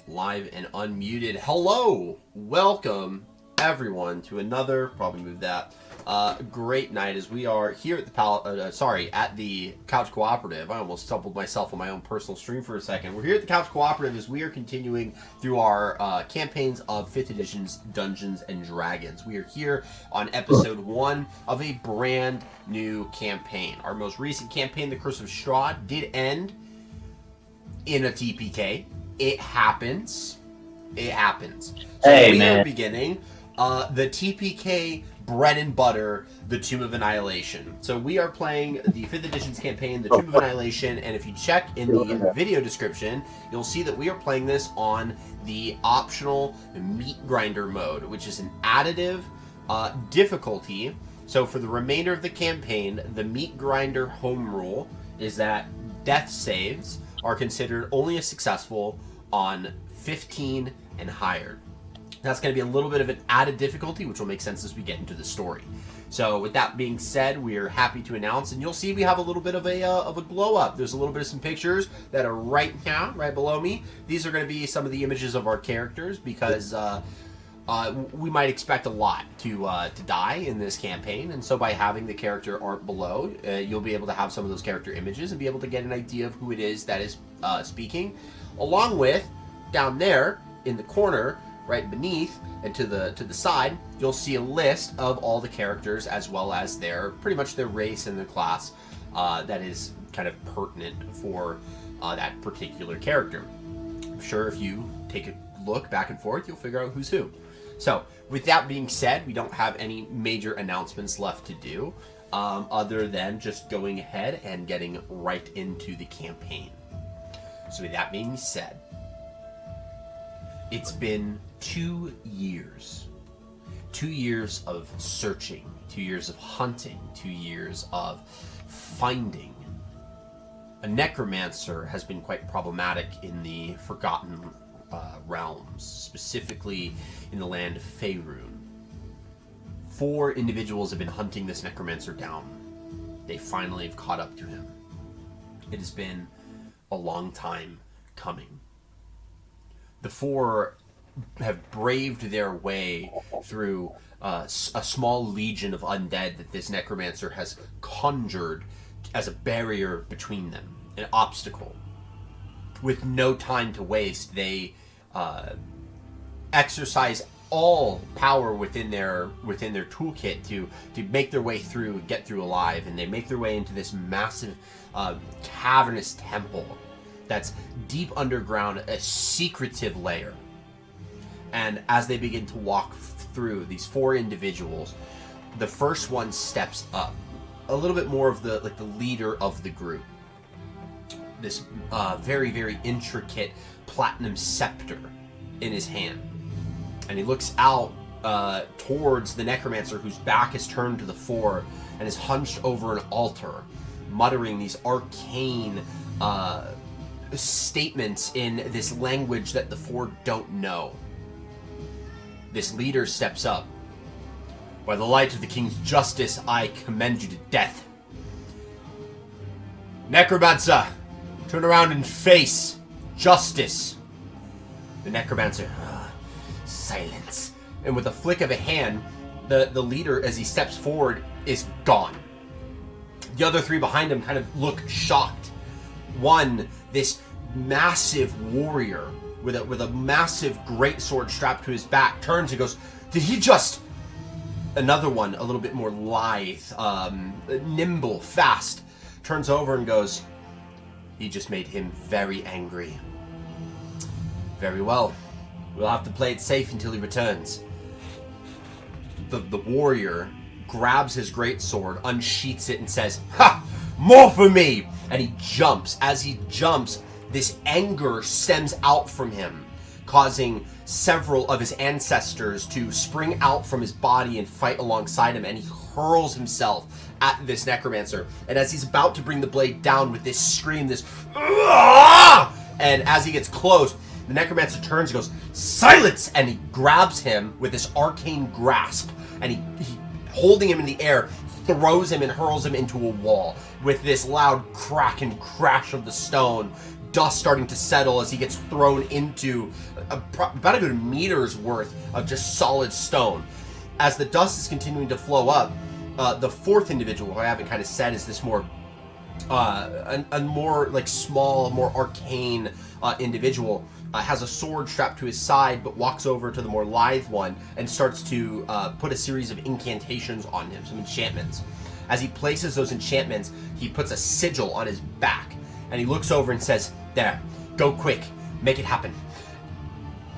Live and unmuted. Hello, welcome everyone to another, probably move that, great night as we are here at the at the Couch Cooperative. I almost stumbled myself on my own personal stream for a second. We're here at the Couch Cooperative as we are continuing through our campaigns of 5th edition's Dungeons and Dragons. We are here on episode 1 of a brand new campaign. Our most recent campaign, The Curse of Strahd, did end in a TPK. It happens. It happens. So hey, we man. are beginning the TPK bread and butter, the Tomb of Annihilation. So we are playing the 5th edition's campaign, the Tomb of Annihilation, and if you check in the video description, you'll see that we are playing this on the optional meat grinder mode, which is an additive difficulty. So for the remainder of the campaign, the meat grinder home rule is that death saves are considered only as successful on 15 and higher. That's going to be a little bit of an added difficulty, which will make sense as we get into the story. So with that being said, we are happy to announce, and you'll see we have a little bit of a glow up. There's a little bit of some pictures that are right now, right below me. These are going to be some of the images of our characters because we might expect a lot to die in this campaign, and so by having the character art below, you'll be able to have some of those character images and be able to get an idea of who it is that is speaking, along with down there in the corner, right beneath and to the side, you'll see a list of all the characters as well as their pretty much their race and their class that is kind of pertinent for that particular character. I'm sure if you take a look back and forth, you'll figure out who's who. So, with that being said, we don't have any major announcements left to do, other than just going ahead and getting right into the campaign. So with that being said, it's been 2 years. 2 years of searching, 2 years of hunting, 2 years of finding. A necromancer has been quite problematic in the Forgotten realms, specifically in the land of Faerun. 4 individuals have been hunting this necromancer down. They finally have caught up to him. It has been a long time coming. The 4 have braved their way through a small legion of undead that this necromancer has conjured as a barrier between them, an obstacle. With no time to waste, they exercise all power within their toolkit to make their way through, get through alive, and they make their way into this massive cavernous temple that's deep underground, a secretive lair. And as they begin to walk through, these 4 individuals, the first one steps up, a little bit more of the leader of the group. This very, very intricate platinum scepter in his hand. And he looks out towards the necromancer whose back is turned to the 4 and is hunched over an altar, muttering these arcane statements in this language that the 4 don't know. This leader steps up. By the light of the king's justice, I commend you to death. Necromancer, turn around and face justice. The necromancer, silence. And with a flick of a hand, the leader, as he steps forward, is gone. The other 3 behind him kind of look shocked. One, this massive warrior with a massive greatsword strapped to his back, turns and goes, "Did he just..." Another one, a little bit more lithe, nimble, fast, turns over and goes, "He just made him very angry." "Very well. We'll have to play it safe until he returns." The warrior grabs his greatsword, unsheaths it, and says, "Ha! More for me!" And he jumps. As he jumps, this anger stems out from him, causing several of his ancestors to spring out from his body and fight alongside him, and he hurls himself at this necromancer. And as he's about to bring the blade down with this scream, this "Aah!" and as he gets close, the necromancer turns and goes, "Silence!" And he grabs him with this arcane grasp, and he holding him in the air, throws him and hurls him into a wall. With this loud crack and crash of the stone, dust starting to settle as he gets thrown into about a good meter's worth of just solid stone. As the dust is continuing to flow up, the fourth individual, who I haven't kind of said, is this more a more like small, more arcane individual. Has a sword strapped to his side, but walks over to the more lithe one and starts to put a series of incantations on him, some enchantments. As he places those enchantments, he puts a sigil on his back, and he looks over and says, "There, go quick, make it happen."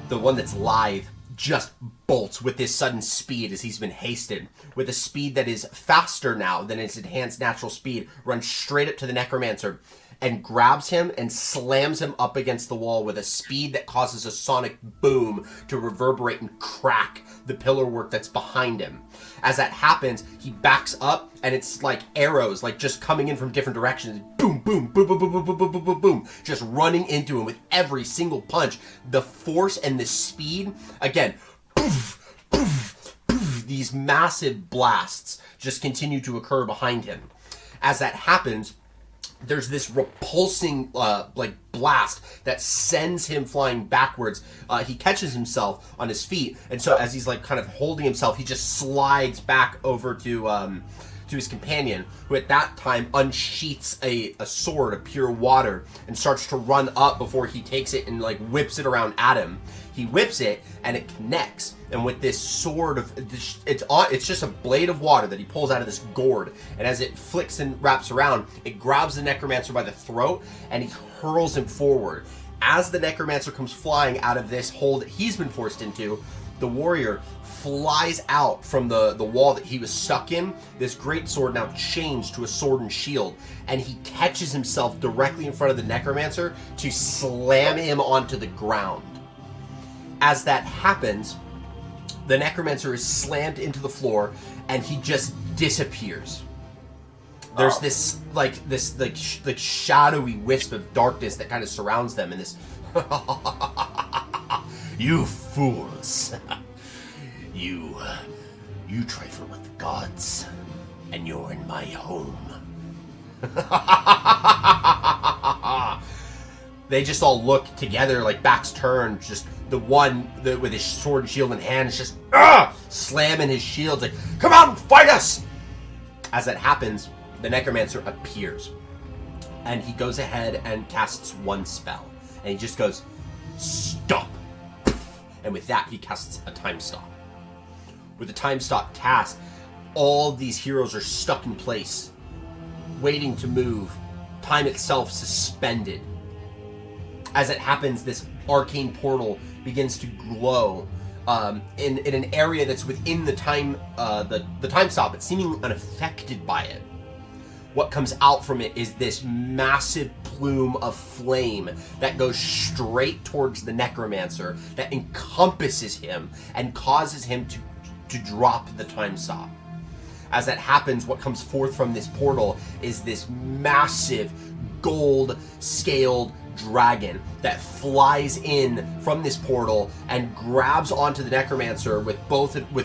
The one that's lithe just bolts with this sudden speed as he's been hasted, with a speed that is faster now than its enhanced natural speed, runs straight up to the necromancer and grabs him and slams him up against the wall with a speed that causes a sonic boom to reverberate and crack the pillar work that's behind him. As that happens, he backs up, and it's like arrows, like just coming in from different directions. Boom, boom, boom, boom, boom, boom, boom, boom, boom, boom, boom, just running into him with every single punch. The force and the speed, again, poof, poof, poof, these massive blasts just continue to occur behind him. As that happens, there's this repulsing like blast that sends him flying backwards. He catches himself on his feet, and so as he's like kind of holding himself, he just slides back over to his companion, who at that time unsheaths a sword of pure water and starts to run up before he takes it and like whips it around at him. He whips it and it connects, and with this sword of it's just a blade of water that he pulls out of this gourd, and as it flicks and wraps around, it grabs the necromancer by the throat and he hurls him forward. As the necromancer comes flying out of this hole that he's been forced into, the warrior flies out from the wall that he was stuck in, this great sword now changed to a sword and shield, and he catches himself directly in front of the necromancer to slam him onto the ground. As that happens, the necromancer is slammed into the floor, and he just disappears. There's this shadowy wisp of darkness that kind of surrounds them, and this you fools. You trifle with the gods, and you're in my home. They just all look together, like backs turned, just the one with his sword and shield in hand is just slamming his shield, like, "Come out and fight us!" As that happens, the necromancer appears, and he goes ahead and casts one spell, and he just goes, "Stop!" And with that, he casts a time stop. With the time stop cast, all these heroes are stuck in place, waiting to move, time itself suspended. As it happens, this arcane portal begins to glow in an area that's within the time stop, but seemingly unaffected by it. What comes out from it is this massive plume of flame that goes straight towards the necromancer, that encompasses him and causes him to drop the time stop. As that happens, what comes forth from this portal is this massive gold-scaled dragon that flies in from this portal and grabs onto the necromancer with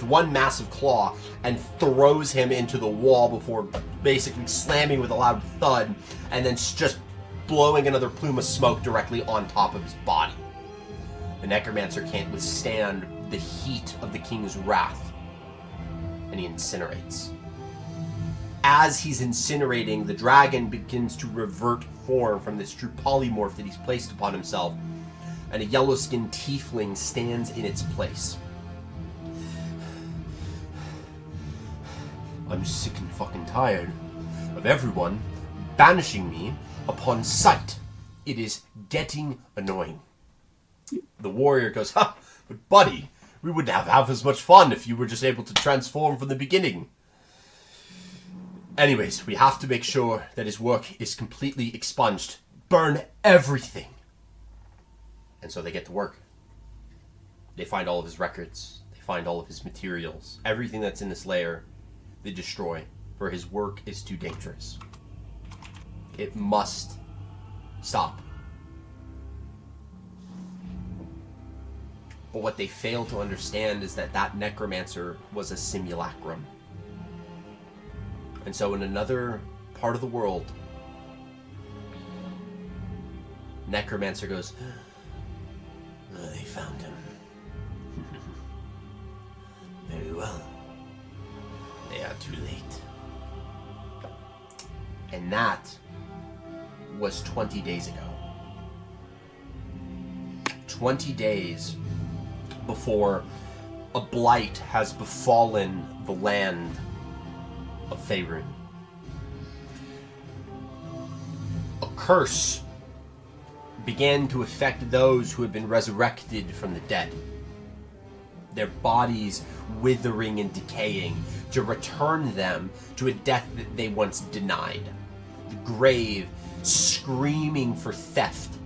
one massive claw and throws him into the wall before basically slamming with a loud thud and then just blowing another plume of smoke directly on top of his body. The necromancer can't withstand the heat of the king's wrath, and he incinerates. As he's incinerating, the dragon begins to revert form from this true polymorph that he's placed upon himself, and a yellow-skinned tiefling stands in its place. I'm sick and fucking tired of everyone banishing me upon sight. It is getting annoying. The warrior goes, "Ha, but buddy, we would have half as much fun if you were just able to transform from the beginning." Anyways, we have to make sure that his work is completely expunged. Burn everything. And so they get to work. They find all of his records. They find all of his materials. Everything that's in this lair, they destroy. For his work is too dangerous. It must stop. But what they fail to understand is that necromancer was a simulacrum. And so in another part of the world, Necromancer goes, they found him. Very well. They are too late. And that was 20 days ago. 20 days before a blight has befallen the land of Faerun. A curse began to affect those who had been resurrected from the dead. Their bodies withering and decaying to return them to a death that they once denied. The grave screaming for theft,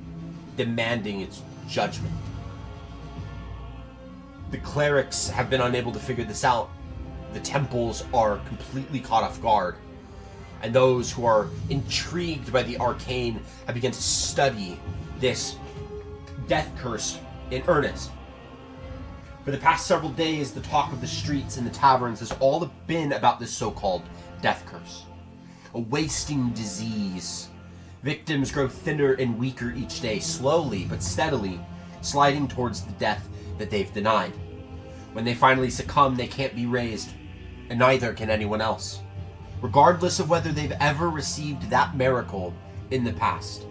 demanding its judgment. The clerics have been unable to figure this out. The temples are completely caught off guard. And those who are intrigued by the arcane have begun to study this death curse in earnest. For the past several days, the talk of the streets and the taverns has all been about this so-called death curse. A wasting disease. Victims grow thinner and weaker each day, slowly but steadily, sliding towards the death that they've denied. When they finally succumb, they can't be raised, and neither can anyone else, regardless of whether they've ever received that miracle in the past.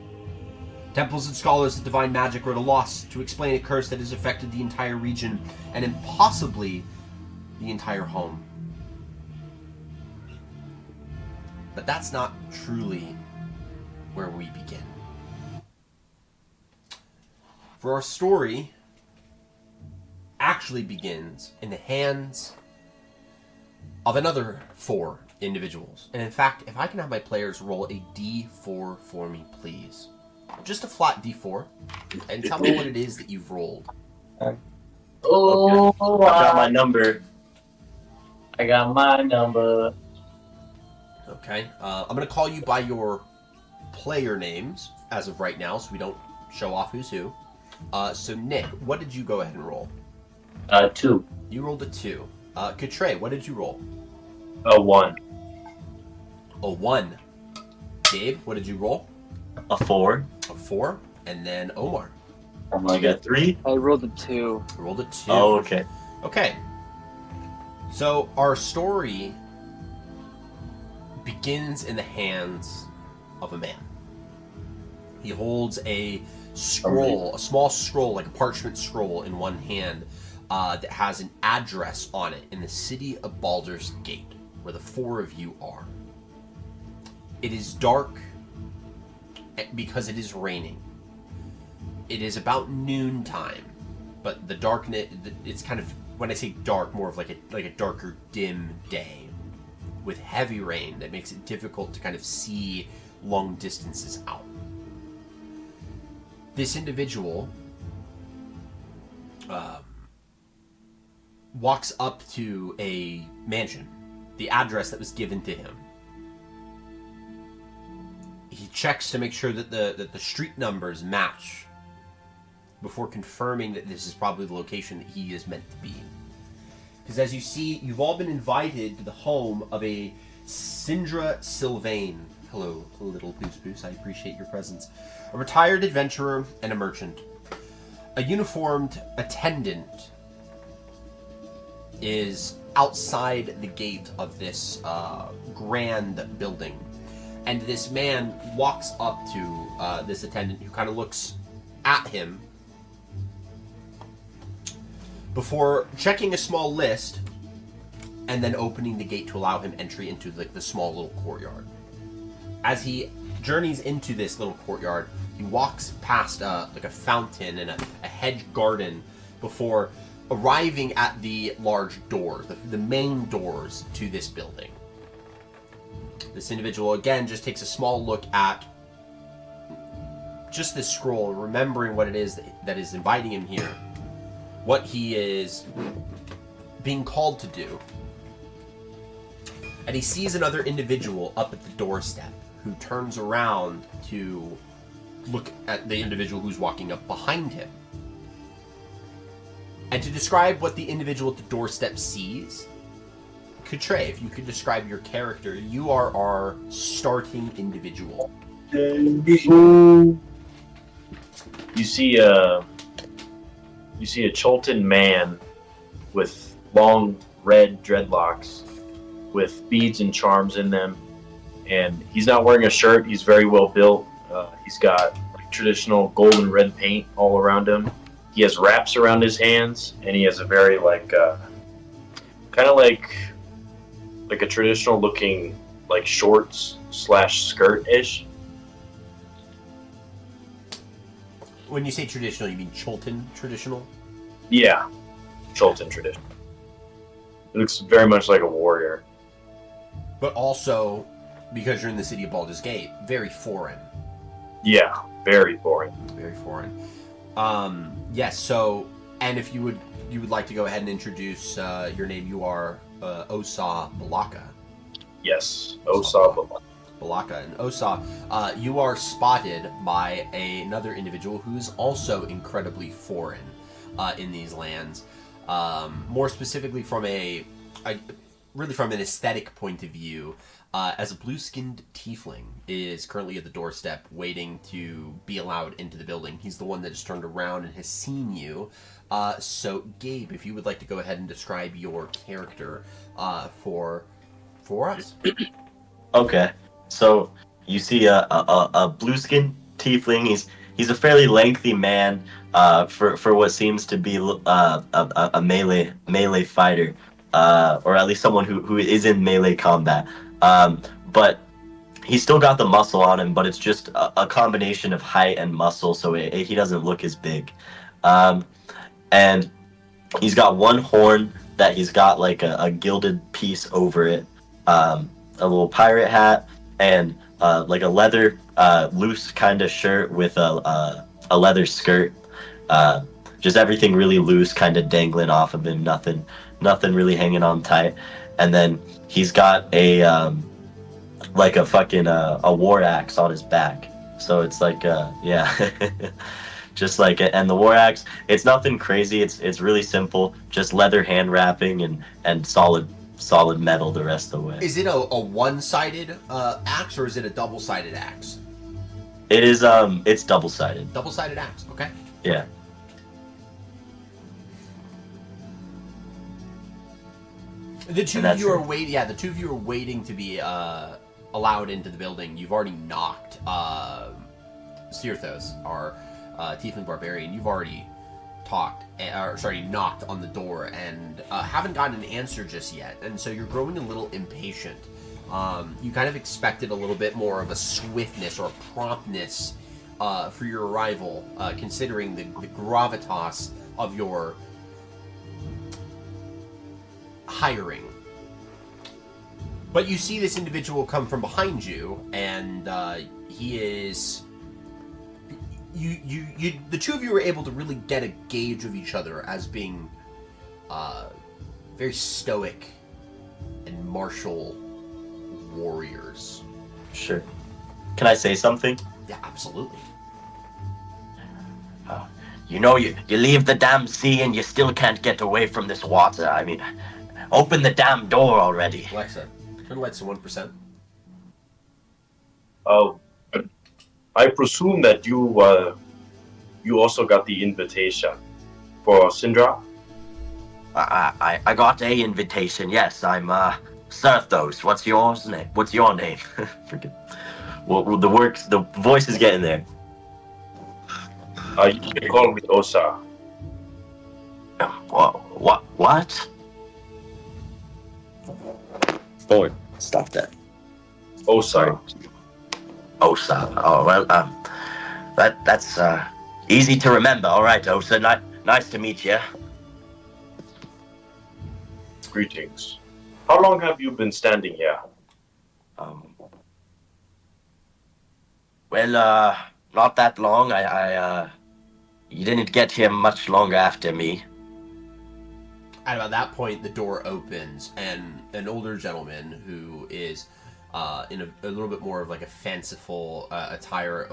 Temples and scholars of divine magic are at a loss to explain a curse that has affected the entire region, and impossibly the entire home. But that's not truly where we begin. For our story actually begins in the hands of another 4 individuals. And in fact, if I can have my players roll a d4 for me, please. Just a flat d4. And tell me what it is that you've rolled. Oh, okay. I got my number. I got my number. Okay. I'm going to call you by your player names as of right now, so we don't show off who's who. So Nick, what did you go ahead and roll? 2. You rolled a 2. Katre, what did you roll? A 1. A 1. Dave, what did you roll? A 4. A 4. And then Omar. I got 3. I rolled a 2. You rolled a 2. Oh, okay. Okay. So our story begins in the hands of a man. He holds a scroll, a small scroll, like a parchment scroll in one hand, that has an address on it in the city of Baldur's Gate, where the 4 of you are. It is dark because it is raining. It is about noontime, but the darkness, it's kind of, when I say dark, more of like a darker, dim day with heavy rain that makes it difficult to kind of see long distances out. This individual walks up to a mansion, the address that was given to him. He checks to make sure that the street numbers match before confirming that this is probably the location that he is meant to be. Because as you see, you've all been invited to the home of a Sindra Sylvain. Hello, little Poos. I appreciate your presence. A retired adventurer and a merchant. A uniformed attendant is outside the gate of this grand building. And this man walks up to this attendant, who kind of looks at him before checking a small list and then opening the gate to allow him entry into the small little courtyard. As he journeys into this little courtyard, he walks past a fountain and a hedge garden before arriving at the large doors, the main doors to this building. This individual, again, just takes a small look at just this scroll, remembering what it is that is inviting him here, what he is being called to do. And he sees another individual up at the doorstep who turns around to look at the individual who's walking up behind him. And to describe what the individual at the doorstep sees, Katre, if you could describe your character, you are our starting individual. you see a Chultan man with long red dreadlocks with beads and charms in them, and he's not wearing a shirt. He's very well built. He's got like traditional gold and red paint all around him. He has wraps around his hands, and he has a very like kind of like a traditional looking like shorts / skirt ish. When you say traditional, you mean Chultan traditional? Yeah, Chultan tradition. It looks very much like a warrior. But also, because you're in the city of Baldur's Gate, very foreign. Yeah, very foreign. Very foreign. Yes, so, and if you would like to go ahead and introduce your name, you are Osa Balaka. Yes, Osa Balaka. Balaka. And Osa, you are spotted by another individual who is also incredibly foreign in these lands. More specifically from really from an aesthetic point of view, as a blue-skinned tiefling is currently at the doorstep waiting to be allowed into the building. He's the one that has turned around and has seen you. So, Gabe, if you would like to go ahead and describe your character for us. Okay. So you see a blue-skinned tiefling. He's a fairly lengthy man for what seems to be a melee fighter, or at least someone who is in melee combat. But he's still got the muscle on him, but it's just a combination of height and muscle, so he doesn't look as big. And he's got one horn that he's got like a gilded piece over it, a little pirate hat, and like a leather loose kind of shirt with a leather skirt. Just everything really loose, kind of dangling off of him. Nothing really hanging on tight. And then he's got a like a fucking a war axe on his back. So it's like yeah. Just like it. And the war axe, it's nothing crazy. It's really simple. Just leather hand wrapping and solid metal the rest of the way. Is it a one-sided axe, or is it a double-sided axe? It is it's double-sided. Double-sided axe, okay. Yeah. The two of you are waiting. Yeah, the two of you are waiting to be allowed into the building. You've already knocked Sirthos, our tiefling barbarian. You've already knocked on the door and haven't gotten an answer just yet. And so you're growing a little impatient. You kind of expected a little bit more of a swiftness or promptness for your arrival, considering the gravitas of your hiring. But you see this individual come from behind you, and he is... You the two of you were able to really get a gauge of each other as being very stoic and martial warriors. Sure. Can I say something? Yeah, absolutely. You know, you leave the damn sea and you still can't get away from this water. I mean, open the damn door already. Alexa, turn lights to 1%. I presume that you also got the invitation for Syndra? I got a invitation. Yes, I'm Sirthos. What's your name? Forget. Well, the voice is getting there. You can call me Osa. What? Ford, stop that. Osa. Osa. Oh well, that's easy to remember. All right, Osa. Nice to meet you. Greetings. How long have you been standing here? Well, not that long. You didn't get here much longer after me. At about that point, the door opens, and an older gentleman who is in a little bit more of like a fanciful attire.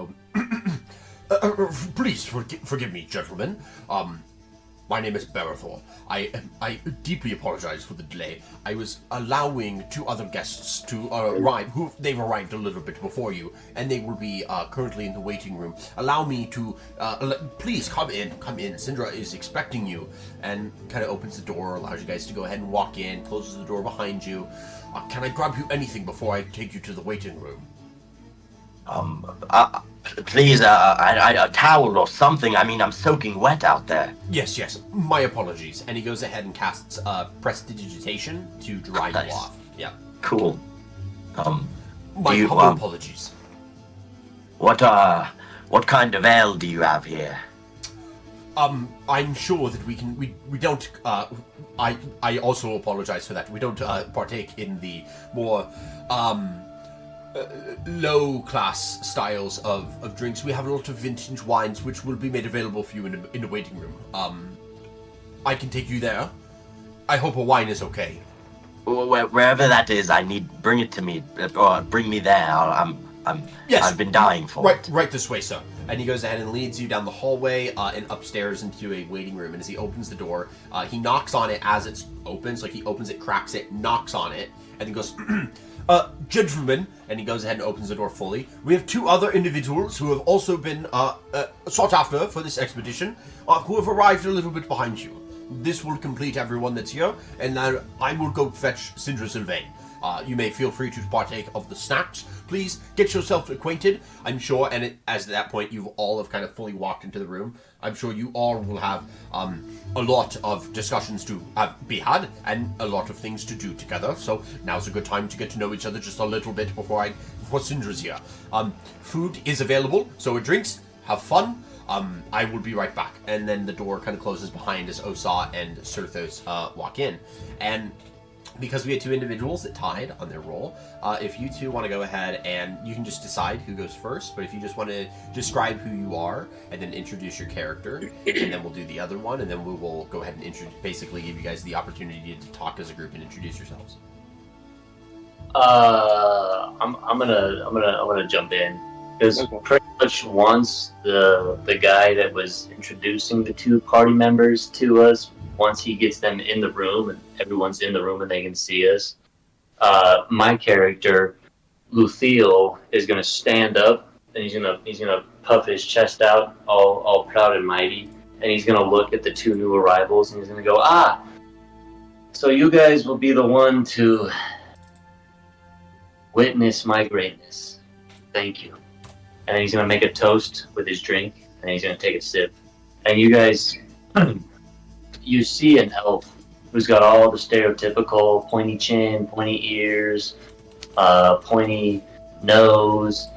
Please forgive me, gentlemen. My name is Barathor. I deeply apologize for the delay. I was allowing 2 other guests to arrive. They've arrived a little bit before you, and they will be currently in the waiting room. Allow me to, please come in. Syndra is expecting you, and kind of opens the door, allows you guys to go ahead and walk in, closes the door behind you. Can I grab you anything before I take you to the waiting room? Please, a towel or something. I mean, I'm soaking wet out there. Yes. My apologies. And he goes ahead and casts prestidigitation to dry you off. Yeah. Cool. My humble apologies. What kind of ale do you have here? I'm sure that we can. We don't. I also apologize for that. We don't partake in the more low-class styles of drinks. We have a lot of vintage wines, which will be made available for you in the waiting room. I can take you there. I hope a wine is okay. Wherever that is, bring it to me, or bring me there. Yes. I've been dying for it. Right this way, sir. And he goes ahead and leads you down the hallway and upstairs into a waiting room. And as he opens the door, he knocks on it as it opens. Like, he opens it, cracks it, knocks on it, and then goes, gentlemen, and he goes ahead and opens the door fully. We have 2 other individuals who have also been sought after for this expedition, who have arrived a little bit behind you. This will complete everyone that's here, and now I will go fetch Syndra Sylvain. You may feel free to partake of the snacks. Please get yourself acquainted. I'm sure, and as at that point you all have kind of fully walked into the room, I'm sure you all will have a lot of discussions to be had and a lot of things to do together. So now's a good time to get to know each other just a little bit before Syndra's here. Food is available, so drinks. Have fun. I will be right back. And then the door kind of closes behind as Osa and Sirthos walk in. And because we had 2 individuals that tied on their roll, if you 2 want to go ahead and you can just decide who goes first, but if you just want to describe who you are and then introduce your character, and then we'll do the other one, and then we will go ahead and basically give you guys the opportunity to talk as a group and introduce yourselves. I'm gonna jump in because pretty much once the guy that was introducing the 2 party members to us, once he gets them in the room and everyone's in the room and they can see us, my character Luthiel is gonna stand up and he's gonna puff his chest out, all proud and mighty, and he's gonna look at the 2 new arrivals and he's gonna go, so you guys will be the one to witness my greatness. Thank you. And he's gonna make a toast with his drink and he's gonna take a sip. And you guys, you see an elf who's got all the stereotypical pointy chin, pointy ears, pointy nose,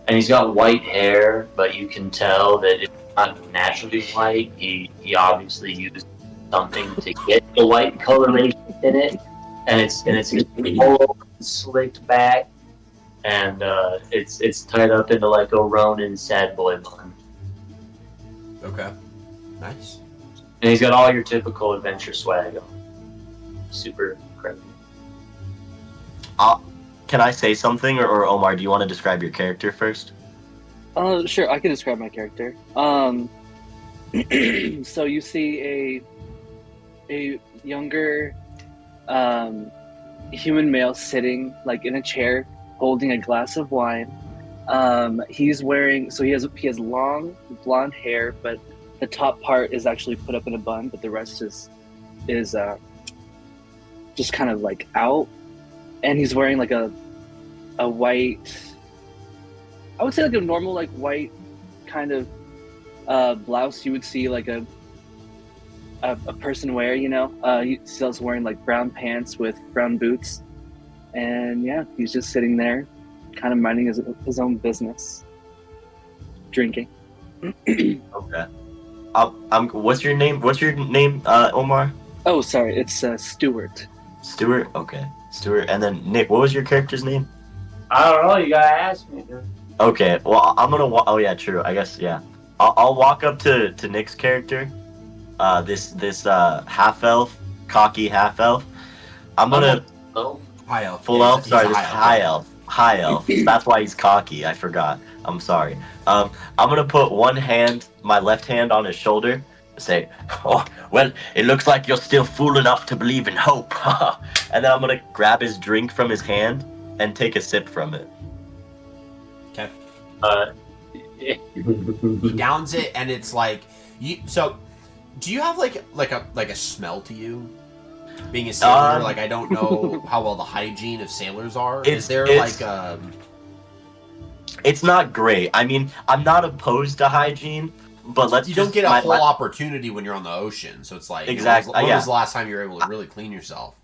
and he's got white hair, but you can tell that it's not naturally white. He obviously used something to get the white coloration in it, and it's all slicked back, and it's tied up into like a Ronin sad boy bun. Okay, nice. And he's got all your typical adventure swag on. Super crazy. Can I say something, or Omar, do you want to describe your character first? Sure, I can describe my character. So you see a younger human male sitting like in a chair, holding a glass of wine. He's wearing, so he has long blonde hair, but the top part is actually put up in a bun, but the rest is just kind of like out. And he's wearing like a white, I would say like a normal like white kind of blouse you would see like a person wear, you know. He's also wearing like brown pants with brown boots, and yeah, he's just sitting there, kind of minding his own business, drinking. Okay. What's your name? Omar? Oh, sorry, it's Stuart. Stuart. Okay, Stuart. And then Nick, what was your character's name? I don't know. You gotta ask me. Okay. Well, I'm gonna. Oh yeah, true. I guess yeah. I'll walk up to Nick's character. This half elf, cocky half elf. I'm gonna. High elf. Full elf. Sorry, this high elf. High elf. That's why he's cocky. I forgot. I'm sorry. I'm gonna put my left hand on his shoulder, say, "Oh, well, it looks like you're still fool enough to believe in hope." And then I'm gonna grab his drink from his hand and take a sip from it. Okay. He Downs it, and it's like you. So, do you have like a smell to you? Being a sailor, like I don't know how well the hygiene of sailors are. Is there it's- like It's not great. I mean, I'm not opposed to hygiene, but let's you just don't get a whole opportunity when you're on the ocean, so it's like Exactly, When yeah. was the last time you were able to really clean yourself?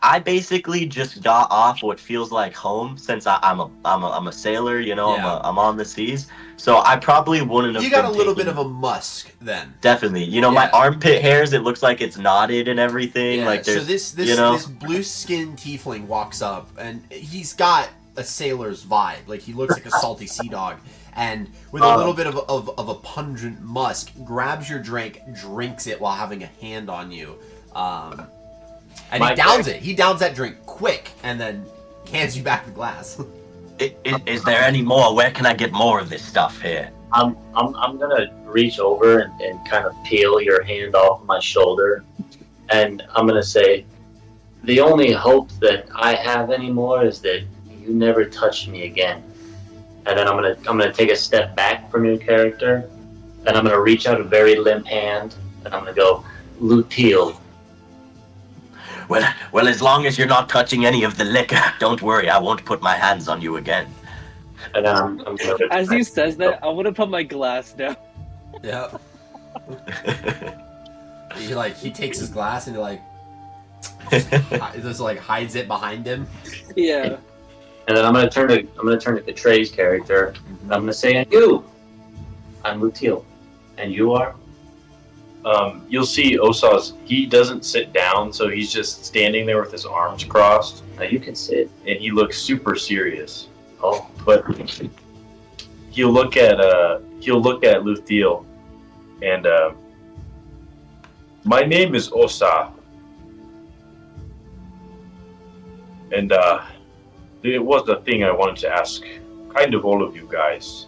I basically just got off what feels like home since I'm a sailor, you know. Yeah. I'm on the seas, so I probably wouldn't have. You got a been little bit taking- of a musk then. Definitely, you know, my Yeah. armpit hairs. It looks like it's knotted and everything. Yeah, Like so there's, this you know, this blue skinned tiefling walks up, and he's got a sailor's vibe. Like he looks like a salty sea dog, and with a little bit of a pungent musk, grabs your drink, drinks it while having a hand on you, and he downs it. He downs that drink quick, and then hands you back the glass. Is there any more? Where can I get more of this stuff here? I'm gonna reach over and kind of peel your hand off my shoulder, and I'm gonna say, the only hope that I have anymore is that you never touch me again. And then I'm gonna take a step back from your character, and I'm gonna reach out a very limp hand, and I'm gonna go, Luteal. Well, as long as you're not touching any of the liquor, don't worry. I won't put my hands on you again. And then I'm gonna As he says that, I want to put my glass down. Yeah. He takes his glass and just like hides it behind him. Yeah. And then I'm gonna turn to Catray's character, and I'm gonna say, and you, I'm Luteal, and you are. You'll see Osaw's. He doesn't sit down, so he's just standing there with his arms crossed, Now you can sit. and he looks super serious. Oh, But he'll look at Luthil, and my name is Osa, and it was the thing I wanted to ask, kind of all of you guys.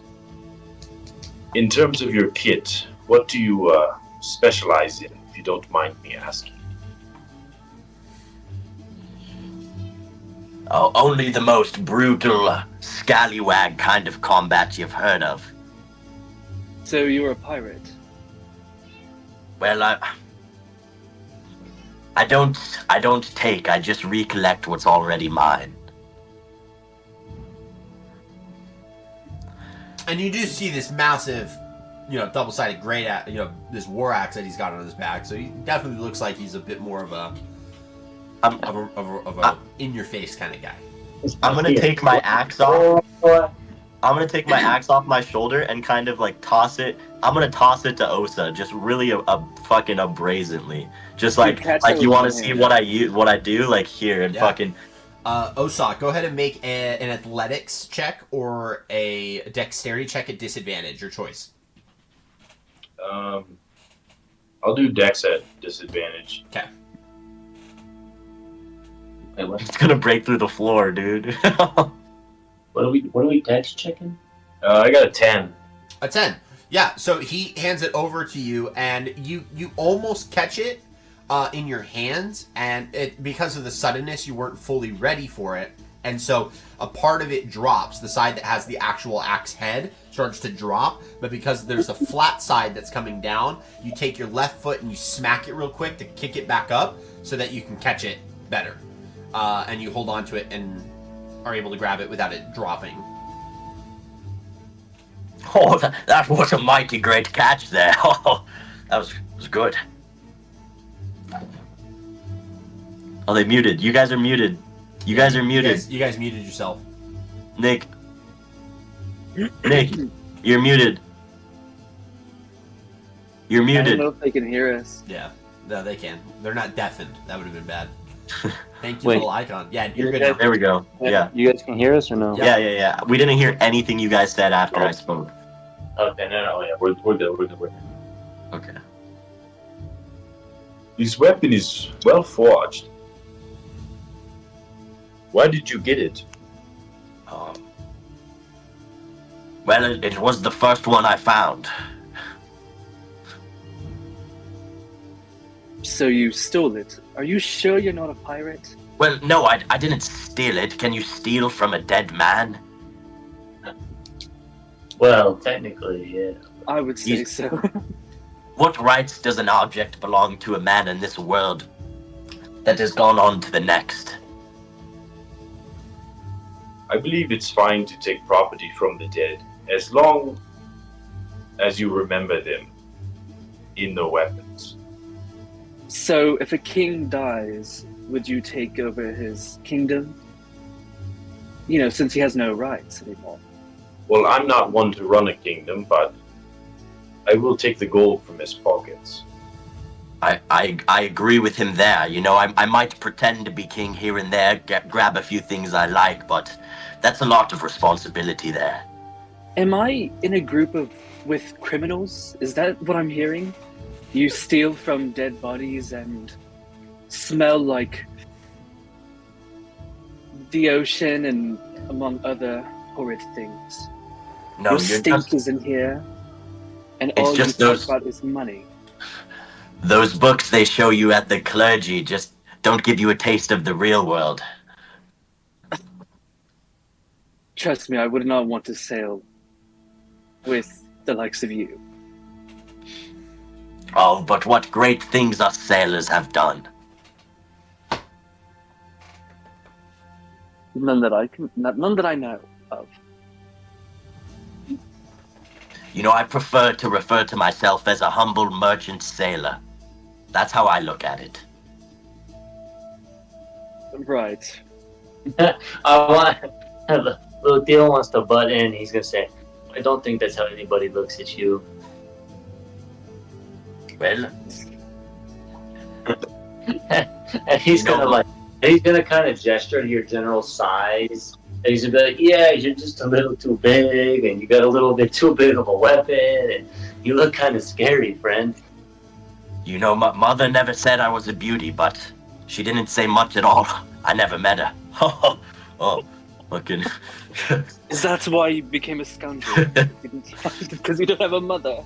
In terms of your kit, what do you specialize in, if you don't mind me asking? Oh, only the most brutal, scallywag kind of combat you've heard of. So you were a pirate. Well, I don't take. I just recollect what's already mine. And you do see this massive, double-sided great axe, this war axe that he's got on his back. So he definitely looks like he's a bit more of a in-your-face kind of guy. I'm gonna take my axe off. I'm gonna take my axe off my shoulder and kind of like toss it. I'm gonna toss it to Osa, just really fucking brazenly, just like catch it you with want to one see hand. what I do, like here and Yeah. fucking. Osa, go ahead and make an athletics check or a dexterity check at disadvantage. Your choice. I'll do Dex at disadvantage. Okay. wait, what? It's gonna break through the floor, dude. What are we dex checking? I got a 10. A 10. Yeah, so he hands it over to you, and you almost catch it in your hands, and because of the suddenness, you weren't fully ready for it, and so a part of it drops. The side that has the actual axe head starts to drop, but because there's a flat side that's coming down, you take your left foot and you smack it real quick to kick it back up so that you can catch it better. And you hold on to it and are able to grab it without it dropping. Oh, that was a mighty great catch there. Oh, that was good. Oh, they muted. You guys are muted. You guys are muted. You guys muted yourself. Nick, you're muted. You're I don't muted. know if they can hear us. Yeah, no, they can. They're not deafened. That would have been bad. Thank you, Wait. little icon. Yeah, you're good Yeah, now. There we go. Yeah. You guys can hear us or no? Yeah. We didn't hear anything you guys said after I spoke. Okay, no, yeah, we're good. We're good. Okay. This weapon is well forged. Why did you get it? Well, it was the first one I found. So you stole it. Are you sure you're not a pirate? Well, no, I didn't steal it. Can you steal from a dead man? Well, technically, yeah. I would say You- so. What rights does an object belong to a man in this world that has gone on to the next? I believe it's fine to take property from the dead as long as you remember them in the weapons. So if a king dies, would you take over his kingdom? You know, since he has no rights anymore. Well, I'm not one to run a kingdom, but I will take the gold from his pockets. I agree with him there. You know, I might pretend to be king here and there, grab a few things I like, but that's a lot of responsibility there. Am I in a group with criminals? Is that what I'm hearing? You steal from dead bodies and smell like the ocean and among other horrid things. No, Your you're stink just, is in here, and It's all you just talk those- about is money. those books they show you at the clergy just don't give you a taste of the real world. Trust me, I would not want to sail with the likes of you. Oh, but what great things us sailors have done. None that I know of. You know, I prefer to refer to myself as a humble merchant sailor. That's how I look at it. Right. I want little Theo wants to butt in. He's gonna say, "I don't think that's how anybody looks at you." Well, And he's No. gonna he's gonna kind of gesture to your general size. And he's gonna be like, "Yeah, you're just a little too big, and you got a little bit too big of a weapon, and you look kind of scary, friend." you know, mother never said I was a beauty, but she didn't say much at all. I never met her. Oh, fucking. Is that why you became a scoundrel? Because you don't have a mother.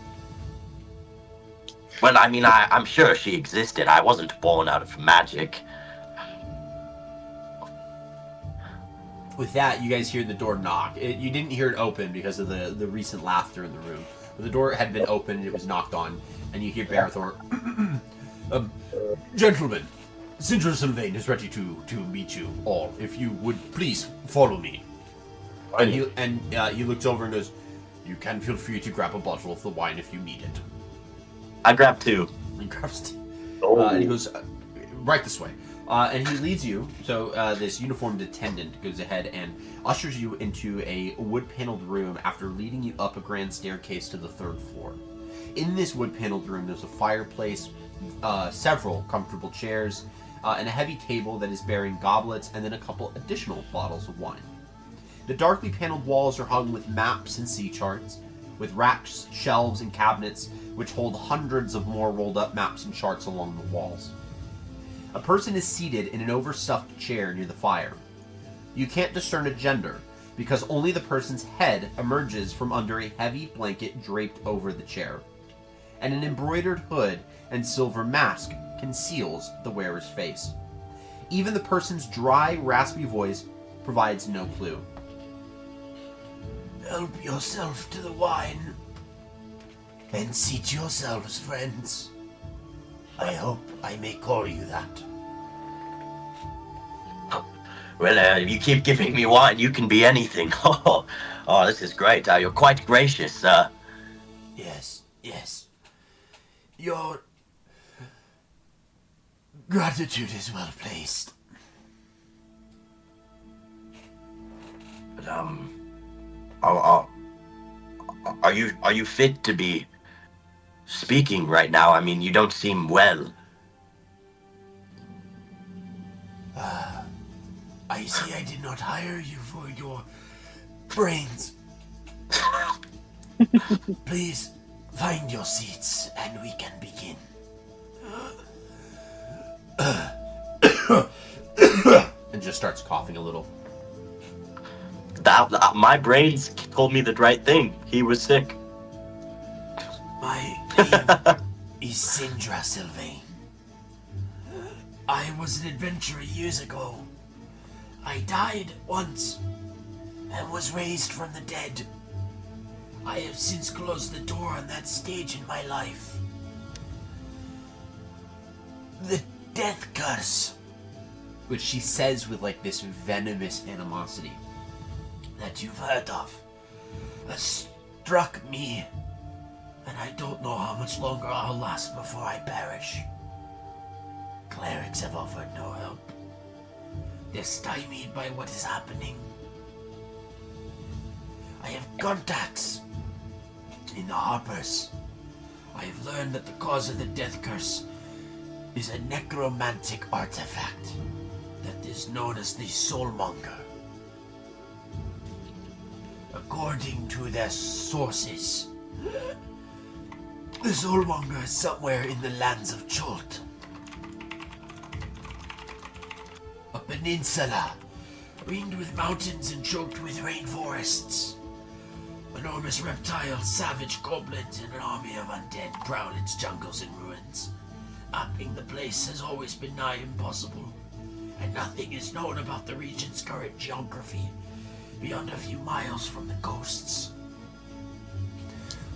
Well, I mean, I'm sure she existed. I wasn't born out of magic. With that, you guys hear the door knock. You didn't hear it open because of the recent laughter in the room. But the door had been opened, it was knocked on, and you hear Barathor. Gentlemen, Sindra Sylvain is ready to meet you all. If you would please follow me. And he looks over and goes, you can feel free to grab a bottle of the wine if you need it. I grabbed two. He grabs Oh, and he goes, right this way. And he leads you, so this uniformed attendant goes ahead and ushers you into a wood-paneled room after leading you up a grand staircase to the third floor. In this wood-paneled room, there's a fireplace, several comfortable chairs, and a heavy table that is bearing goblets and then a couple additional bottles of wine. The darkly paneled walls are hung with maps and sea charts, with racks, shelves, and cabinets which hold hundreds of more rolled-up maps and charts along the walls. A person is seated in an overstuffed chair near the fire. You can't discern a gender, because only the person's head emerges from under a heavy blanket draped over the chair, and an embroidered hood and silver mask conceals the wearer's face. Even the person's dry, raspy voice provides no clue. Help yourself to the wine, and seat yourselves, friends. I hope I may call you that. Well, if you keep giving me wine, you can be anything. Oh, this is great. You're quite gracious, sir. Yes, yes. Your gratitude is well placed. But, are you fit to be speaking right now? I mean, you don't seem well. I see I did not hire you for your brains. Please, find your seats and we can begin. And just starts coughing a little. My brains told me the right thing. He was sick. My name is Sindra Sylvain. I was an adventurer years ago. I died once and was raised from the dead. I have since closed the door on that stage in my life. The death curse, which she says with like this venomous animosity that you've heard of, has struck me, and I don't know how much longer I'll last before I perish. Clerics have offered no help. They're stymied by what is happening. I have contacts in the Harpers. I have learned that the cause of the death curse is a necromantic artifact that is known as the Soulmonger. According to their sources, the Soulmonger is somewhere in the lands of Chult. A peninsula ringed with mountains and choked with rainforests. Enormous reptiles, savage goblins, and an army of undead prowl its jungles and ruins. Mapping the place has always been nigh impossible, and nothing is known about the region's current geography beyond a few miles from the coasts.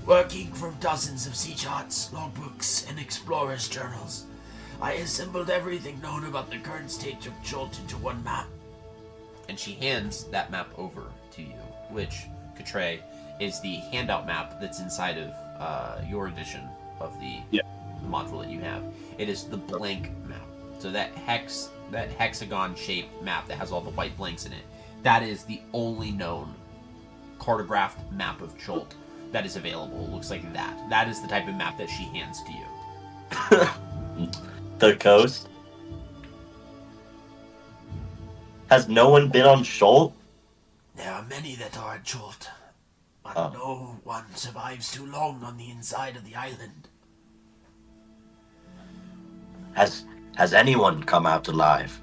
Working from dozens of sea charts, logbooks, and explorers' journals, I assembled everything known about the current state of Chult into one map. And she hands that map over to you, which, Katray, is the handout map that's inside of your edition of the module that you have. It is the blank map. So that hexagon-shaped map that has all the white blanks in it, that is the only known cartographed map of Chult that is available. It looks like that. That is the type of map that she hands to you. The coast? Has no one been on Chult? There are many that are at Chult, but no one survives too long on the inside of the island. Has anyone come out alive?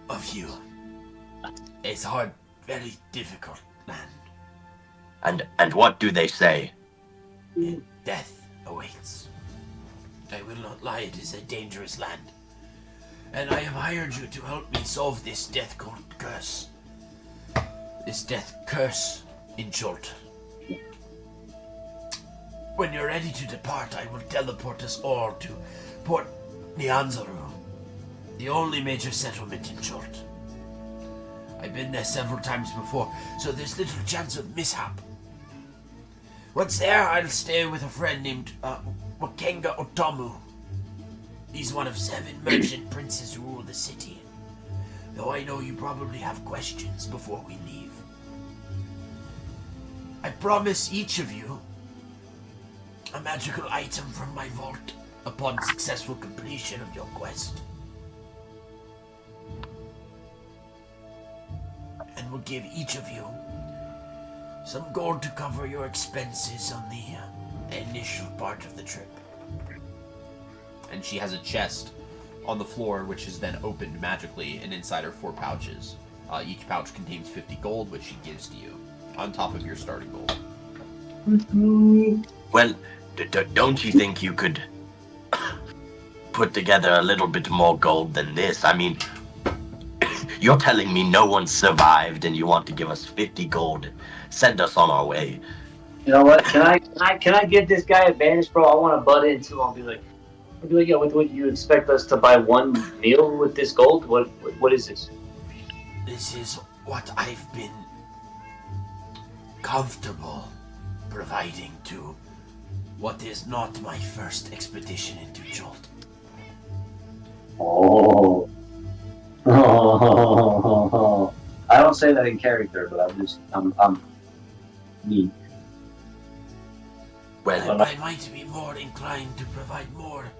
A few. It's hard, very difficult land. And what do they say? Death awaits. I will not lie, it is a dangerous land. And I have hired you to help me solve this death curse. This death curse in Chult. When you're ready to depart, I will teleport us all to Port Nyanzaru, the only major settlement in Chult. I've been there several times before, so there's little chance of mishap. Once there, I'll stay with a friend named Wakenga Otomu. He's one of 7 merchant princes who rule the city. Though I know you probably have questions before we leave. I promise each of you a magical item from my vault upon successful completion of your quest. And will give each of you some gold to cover your expenses on the initial part of the trip. And she has a chest on the floor, which is then opened magically, and inside are 4 pouches. Each pouch contains 50 gold, which she gives to you, on top of your starting gold. Well, don't you think you could put together a little bit more gold than this? I mean, you're telling me no one survived and you want to give us 50 gold. Send us on our way. You know what? Can I give this guy advantage, bro? I want to butt in too. I'll be like, yeah, what would you expect us to buy one meal with this gold? What is this? This is what I've been comfortable providing to what is not my first expedition into Chult. Oh. I don't say that in character, but I'm neat. Well, I might be more inclined to provide more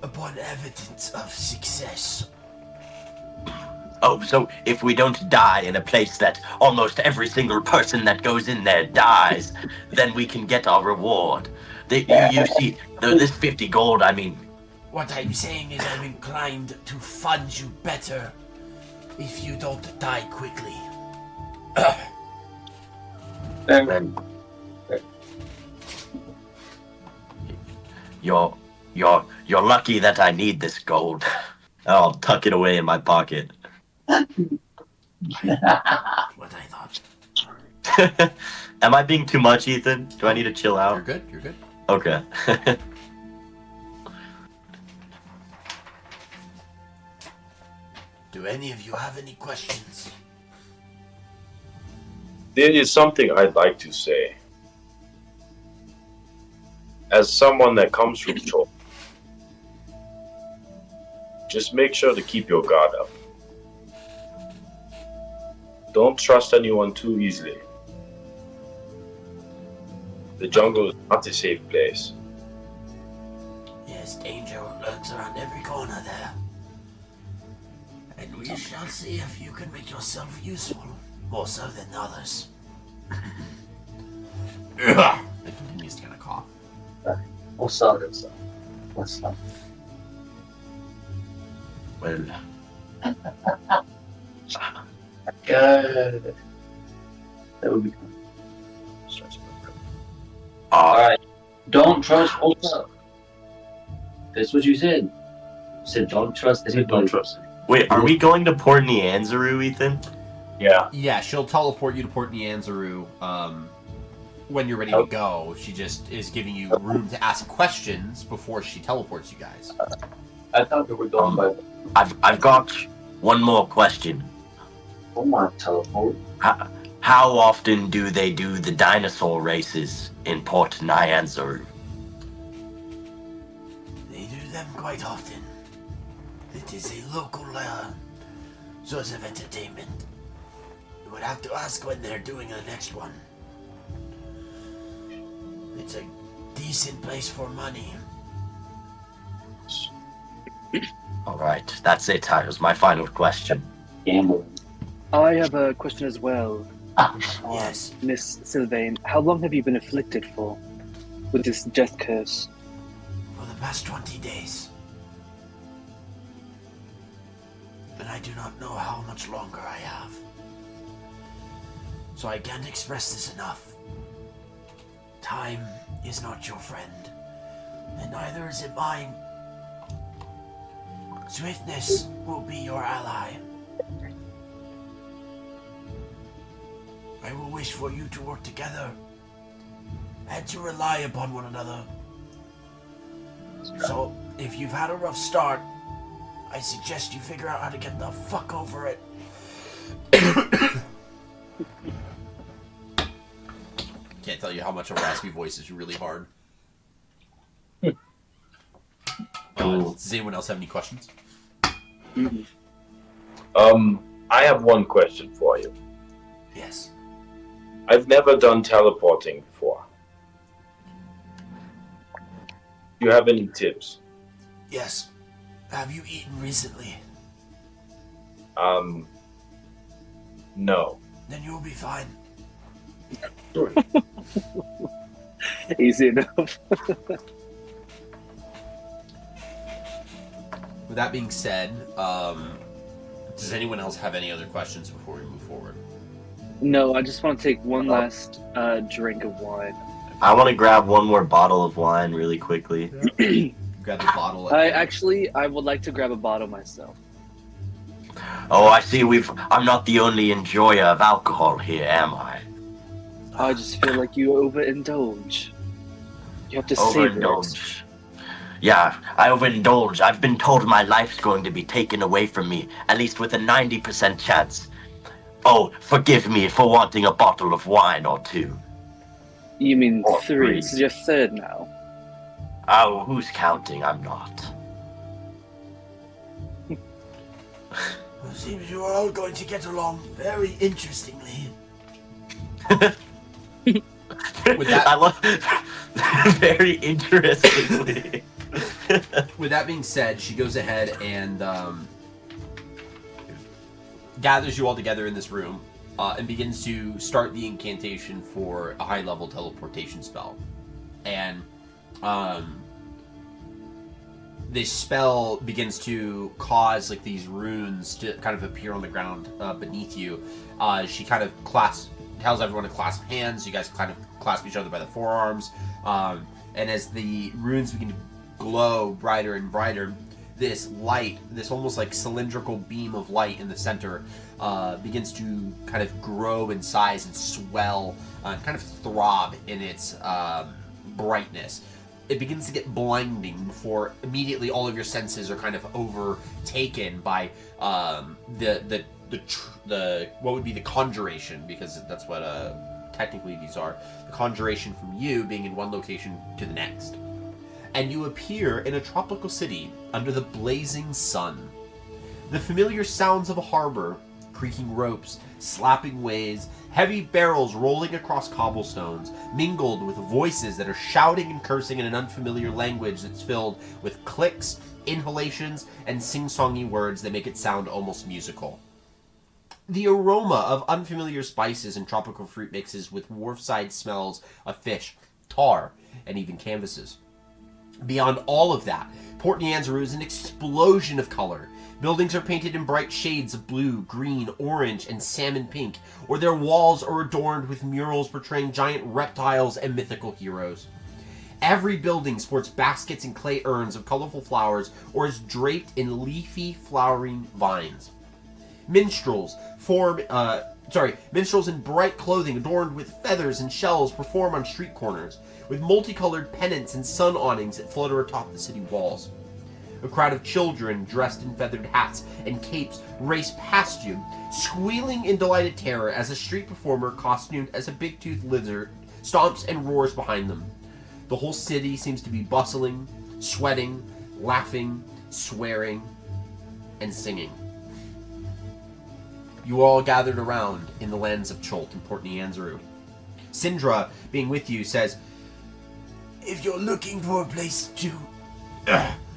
upon evidence of success. oh, so if we don't die in a place that almost every single person that goes in there dies, then we can get our reward. You see, this 50 gold, I mean... What I'm saying is I'm inclined to fund you better if you don't die quickly. Then You're You're lucky that I need this gold. I'll tuck it away in my pocket. What I thought. Am I being too much, Ethan? Do I need to chill out? You're good. You're good. Okay. Do any of you have any questions? There is something I'd like to say. As someone that comes from Chult, just make sure to keep your guard up. Don't trust anyone too easily. The jungle is not a safe place. Yes, danger lurks around every corner there. And we shall see if you can make yourself useful, more so than others. It continues to kind of cough. What's up? What's up? Well, Good. That would be cool. uh, Don't trust Ulta. That's what you said. You said don't trust anybody. Don't trust him. wait, are we going to Port Nianzuru, Ethan? Yeah. Yeah, she'll teleport you to Port Nianzuru when you're ready to go. She just is giving you room to ask questions before she teleports you guys. I thought we were going by the I've got one more question. teleport. How often do they do the dinosaur races in Port Nianzuru? They do them quite often. It is a local source of entertainment. You would have to ask when they're doing the next one. It's a decent place for money. Alright, that's it. That was my final question. Gambling. I have a question as well. Yes. Miss Sylvain, how long have you been afflicted for with this death curse? For the past 20 days. And I do not know how much longer I have. So I can't express this enough. Time is not your friend, and neither is it mine. Swiftness will be your ally. I will wish for you to work together and to rely upon one another. So, if you've had a rough start, I suggest you figure out how to get the fuck over it. Can't tell you how much a raspy voice is really hard. Does anyone else have any questions? I have one question for you. Yes. I've never done teleporting before. Do you have any tips? Yes. Have you eaten recently? No. Then you'll be fine. Easy enough. With that being said, does anyone else have any other questions before we move forward? No, I just want to take one last drink of wine. I want to grab one more bottle of wine really quickly. Grab the bottle. I would like to grab a bottle myself. Oh, I see I'm not the only enjoyer of alcohol here, am I? I just feel like you overindulge. You have to savor it. Overindulge. Yeah, I overindulge. I've been told my life's going to be taken away from me, at least with a 90% chance. Oh, forgive me for wanting a bottle of wine or two. You mean Or 3? three. This is your 3rd now. Oh, who's counting? I'm not. It seems you are all going to get along very interestingly. With that- I love very interestingly. With that being said, she goes ahead and gathers you all together in this room and begins to start the incantation for a high-level teleportation spell. And this spell begins to cause like these runes to kind of appear on the ground beneath you. She kind of tells everyone to clasp hands. You guys kind of clasp each other by the forearms. And as the runes begin to glow brighter and brighter, this light, this almost like cylindrical beam of light in the center, begins to kind of grow in size and swell, and kind of throb in its brightness. It begins to get blinding before immediately all of your senses are kind of overtaken by the what would be the conjuration, because that's what technically these are. The conjuration from you being in one location to the next. And you appear in a tropical city under the blazing sun. The familiar sounds of a harbor, creaking ropes, slapping waves, heavy barrels rolling across cobblestones, mingled with voices that are shouting and cursing in an unfamiliar language that's filled with clicks, inhalations, and sing-songy words that make it sound almost musical. The aroma of unfamiliar spices and tropical fruit mixes with wharfside smells of fish, tar, and even canvases. Beyond all of that, Port Nyanzaru is an explosion of color. Buildings are painted in bright shades of blue, green, orange, and salmon pink, or their walls are adorned with murals portraying giant reptiles and mythical heroes. Every building sports baskets and clay urns of colorful flowers or is draped in leafy, flowering vines. Minstrels in bright clothing adorned with feathers and shells perform on street corners, with multicolored pennants and sun awnings that flutter atop the city walls. A crowd of children dressed in feathered hats and capes race past you, squealing in delighted terror as a street performer costumed as a big-toothed lizard stomps and roars behind them. The whole city seems to be bustling, sweating, laughing, swearing, and singing. You are all gathered around in the lands of Chult and Port Nyanzaru. Sindra, being with you, says, "If you're looking for a place to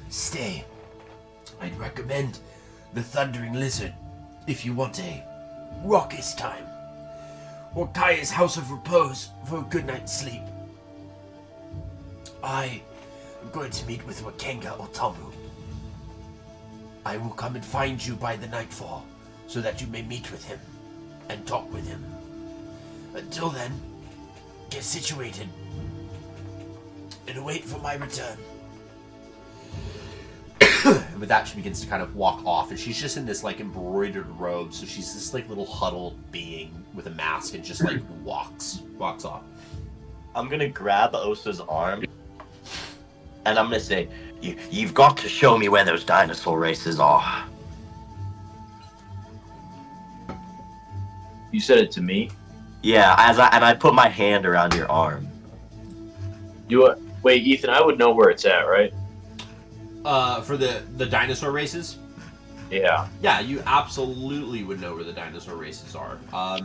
stay, I'd recommend the Thundering Lizard if you want a raucous time, or Kaya's House of Repose for a good night's sleep. I am going to meet with Wakenga Otamu. I will come and find you by the nightfall, so that you may meet with him and talk with him. Until then, get situated and wait for my return." And with that, she begins to kind of walk off, and she's just in this like embroidered robe, so she's this like little huddled being with a mask, and just like walks off. I'm gonna grab Osa's arm, and I'm gonna say, "You've got to show me where those dinosaur races are." You said it to me. Yeah, I put my hand around your arm. Wait, Ethan, I would know where it's at, right? For the dinosaur races? Yeah. Yeah, you absolutely would know where the dinosaur races are.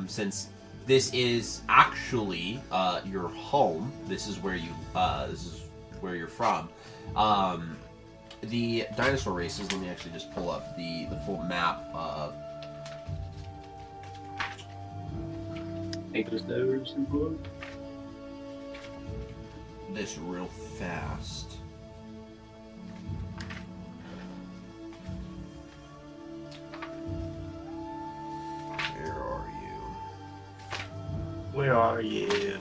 Since this is actually your home. This is where you're from. The dinosaur races. Let me actually just pull up the full map of. This real fast. Where are you?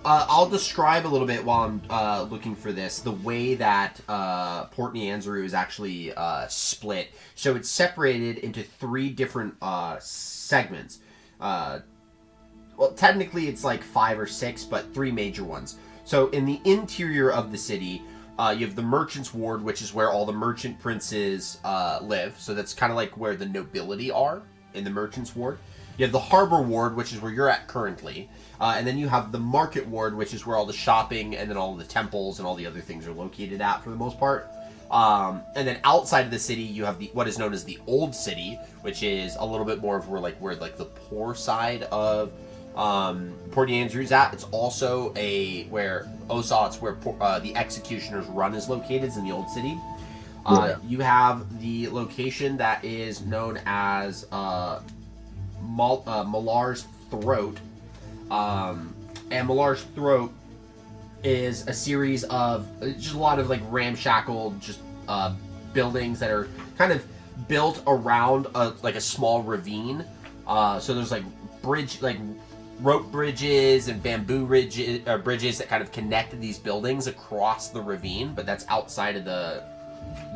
I'll describe a little bit while I'm looking for this. The way that Port Nyanzaru is actually split. So it's separated into 3 different segments. Well, technically it's like 5 or 6, but 3 major ones. So in the interior of the city, you have the Merchants Ward, which is where all the merchant princes live. So that's kind of like where the nobility are in the Merchants Ward. You have the Harbor Ward, which is where you're at currently. And then you have the Market Ward, which is where all the shopping and then all the temples and all the other things are located at for the most part. And then outside of the city, you have what is known as the Old City, which is a little bit more of where the poor side of Port Nyanzaru is at. It's also where the Executioner's Run is located, is in the Old City. You have the location that is known as Malar's Throat. And Malar's Throat is a series of just a lot of like ramshackle buildings that are kind of built around a small ravine. So there's like rope bridges and bamboo bridges that kind of connect these buildings across the ravine, but that's outside of the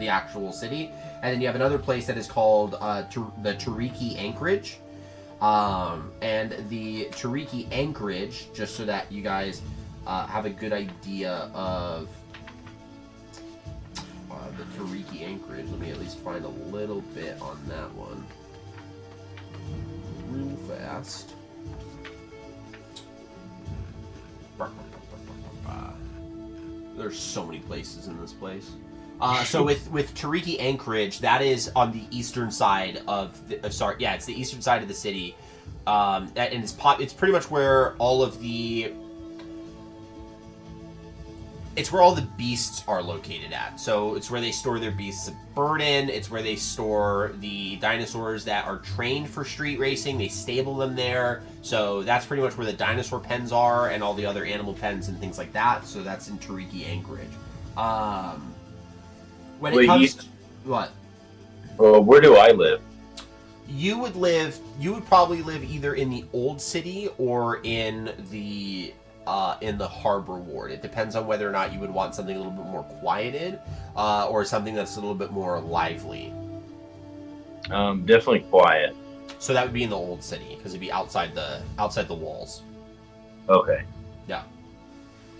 actual city. And then you have another place that is called the Tariki Anchorage. And the Tariki Anchorage, just so that you guys have a good idea of the Tariki Anchorage, let me at least find a little bit on that one real fast. There's so many places in this place. So with Tariki Anchorage, that is on the eastern side of it's the eastern side of the city, and it's pretty much where all of the beasts are located at. So it's where they store their beasts of burden. It's where they store the dinosaurs that are trained for street racing. They stable them there. So that's pretty much where the dinosaur pens are and all the other animal pens and things like that. So that's in Tariki Anchorage. When it comes to what? Where do I live? You would probably live either in the old city or in the harbor ward. It depends on whether or not you would want something a little bit more quieted, or something that's a little bit more lively. Definitely quiet. So that would be in the old city because it'd be outside the walls. Okay. Yeah.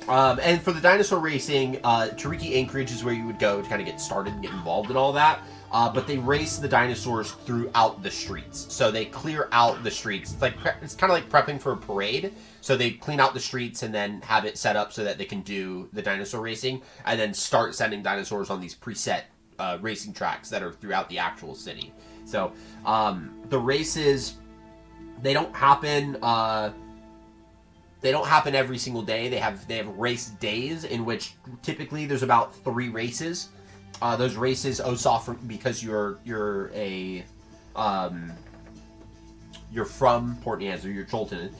And for the dinosaur racing, Tariki Anchorage is where you would go to kind of get started and get involved in all that. But they race the dinosaurs throughout the streets. So they clear out the streets. It's kind of like prepping for a parade. So they clean out the streets and then have it set up so that they can do the dinosaur racing and then start sending dinosaurs on these preset racing tracks that are throughout the actual city. So the races, they don't happen every single day. They have race days in which typically there's about 3 races. Those races, because you're from Port Anza, you're Chultan.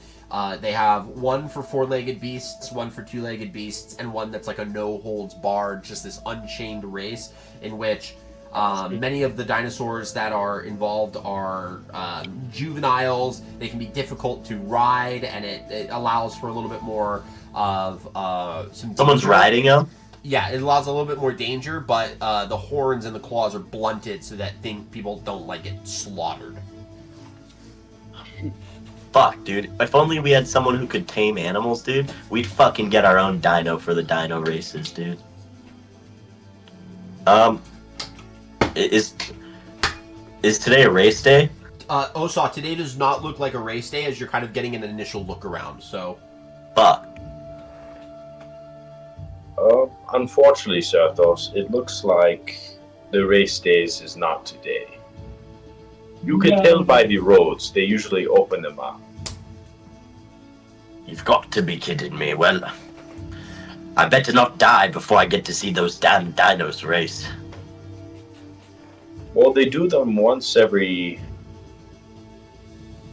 They have one for 4-legged beasts, one for 2-legged beasts, and one that's like a no-holds-barred, just this unchained race in which many of the dinosaurs that are involved are juveniles. They can be difficult to ride, and it allows for a little bit more of some. Someone's riding them? Yeah, it allows a little bit more danger, but the horns and the claws are blunted so that people don't get slaughtered. Fuck, dude. If only we had someone who could tame animals, dude, we'd fucking get our own dino for the dino races, dude. Is today a race day? Osa, today does not look like a race day as you're kind of getting an initial look around, so... Fuck. Unfortunately, Sarthos, it looks like the race days is not today. You can tell by the roads, they usually open them up. You've got to be kidding me. Well, I better not die before I get to see those damn dinos race. Well, they do them once every...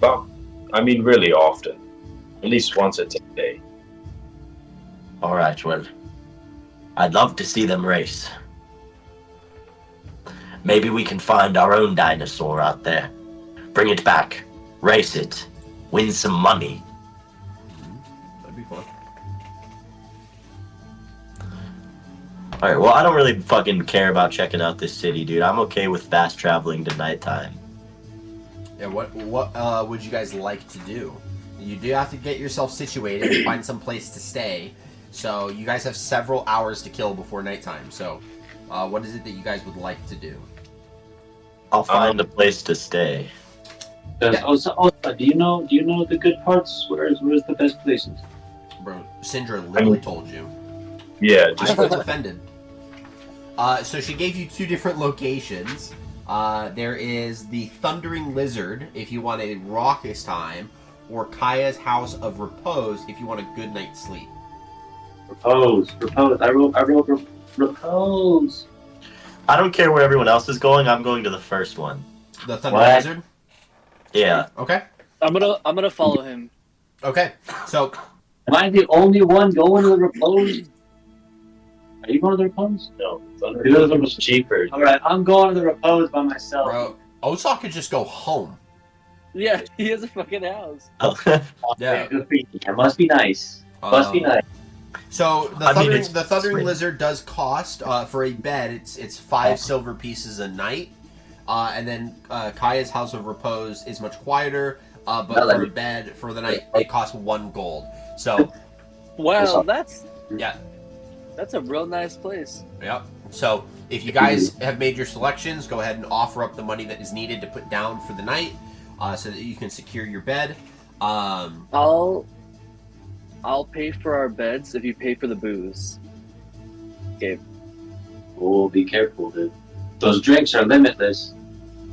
really often. At least once a day. Alright, well, I'd love to see them race. Maybe we can find our own dinosaur out there. Bring it back. Race it. Win some money. That'd be fun. Alright, well, I don't really fucking care about checking out this city, dude. I'm okay with fast traveling to nighttime. Yeah, what would you guys like to do? You do have to get yourself situated and find some place to stay. So you guys have several hours to kill before nighttime. So what is it that you guys would like to do? I'll find a place to stay. Yeah. Also, do you know the good parts? Where's the best places? Bro, Syndra literally told you. Yeah, I just was offended. So she gave you 2 different locations. There is the Thundering Lizard if you want a raucous time, or Kaya's House of Repose if you want a good night's sleep. Repose. I wrote repose. I don't care where everyone else is going. I'm going to the first one. The Thundering Lizard? Yeah. Okay. I'm gonna follow him. Okay. So Am I the only one going to the repose? Are you going to the repose? No, Thunder was cheaper. All right, I'm going to the repose by myself. bro, Osa could just go home. Yeah, he has a fucking house. Oh. Yeah. Good for you. That must be nice. Must be nice. So I mean, it's the thundering sweet. lizard does cost for a bed. It's 5 silver pieces a night, and then Kaya's House of Repose is much quieter. But for a bed for the night, it costs 1 gold. So Wow, that's yeah, that's a real nice place. yep. So if you guys have made your selections, go ahead and offer up the money that is needed to put down for the night, so that you can secure your bed. I'll pay for our beds if you pay for the booze. Okay. Oh, be careful, dude. Those drinks are limitless.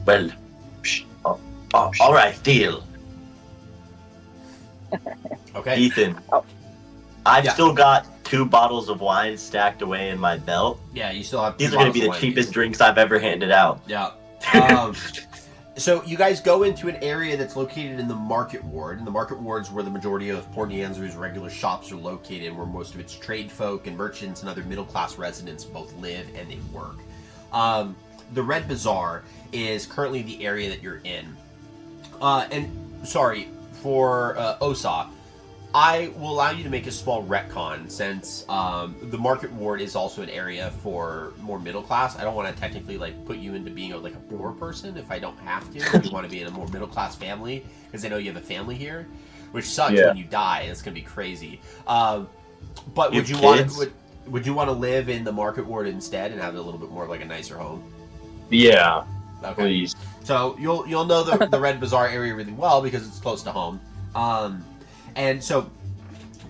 Well, all right, deal. Okay. Ethan, I've Yeah. still got 2 bottles of wine stacked away in my belt. Yeah, you still have. These 2 are going to be the bottles of wine. cheapest drinks I've ever handed out. Yeah. So you guys go into an area that's located in the market ward, and the market ward is where the majority of Port Nianzaru's regular shops are located, where most of its trade folk and merchants and other middle-class residents both live and they work. The Red Bazaar is currently the area that you're in. For Osa, I will allow you to make a small retcon, since the market ward is also an area for more middle class. I don't want to technically put you into being a poor person if I don't have to. If you want to be in a more middle class family, because I know you have a family here, which sucks when you die. It's gonna be crazy. But would you want to live in the market ward instead and have a little bit more of a nicer home? Yeah, Okay. please. So you'll know the Red Bazaar area really well because it's close to home. And so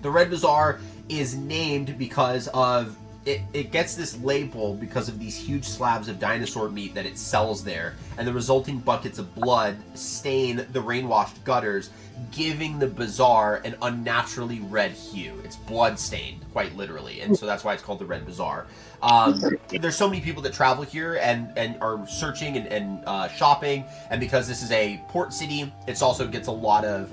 the Red Bazaar is named because of it gets this label because of these huge slabs of dinosaur meat that it sells there, and the resulting buckets of blood stain the rain-washed gutters, giving the bazaar an unnaturally red hue. It's blood stained, quite literally, and so that's why it's called the Red Bazaar. There's so many people that travel here and are searching and shopping, and because this is a port city, it also gets a lot of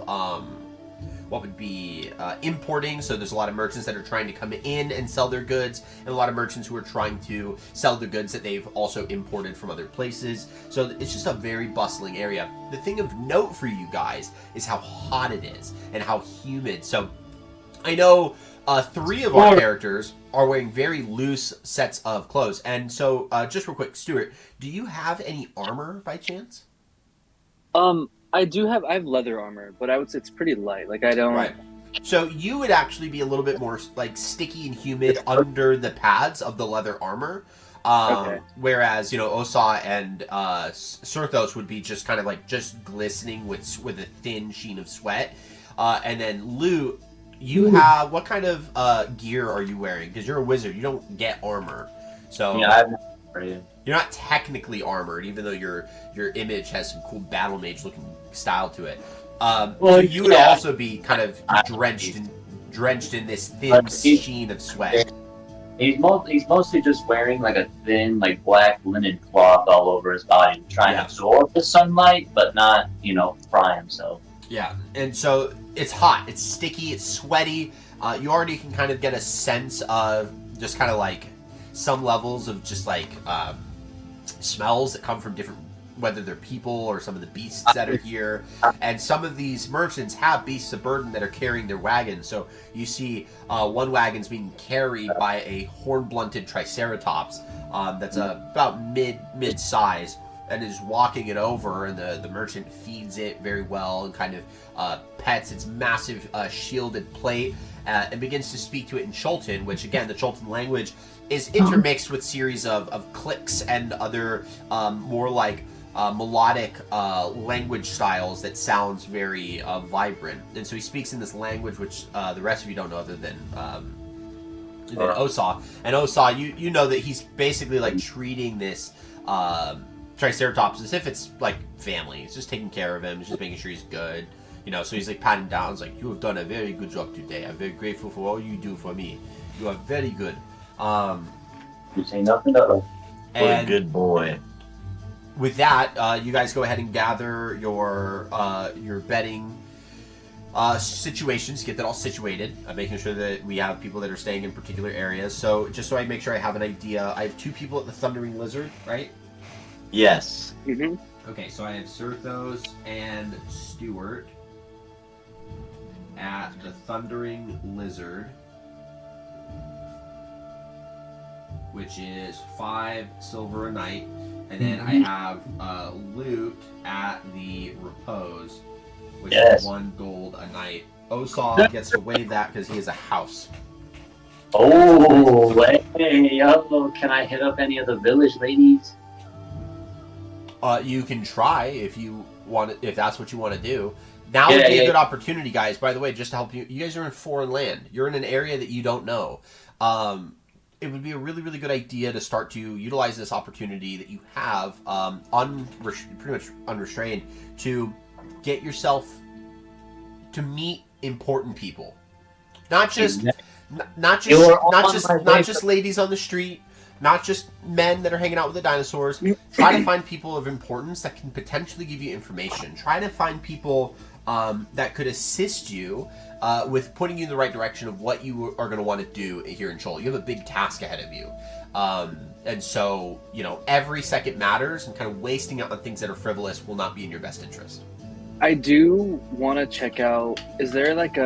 what would be importing. So there's a lot of merchants that are trying to come in and sell their goods, and a lot of merchants who are trying to sell the goods that they've also imported from other places. So it's just a very bustling area. The thing of note for you guys is how hot it is and how humid. So I know 3 of our characters are wearing very loose sets of clothes. And so just real quick, Stuart, do you have any armor by chance? I have leather armor, but I would say it's pretty light. I don't. Right. So you would actually be a little bit more sticky and humid under the pads of the leather armor. Okay. Whereas, Osa and Sirthos would be just kind of just glistening with a thin sheen of sweat. And then Lou, you have, what kind of gear are you wearing? Because you're a wizard, you don't get armor. So Yeah, I'm ready. you're not technically armored, even though your image has some cool battle mage looking style to it. So you would also be kind of drenched in this thin sheen of sweat. He's mostly just wearing a thin black linen cloth all over his body, trying to absorb the sunlight, but not fry himself. Yeah, and so it's hot, it's sticky, it's sweaty. You already can kind of get a sense of just kind of some levels of just smells that come from different, whether they're people or some of the beasts that are here. And some of these merchants have beasts of burden that are carrying their wagons. So you see one wagon's being carried by a horn-blunted triceratops that's about mid-size, and is walking it over, and the merchant feeds it very well and kind of pets its massive shielded plate and begins to speak to it in Chultan, which again, the Chultan language is intermixed with series of clicks and other more melodic language styles that sounds very vibrant. And so he speaks in this language which the rest of you don't know other than Osa. And Osa, you know that he's basically treating this Triceratops as if it's family. He's just taking care of him. He's just making sure he's good. So he's patting down. He's you have done a very good job today. I'm very grateful for all you do for me. You are very good. You say nothing at all. What a good boy. With that, you guys go ahead and gather your bedding situations, get that all situated, making sure that we have people that are staying in particular areas. So just so I make sure I have an idea, I have 2 people at the Thundering Lizard, right? Yes. Mm-hmm. Okay, so I have Sirthos and Stewart at the Thundering Lizard, which is 5 silver a night. And then I have Luke at the Repose, which is 1 gold a night. Osaw gets to waive that because he has a house. Oh, hey, yo, can I hit up any of the village ladies? You can try if you want, if that's what you want to do. Now would be a good opportunity, guys. By the way, just to help you, you guys are in foreign land. You're in an area that you don't know. It would be a really, really good idea to start to utilize this opportunity that you have, pretty much unrestrained, to get yourself to meet important people, not just ladies on the street. Not just men that are hanging out with the dinosaurs. Try to find people of importance that can potentially give you information. Try to find people that could assist you with putting you in the right direction of what you are going to want to do here in Chult. You have a big task ahead of you. And so, every second matters, and kind of wasting it on things that are frivolous will not be in your best interest. I do want to check out, is there like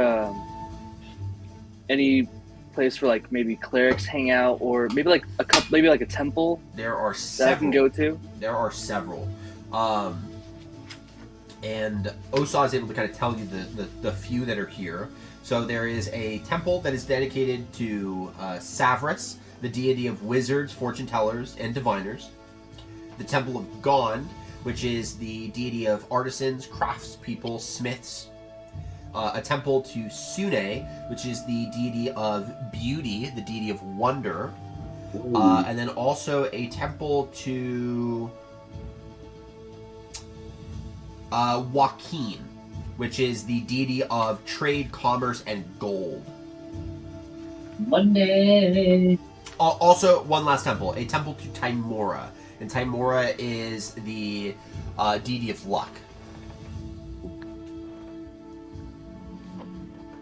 any place where like maybe clerics hang out, or maybe like a temple there are several that I can go to? There are several, and Osaw is able to kind of tell you the few that are here. So there is a temple that is dedicated to Savras, the deity of wizards, fortune tellers, and diviners. The Temple of Gond, which is the deity of artisans, craftspeople, smiths. A temple to Sune, which is the deity of beauty, the deity of wonder. And then also a temple to Joaquin, which is the deity of trade, commerce, and gold. Monday. Also, one last temple, a temple to Timora. And Timora is the deity of luck.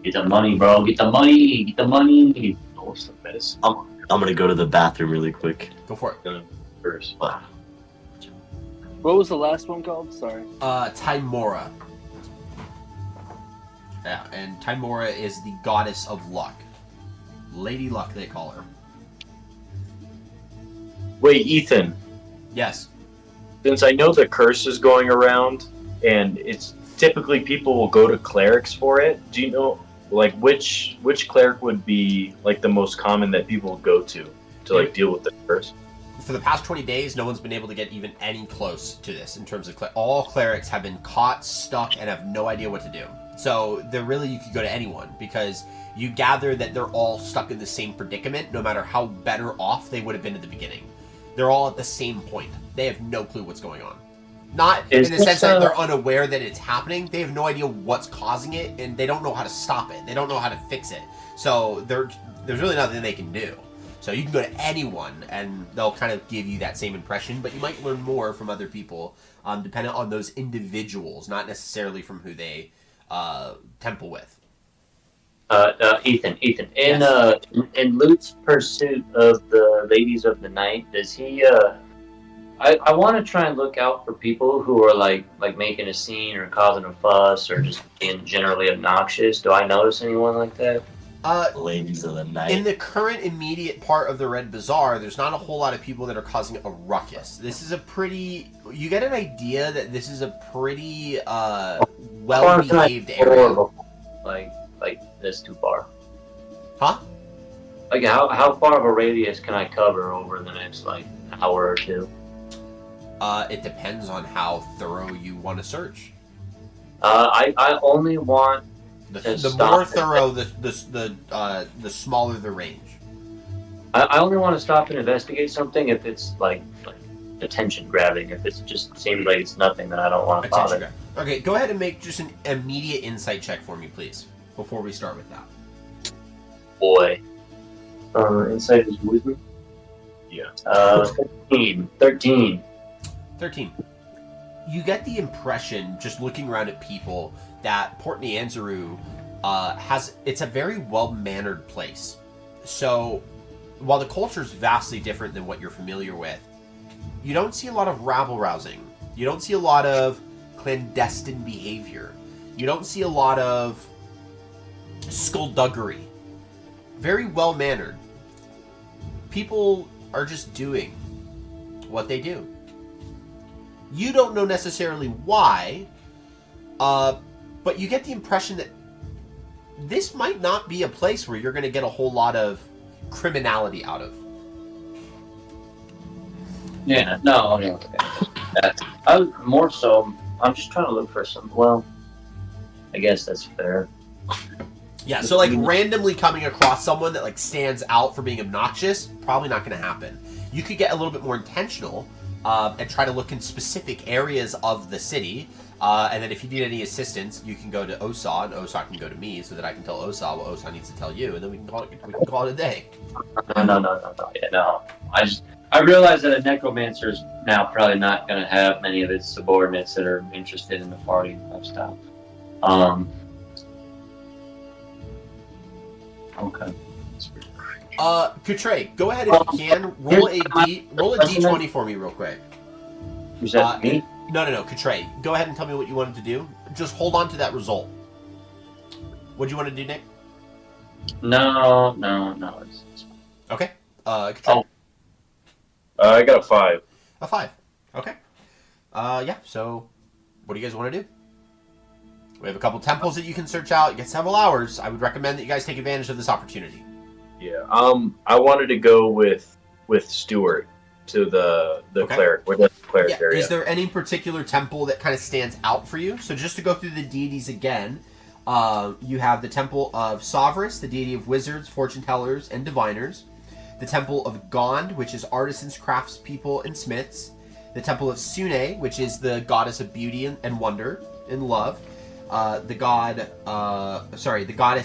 Get the money, bro. Get the money. Get the money. Oh, some medicine. I'm gonna go to the bathroom really quick. Go for it. First. Wow. What was the last one called? Sorry. Timora. Yeah, and Timora is the goddess of luck. Lady Luck, they call her. Wait, Ethan. Yes. Since I know the curse is going around, and it's typically people will go to clerics for it. Do you know, like, which cleric would be like the most common that people would go to like deal with the curse? For the past 20 days, no one's been able to get even any close to this in terms of all clerics have been caught, stuck, and have no idea what to do. So you could go to anyone, because you gather that they're all stuck in the same predicament, no matter how better off they would have been at the beginning. They're all at the same point. They have no clue what's going on. Not in the sense that they're unaware that it's happening. They have no idea what's causing it, and they don't know how to stop it. They don't know how to fix it. So there's really nothing they can do. So you can go to anyone, and they'll kind of give you that same impression, but you might learn more from other people, depending on those individuals, not necessarily from who they temple with. Ethan. In Luke's pursuit of the ladies of the night, does he? I want to try and look out for people who are like making a scene or causing a fuss or just being generally obnoxious. Do I notice anyone like that? Ladies of the night. In the current immediate part of the Red Bazaar, there's not a whole lot of people that are causing a ruckus. This is you get an idea that this is a pretty well-behaved area. Like this too far? Huh? Like how far of a radius can I cover over the next hour or two? It depends on how thorough you want to search. I only want the more thorough, the smaller the range. I only want to stop and investigate something if it's like attention grabbing. If it just seems like it's nothing, then I don't want to bother. Okay, go ahead and make just an immediate insight check for me, please, before we start with that. Boy. Insight is wisdom? Yeah. 13. You get the impression, just looking around at people, that Port Nianzuru it's a very well-mannered place. So, while the culture is vastly different than what you're familiar with, you don't see a lot of rabble-rousing. You don't see a lot of clandestine behavior. You don't see a lot of skullduggery. Very well-mannered. People are just doing what they do. You don't know necessarily why, but you get the impression that this might not be a place where you're going to get a whole lot of criminality out of. Yeah, no. I was more so. I'm just trying to look for some. Well, I guess that's fair. Yeah, so like randomly coming across someone that like stands out for being obnoxious, probably not going to happen. You could get a little bit more intentional and try to look in specific areas of the city. And then if you need any assistance, you can go to Osa, and Osa can go to me, so that I can tell Osa what Osa needs to tell you, and then we can call it a day. No. Yeah, no. I realize that a necromancer is now probably not going to have many of its subordinates that are interested in the party lifestyle. Okay. Kutre, go ahead if you can. Roll a d20 for me real quick. Who's that, me? No, Kutre. Go ahead and tell me what you wanted to do. Just hold on to that result. What do you want to do, Nick? No. It's Okay. Kutre. I got a 5. A 5. Okay. Yeah, so what do you guys want to do? We have a couple temples that you can search out. You get several hours. I would recommend that you guys take advantage of this opportunity. Yeah. I wanted to go with Stuart to the Okay. cleric, or the cleric Yeah. area. Is there any particular temple that kind of stands out for you? So just to go through the deities again, you have the Temple of Sovereigns, the deity of wizards, fortune tellers, and diviners. The Temple of Gond, which is artisans, craftspeople, and smiths. The Temple of Sune, which is the goddess of beauty and wonder and love. The goddess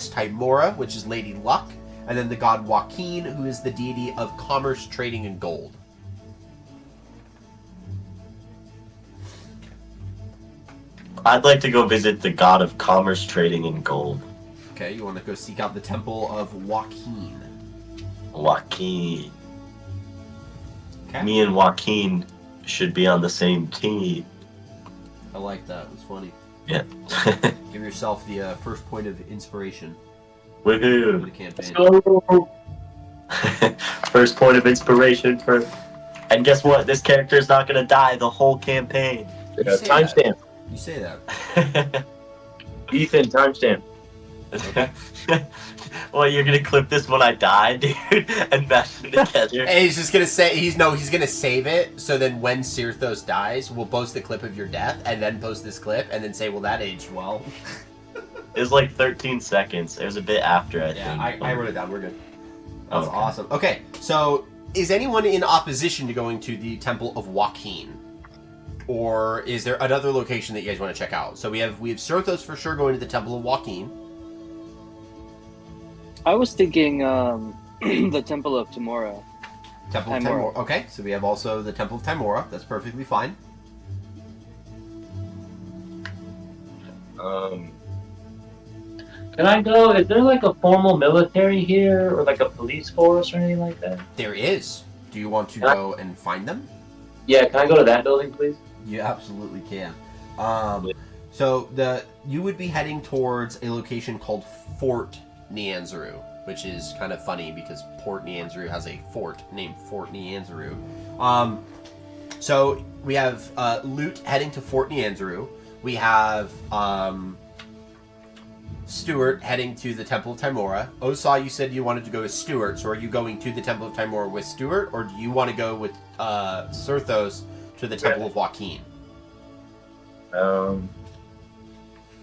Timora, which is Lady Luck. And then the god Joaquin, who is the deity of commerce, trading, and gold. I'd like to go visit the god of commerce, trading, and gold. Okay, you want to go seek out the Temple of Joaquin. Joaquin. Okay. Me and Joaquin should be on the same team. I like that. It was funny. Yeah. Give yourself the first point of inspiration for the Woohoo! campaign. First point of inspiration for. And guess what? This character is not gonna die the whole campaign. You say Timestamp. You say that. Ethan, timestamp. Well, you're gonna clip this when I die, dude, and mash them together. And he's just gonna say he's gonna save it. So then when Sirthos dies, we'll post the clip of your death, and then post this clip, and then say, "Well, that aged well." It was like 13 seconds. It was a bit after, I Yeah, think. I wrote it down. We're good. That's Okay. awesome. Okay, so is anyone in opposition to going to the Temple of Joaquin? Or is there another location that you guys want to check out? So we have Sirthos for sure going to the Temple of Joaquin. I was thinking the Temple of Timora. Temple of Timora. Timora. Okay, so we have also the Temple of Timora. That's perfectly fine. Can I go? Is there like a formal military here, or like a police force, or anything like that? There is. Do you want to Can I- go and find them? Yeah, can I go to that building, please? You absolutely can. So you would be heading towards a location called Fort Nianzuru, which is kind of funny because Port Nianzuru has a fort named Fort Nianzuru. So we have Loot heading to Fort Nianzuru. We have Stuart heading to the Temple of Timora. Osa, you said you wanted to go with Stuart, so are you going to the Temple of Timora with Stuart, or do you want to go with Sirthos to the Temple of Joaquin?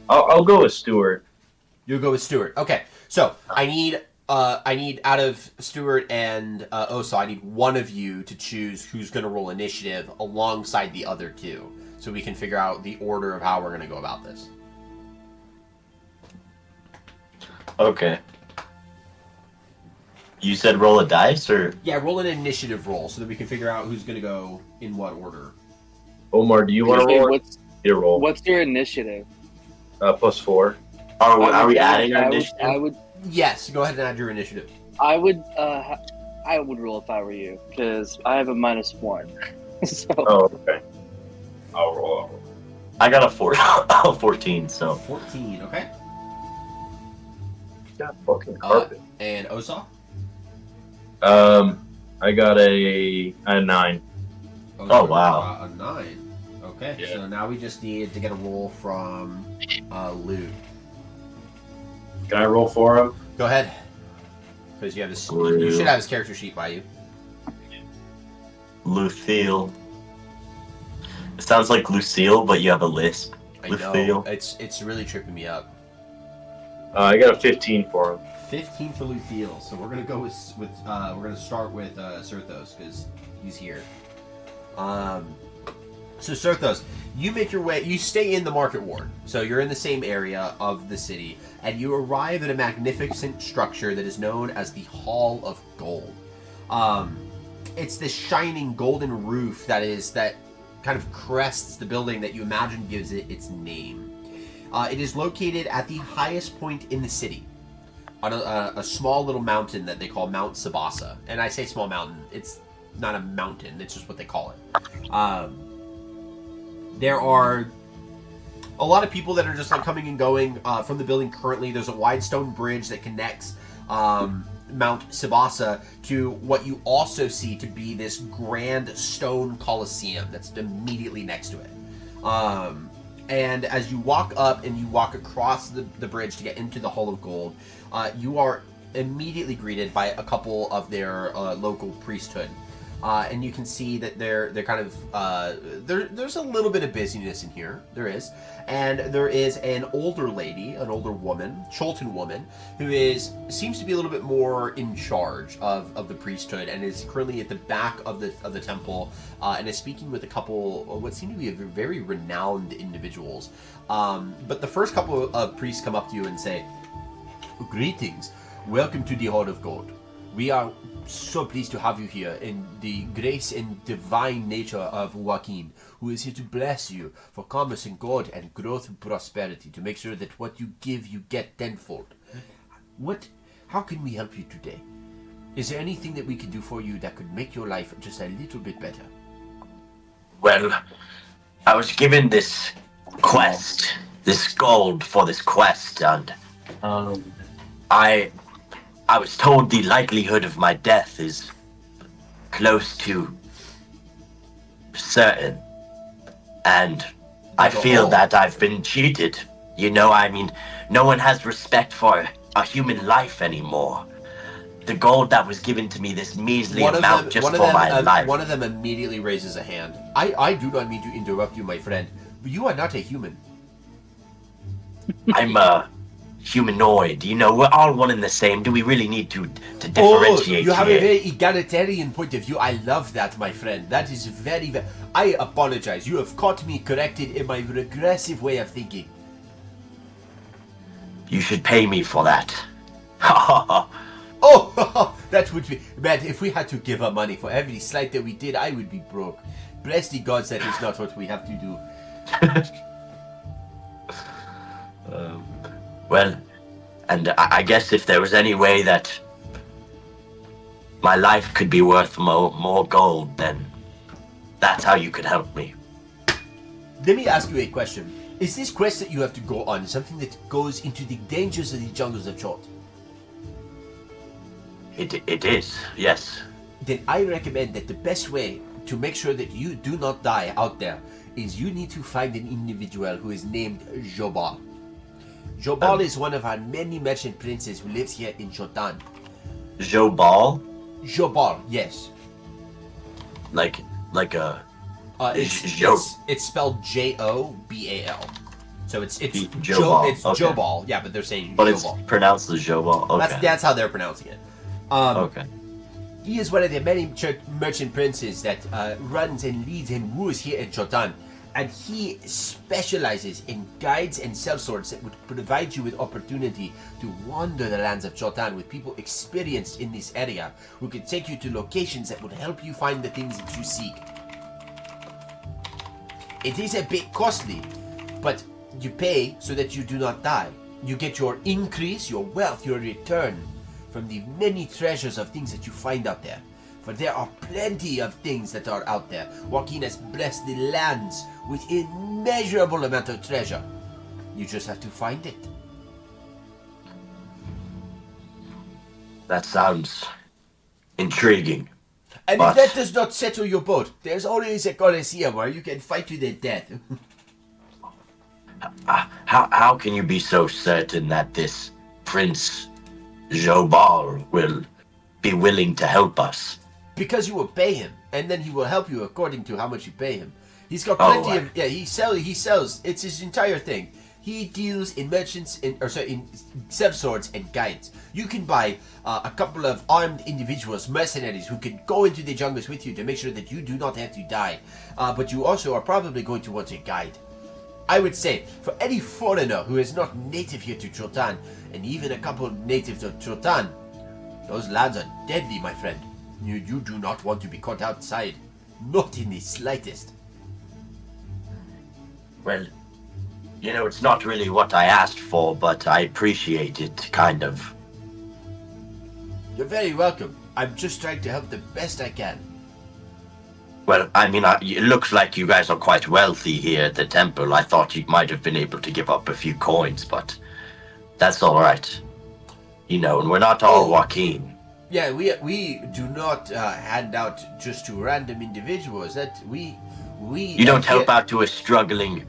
I'll go with Stuart. You'll go with Stuart. Okay, so I need out of Stuart and Osa, I need one of you to choose who's going to roll initiative alongside the other two, so we can figure out the order of how we're going to go about this. Okay. You said roll a dice, or? Yeah, roll an initiative roll so that we can figure out who's going to go in what order. Omar, do you want to roll? Roll. What's your initiative? +4. Are we adding our I initiative? would Yes, go ahead and add your initiative. I would roll if I were you, because I have a -1. So Oh, okay. I'll roll. I got a 14, so 14, okay. got fucking carpet. And Osa? I got a 9. Osa Oh, wow. got a 9. Okay, Yeah. so now we just need to get a roll from Luke. Can I roll for him? Go ahead. Because you have this, you should have his character sheet by you. Lucille. It sounds like Lucille, but you have a lisp. I Lucille. know, it's really tripping me up. I got a 15 for him. 15 for Lucille. So we're gonna go with we're gonna start with Serthos because he's here. So Serthos, you make your way. You stay in the market ward, so you're in the same area of the city, and you arrive at a magnificent structure that is known as the Hall of Gold. It's this shining golden roof that kind of crests the building that you imagine gives it its name. It is located at the highest point in the city, on a small little mountain that they call Mount Sabasa. And I say small mountain, it's not a mountain, it's just what they call it. There are a lot of people that are just like coming and going from the building currently. There's a wide stone bridge that connects Mount Sabasa to what you also see to be this grand stone coliseum that's immediately next to it. And as you walk up and you walk across the bridge to get into the Hall of Gold, you are immediately greeted by a couple of their local priesthood. And you can see that they're kind of there's a little bit of busyness in here. There is, and there is an older lady, an older woman, Chultan woman, who seems to be a little bit more in charge of the priesthood, and is currently at the back of the temple, and is speaking with a couple of what seem to be very renowned individuals. But the first couple of priests come up to you and say, "Greetings, welcome to the Hall of Gold. We are so pleased to have you here in the grace and divine nature of Joaquin, who is here to bless you for commerce and gold and growth and prosperity, to make sure that what you give, you get tenfold. How can we help you today? Is there anything that we can do for you that could make your life just a little bit better?" Well, I was given this quest, this gold for this quest, and I was told the likelihood of my death is close to certain, and I feel that I've been cheated. You know, I mean, no one has respect for a human life anymore. The gold that was given to me, this measly amount just for my life. One of them immediately raises a hand. I do not mean to interrupt you, my friend, but you are not a human. I'm a humanoid. You know, we're all one and the same. Do we really need to differentiate you have here? a very egalitarian point of view. I love that, my friend. That is very... I apologize. You have caught me corrected in my regressive way of thinking. You should pay me for that. Oh, that would be... Man, if we had to give up money for every slight that we did, I would be broke. Bless the gods, that is not what we have to do. Well, and I guess if there was any way that my life could be worth more gold, then that's how you could help me. Let me ask you a question. Is this quest that you have to go on something that goes into the dangers of the jungles of Chult? It is, yes. Then I recommend that the best way to make sure that you do not die out there is you need to find an individual who is named Jobal. Jobal is one of our many merchant princes who lives here in Chotan. Jobal? Jobal, yes. Like a... It's spelled Jobal. So it's Jobal. It's Okay. Jobal, yeah, but they're saying But Jobal. it's pronounced as Jobal. Okay. That's how they're pronouncing it. Okay. He is one of the many merchant princes that runs and leads and rules here in Chotan. And he specializes in guides and sellswords that would provide you with opportunity to wander the lands of Chotan with people experienced in this area who could take you to locations that would help you find the things that you seek. It is a bit costly, but you pay so that you do not die. You get your increase, your wealth, your return from the many treasures of things that you find out there. For there are plenty of things that are out there. Joaquin has blessed the lands with immeasurable amount of treasure. You just have to find it. That sounds intriguing. And But- if that does not settle your boat, there's always a Colosseum where you can fight to the death. How can you be so certain that this Prince Jobal will be willing to help us? Because you will pay him, and then he will help you according to how much you pay him. He's got Oh, plenty of he sells. It's his entire thing. He deals in merchants in sellswords and guides. You can buy a couple of armed individuals, mercenaries, who can go into the jungles with you to make sure that you do not have to die. But you also are probably going to want a guide. I would say, for any foreigner who is not native here to Chultan, and even a couple of natives of Chultan, those lands are deadly, my friend. You do not want to be caught outside. Not in the slightest. Well, you know, it's not really what I asked for, but I appreciate it, kind of. You're very welcome. I'm just trying to help the best I can. Well, I mean, it looks like you guys are quite wealthy here at the temple. I thought you might have been able to give up a few coins, but that's all right. You know, and we're not all Joaquin. Yeah, we do not hand out just to random individuals. That we You don't help out to a struggling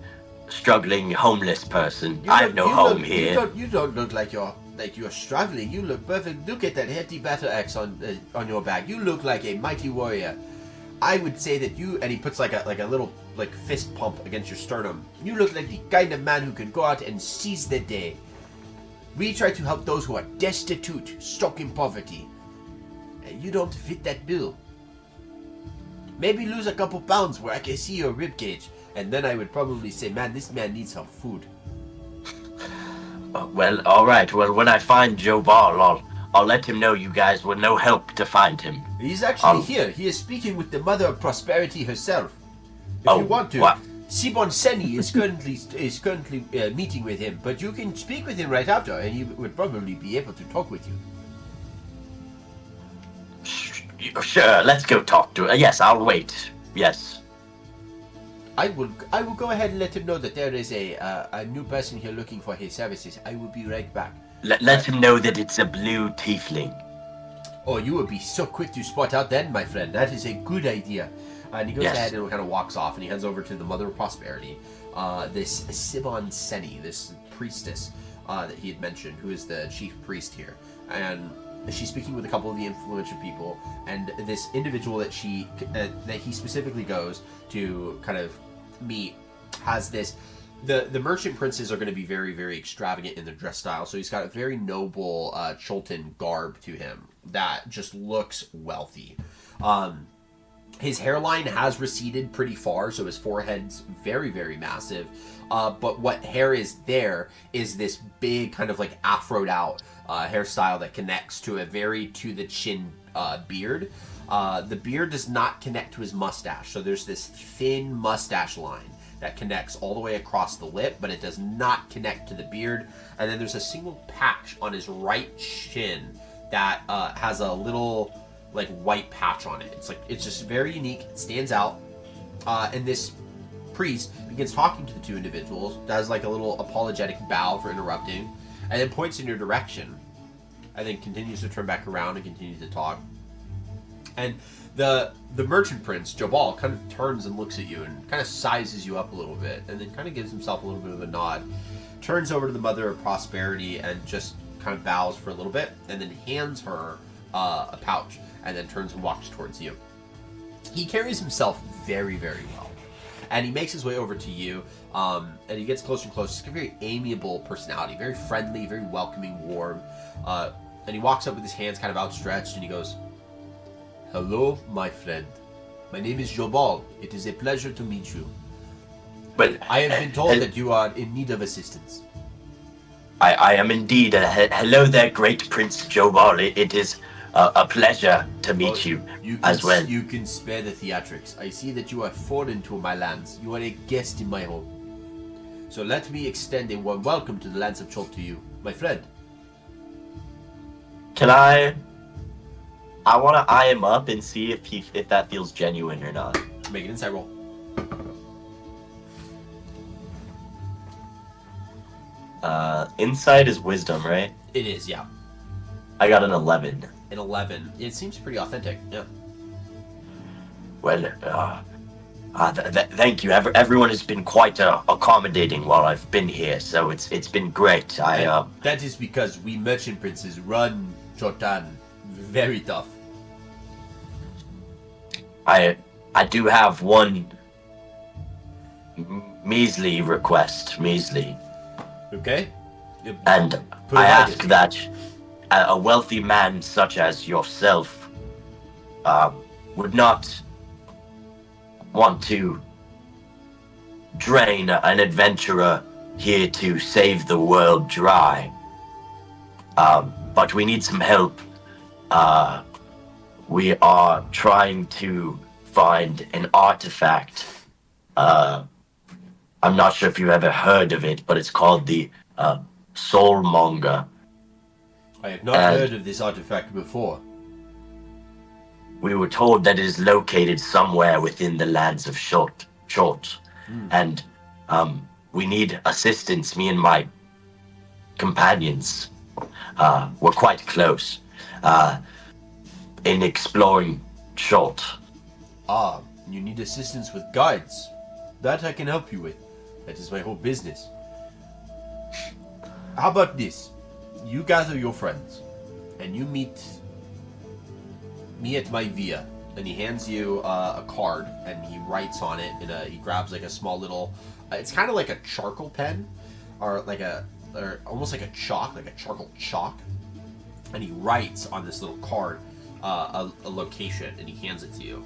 homeless person. I have no home here. You don't look like you're struggling. You look perfect. Look at that hefty battle axe on your back. You look like a mighty warrior. I would say that you, and he puts like a little fist pump against your sternum. You look like the kind of man who could go out and seize the day. We try to help those who are destitute, stuck in poverty. And you don't fit that bill. Maybe lose a couple pounds where I can see your ribcage, and then I would probably say, man, this man needs some food. Well, all right. Well, when I find Jobal, I'll let him know you guys were no help to find him. He's actually here. He is speaking with the Mother of Prosperity herself. If Oh, you want to, what? Sibon Seni is currently meeting with him, but you can speak with him right after, and he would probably be able to talk with you. Sure, let's go talk to her. Yes, I'll wait. Yes. I will go ahead and let him know that there is a new person here looking for his services. I will be right back. Let him know that it's a blue tiefling. Oh, you would be so quick to spot out then, my friend. That is a good idea. And he goes Yes. ahead and kind of walks off, and he heads over to the Mother of Prosperity. This Sibon Seni, this priestess that he had mentioned, who is the chief priest here. And she's speaking with a couple of the influential people, and this individual that he specifically goes to kind of meet has this. The merchant princes are going to be very, very extravagant in their dress style, so he's got a very noble Chultan garb to him that just looks wealthy. His hairline has receded pretty far, so his forehead's very, very massive. But what hair is there is this big kind of like afroed out hairstyle that connects to a very to the chin beard. The beard does not connect to his mustache, so there's this thin mustache line that connects all the way across the lip, but it does not connect to the beard. And then there's a single patch on his right chin that has a little like white patch on it. It's just very unique. It stands out. And this priest begins talking to the two individuals, does like a little apologetic bow for interrupting, and then points in your direction, and then continues to turn back around and continue to talk. And the merchant prince, Jobal, kind of turns and looks at you and kind of sizes you up a little bit, and then kind of gives himself a little bit of a nod, turns over to the Mother of Prosperity and just kind of bows for a little bit, and then hands her a pouch, and then turns and walks towards you. He carries himself very, very well, and he makes his way over to you, and he gets closer and closer. He's got a very amiable personality, very friendly, very welcoming, warm, and he walks up with his hands kind of outstretched, and he goes, "Hello, my friend. My name is Jobal. It is a pleasure to meet you. But I have been told that you are in need of assistance." I am indeed. Hello there, great Prince Jobal. It is a pleasure to meet you as well. You can spare the theatrics. I see that you are foreign to my lands. You are a guest in my home. So let me extend a warm welcome to the lands of Chult to you, my friend. Can I I want to eye him up and see if that feels genuine or not. Make an insight roll. Insight is wisdom, right? It is, yeah. I got an 11. An 11. It seems pretty authentic. Yeah. Well, thank you. Everyone has been quite accommodating while I've been here, so it's been great. That is because we merchant princes run Chotan very tough. I do have one measly request, Okay. and I Provide ask it. that a wealthy man such as yourself would not want to drain an adventurer here to save the world dry. But we need some help. We are trying to find an artifact. I'm not sure if you ever heard of it, but it's called the Soulmonger. I have not heard of this artifact before. We were told that it is located somewhere within the lands of Chult. And we need assistance. Me and my companions were quite close in exploring Chult. Ah, you need assistance with guides. That I can help you with. That is my whole business. How about this? You gather your friends, and you meet me at my villa. And he hands you a card, and he writes on it. He grabs like a small little. It's kind of like a charcoal pen, or almost like a chalk, like a charcoal chalk. And he writes on this little card a location, and he hands it to you.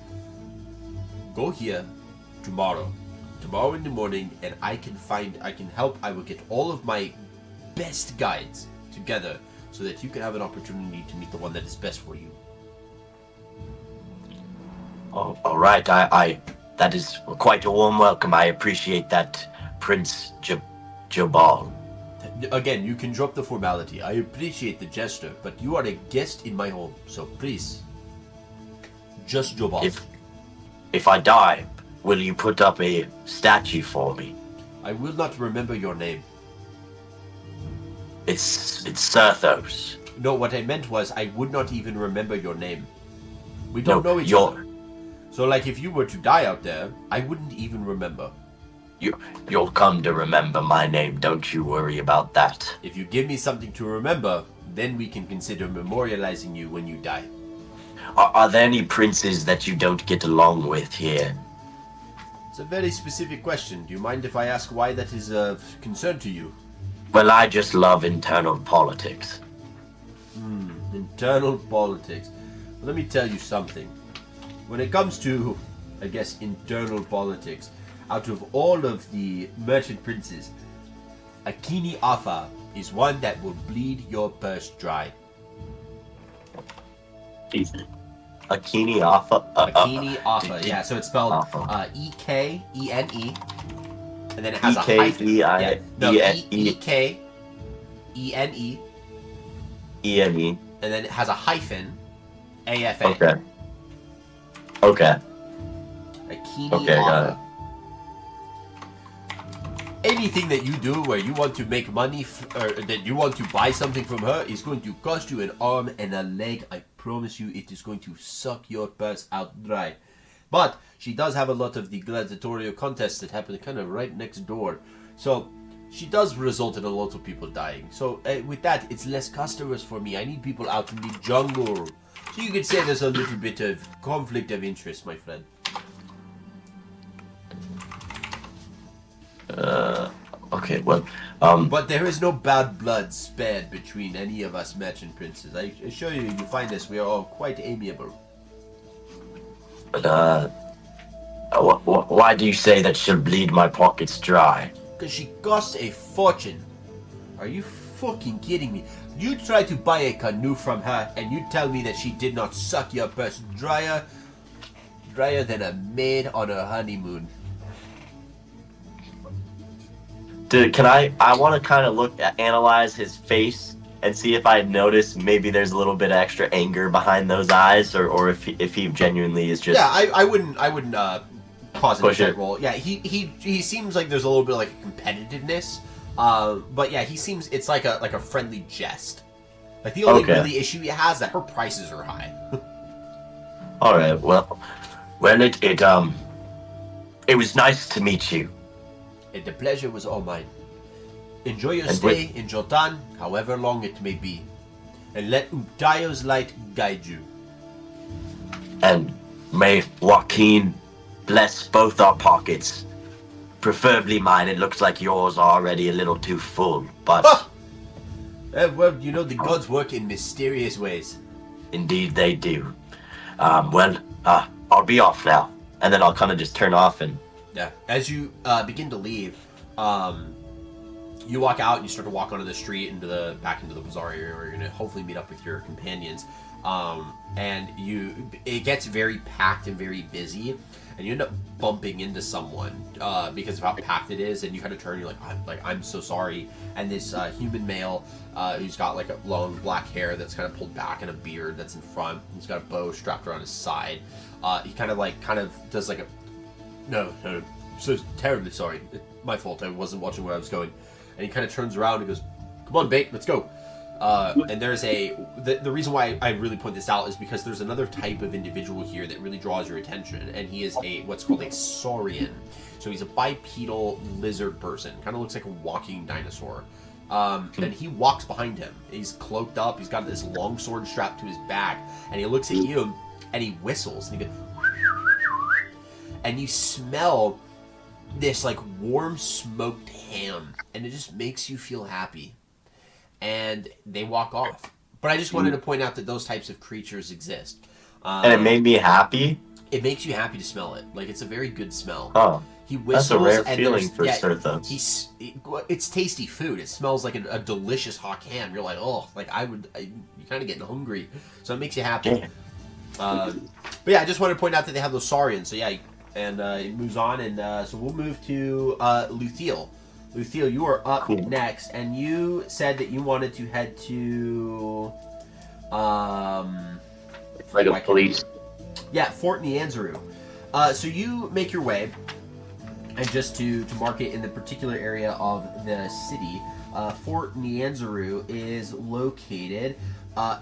Go here tomorrow in the morning, and I can help. I will get all of my best guides together so that you can have an opportunity to meet the one that is best for you. Oh, all right. I that is quite a warm welcome. I appreciate that, Prince Jabal. Again, you can drop the formality. I appreciate the gesture, but you are a guest in my home, so please, just Jabal. If I die, will you put up a statue for me? I will not remember your name. It's Serthos. No, what I meant was I would not even remember your name. We don't know each other. So, like, if you were to die out there, I wouldn't even remember. You'll come to remember my name. Don't you worry about that. If you give me something to remember, then we can consider memorializing you when you die. Are there any princes that you don't get along with here? It's a very specific question. Do you mind if I ask why that is of concern to you? Well, I just love internal politics. Internal politics. Well, let me tell you something. When it comes to, I guess, internal politics, out of all of the merchant princes, Akini Afa is one that will bleed your purse dry. Ethan. Akini Afa. Akini Afa, yeah. So it's spelled E-K-E-N-E, and then it has a hyphen. E-K-E-N-E, E-N-E. and then it has a hyphen. A-F-A. Okay. Akini Okay, got Afa. it. Anything that you do where you want to make money or that you want to buy something from her is going to cost you an arm and a leg. I promise you, it is going to suck your purse out dry. But she does have a lot of the gladiatorial contests that happen kind of right next door. So she does result in a lot of people dying. So with that, it's less customers for me. I need people out in the jungle. So you could say there's a little bit of conflict of interest, my friend. Okay, well, But there is no bad blood spared between any of us merchant princes. I assure you, you find us, we are all quite amiable. but, why do you say that she'll bleed my pockets dry? Because she costs a fortune. Are you fucking kidding me? You try to buy a canoe from her, and you tell me that she did not suck your purse drier than a maid on her honeymoon. Dude, I want to kind of analyze his face and see if I notice maybe there's a little bit extra anger behind those eyes, or if he genuinely is just. Yeah, I wouldn't pause an Push insight it. roll. Yeah, he seems like there's a little bit of like a competitiveness. But yeah, he seems it's like a friendly jest. Like the only Okay. really issue he has is that her prices are high. All right. Well, it was nice to meet you. And the pleasure was all mine. Enjoy your And stay in Jotan, however long it may be, and let Uptayo's light guide you. And may Joaquin bless both our pockets. Preferably mine. It looks like yours are already a little too full, but Ah! Well, you know the gods work in mysterious ways. indeed they do. I'll be off now. And then I'll kind of just turn off and... Yeah. As you begin to leave, you walk out and you start to walk onto the street back into the bazaar area where you're going to hopefully meet up with your companions. And it gets very packed and very busy, and you end up bumping into someone because of how packed it is, and you kind of turn, you're like, I'm so sorry. And this human male who's got like a long black hair that's kind of pulled back and a beard that's in front, he's got a bow strapped around his side. He kind of does like a no, so terribly sorry, my fault, I wasn't watching where I was going. And he kind of turns around and goes, come on, Bait, let's go. And there's the reason why I really point this out is because there's another type of individual here that really draws your attention, and he is what's called a saurian. So he's a bipedal lizard person, kind of looks like a walking dinosaur. And he walks behind him. He's cloaked up, he's got this long sword strapped to his back, and he looks at you and he whistles and he goes, and you smell this like warm smoked ham, and it just makes you feel happy. And they walk off. But I just wanted to point out that those types of creatures exist. and it made me happy. It makes you happy to smell it. Like, it's a very good smell. Oh, He whistles. that's a rare and feeling for there's- Sirthos. It's tasty food. It smells like a delicious hot ham. You're like, oh, like you're kind of getting hungry. So it makes you happy. Yeah. But yeah, I just wanted to point out that they have those saurians. So yeah, and it moves on, and so we'll move to Luthiel. Luthiel, you are up Cool. next, and you said that you wanted to head to Like a police. yeah, Fort Nyanzaru. So you make your way, and just to mark it in the particular area of the city, Fort Nyanzaru is located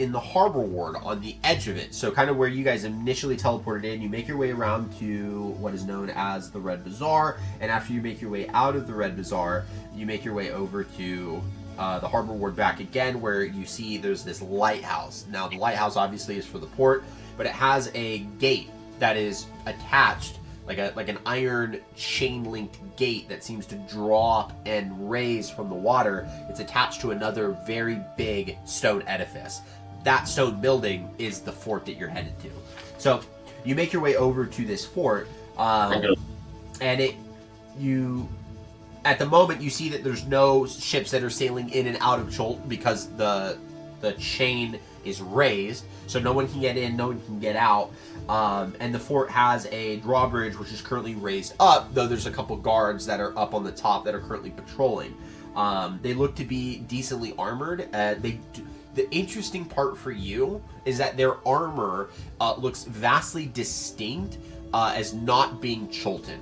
in the harbor ward on the edge of it. So kind of where you guys initially teleported in, you make your way around to what is known as the Red Bazaar, and after you make your way out of the Red Bazaar, you make your way over to the harbor ward back again, where you see there's this lighthouse. Now the lighthouse obviously is for the port, but it has a gate that is attached, like an iron chain-linked gate that seems to draw and raise from the water. It's attached to another very big stone edifice. That stone building is the fort that you're headed to. So you make your way over to this fort, and at the moment you see that there's no ships that are sailing in and out of Chult because the chain is raised, so no one can get in, no one can get out. And the fort has a drawbridge which is currently raised up, though there's a couple guards that are up on the top that are currently patrolling. They look to be decently armored. The interesting part for you is that their armor looks vastly distinct as not being Chultan.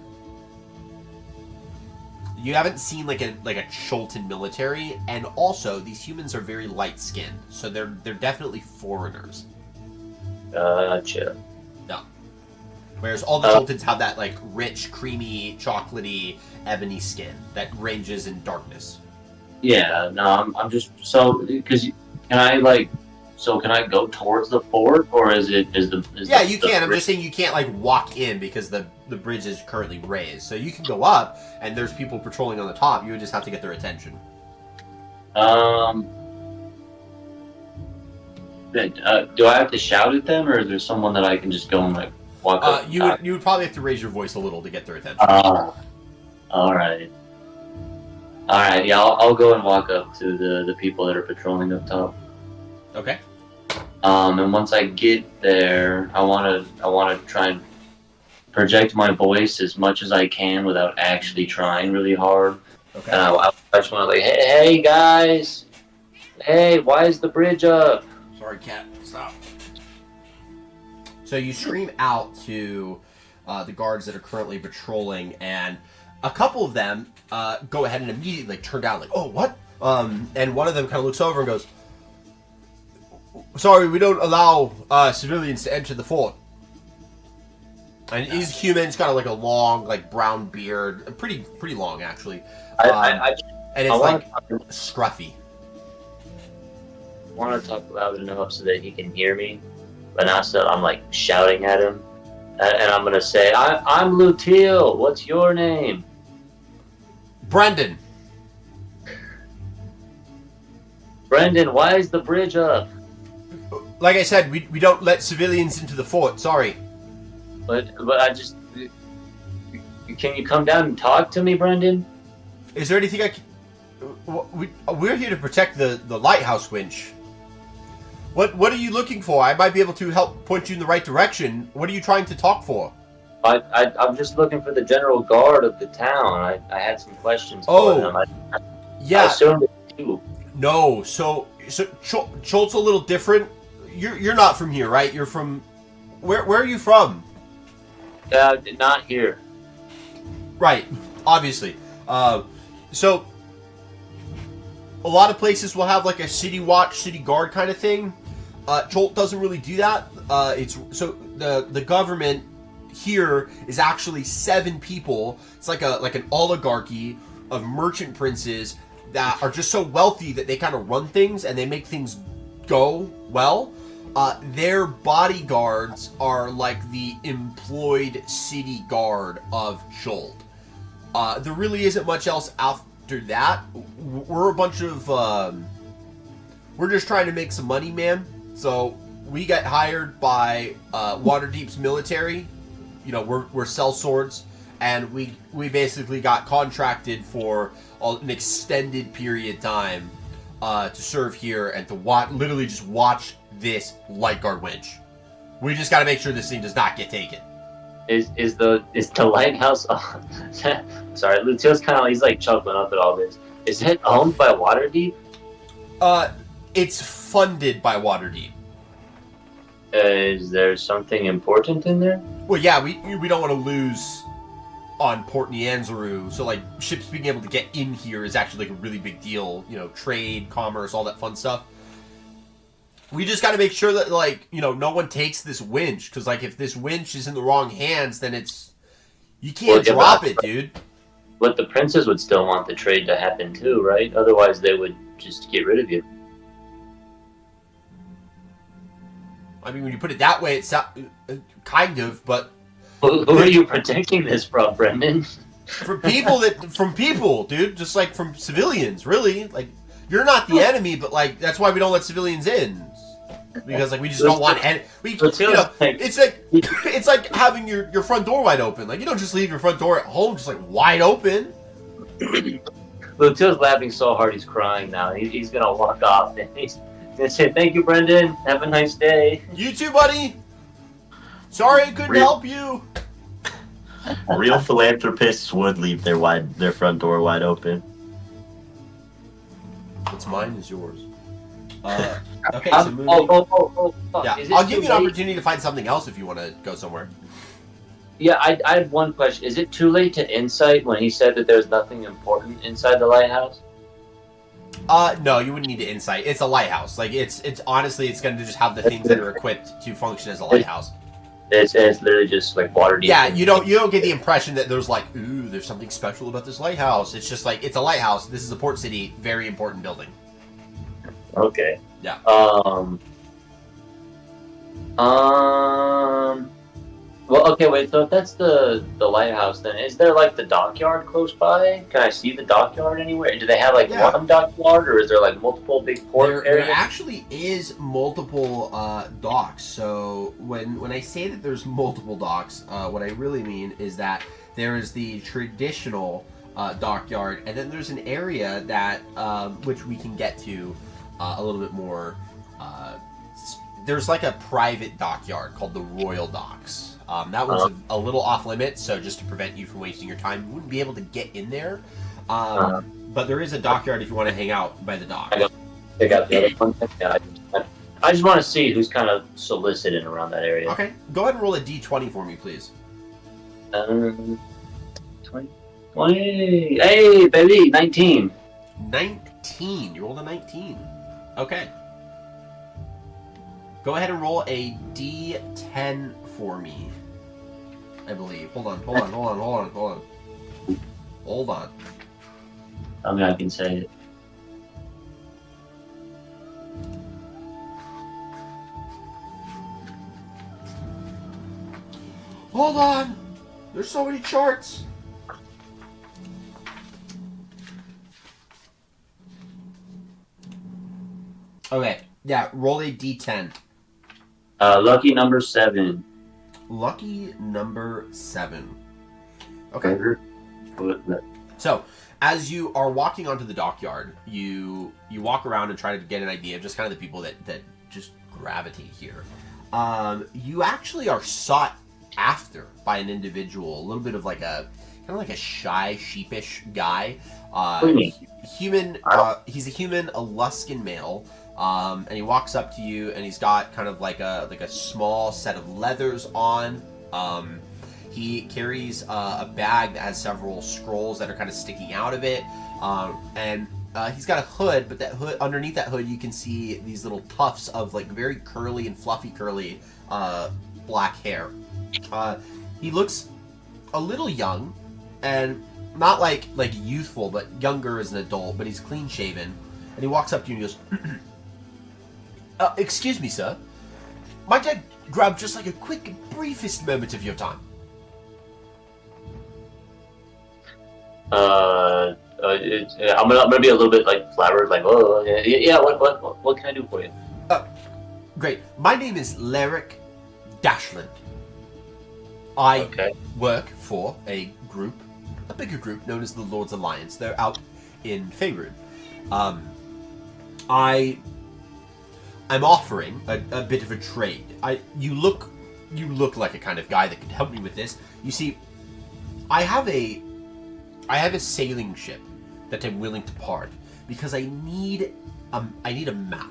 You haven't seen like a Chultan military, and also these humans are very light skinned, so they're definitely foreigners. Gotcha. No. Whereas all the Chultans have that like rich, creamy, chocolatey, ebony skin that ranges in darkness. Yeah, no, I'm just because can I go towards the fort, or is Yeah, you can. I'm bridge- just saying you can't like walk in because the bridge is currently raised. So you can go up, and there's people patrolling on the top. You would just have to get their attention. Do I have to shout at them, or is there someone that I can just go and like walk up? You would probably have to raise your voice a little to get their attention. All right. Yeah, I'll go and walk up to the people that are patrolling up top. Okay. And once I get there, I wanna try and project my voice as much as I can without actually trying really hard. Okay. And I just want to like, hey guys, Hey, why is the bridge up? Sorry, cat. Stop. So you scream out to the guards that are currently patrolling, and a couple of them go ahead and immediately turn down, like, oh, what? And one of them kind of looks over and goes, sorry, we don't allow civilians to enter the fort. And he's human. He's got like a long, like brown beard, pretty long actually. And it's like scruffy. I want to talk loud enough so that he can hear me, but not so I'm like shouting at him. And I'm gonna say, I'm Lutil. What's your name? Brendan. Brendan, why is the bridge up? Like I said, we don't let civilians into the fort. Sorry. But I just... Can you come down and talk to me, Brendan? Is there anything I can... We're here to protect the lighthouse winch. What are you looking for? I might be able to help point you in the right direction. What are you trying to talk for? I'm just looking for the general guard of the town. I had some questions for them. Yeah. I assumed it was you. No, so Chult's a little different. You're not from here, right? You're from... Where are you from? Not here. Right, obviously. So, a lot of places will have like a city watch, city guard kind of thing. Chult doesn't really do that. It's so the government here is actually 7 people. It's like an oligarchy of merchant princes that are just so wealthy that they kind of run things and they make things go well. Their bodyguards are like the employed city guard of Chult. There really isn't much else after that. We're a bunch of... we're just trying to make some money, man. So we get hired by Waterdeep's military. You know, we're sellswords. And we basically got contracted for an extended period of time to serve here and to literally just watch this light guard winch. We just got to make sure this thing does not get taken. Is the lighthouse? Sorry, Lucio's kind of he's like chuckling up at all this. Is it owned by Waterdeep? It's funded by Waterdeep. Is there something important in there? Well, yeah, we don't want to lose on Port Nyanzaru, so like ships being able to get in here is actually like a really big deal. You know, trade, commerce, all that fun stuff. We just got to make sure that, like, you know, no one takes this winch, because, like, if this winch is in the wrong hands, then you can't drop it, dude. But the princes would still want the trade to happen too, right? Otherwise, they would just get rid of you. I mean, when you put it that way, it's kind of, but Who are you protecting this from, Brendan? from people, dude, just like from civilians, really. Like, you're not the enemy, but like that's why we don't let civilians in. Because like we just don't want it's like having your front door wide open. Like you don't just leave your front door at home just like wide open. Lutil's laughing so hard he's crying now. He's gonna walk off and he's gonna say, "Thank you, Brendan. Have a nice day." You too, buddy. Sorry I couldn't help you. Real philanthropists would leave their front door wide open. What's mine is yours. Okay, so moving. Fuck. Yeah, I'll give you an opportunity to find something else if you want to go somewhere. Yeah, I had one question. Is it too late to insight when he said that there's nothing important inside the lighthouse? No, you wouldn't need to insight. It's a lighthouse. Like it's honestly, it's going to just have the things that are equipped to function as a lighthouse. It's literally just like water deep. Yeah, you don't get the impression that there's like, ooh, there's something special about this lighthouse. It's just like it's a lighthouse. This is a port city, very important building. Okay. Yeah. Well, okay, wait. So if that's the lighthouse, then is there like the dockyard close by? Can I see the dockyard anywhere? Do they have like one dockyard, or is there like multiple big port areas? There actually is multiple docks. So when I say that there's multiple docks, what I really mean is that there is the traditional dockyard, and then there's an area that which we can get to a little bit more. There's like a private dockyard called the Royal Docks. That one's a little off limits, so just to prevent you from wasting your time, you wouldn't be able to get in there. But there is a dockyard if you want to hang out by the dock. Check out the other one. Yeah, I just want to see who's kind of solicited around that area. Okay, go ahead and roll a d20 for me, please. 20. Hey, baby, 19. 19. You rolled a 19. Okay. Go ahead and roll a d10 for me. I believe. Hold on. I mean, I can say it. Hold on. There's so many charts. Okay. Yeah, roll a d10. Lucky number 7. Lucky number 7. Okay. Okay. So, as you are walking onto the dockyard, you walk around and try to get an idea of just kind of the people that just gravitate here. You actually are sought after by an individual, a little bit of like a kind of like a shy, sheepish guy. Human. He's a human, a Luskan male. And he walks up to you, and he's got kind of like a small set of leathers on. He carries a bag that has several scrolls that are kind of sticking out of it, and he's got a hood. But that hood, underneath that hood, you can see these little tufts of like very curly and fluffy, curly black hair. He looks a little young, and not like youthful, but younger as an adult. But he's clean shaven, and he walks up to you and he goes. Excuse me, sir. Might I grab just like a quick, briefest moment of your time? I'm gonna be a little bit like flattered, like, oh yeah. What can I do for you? Great. My name is Lyric Dashland. I work for a bigger group known as the Lord's Alliance. They're out in Faerun. I'm offering a bit of a trade. You look like a kind of guy that could help me with this. You see, I have a sailing ship that I'm willing to part because I need a map.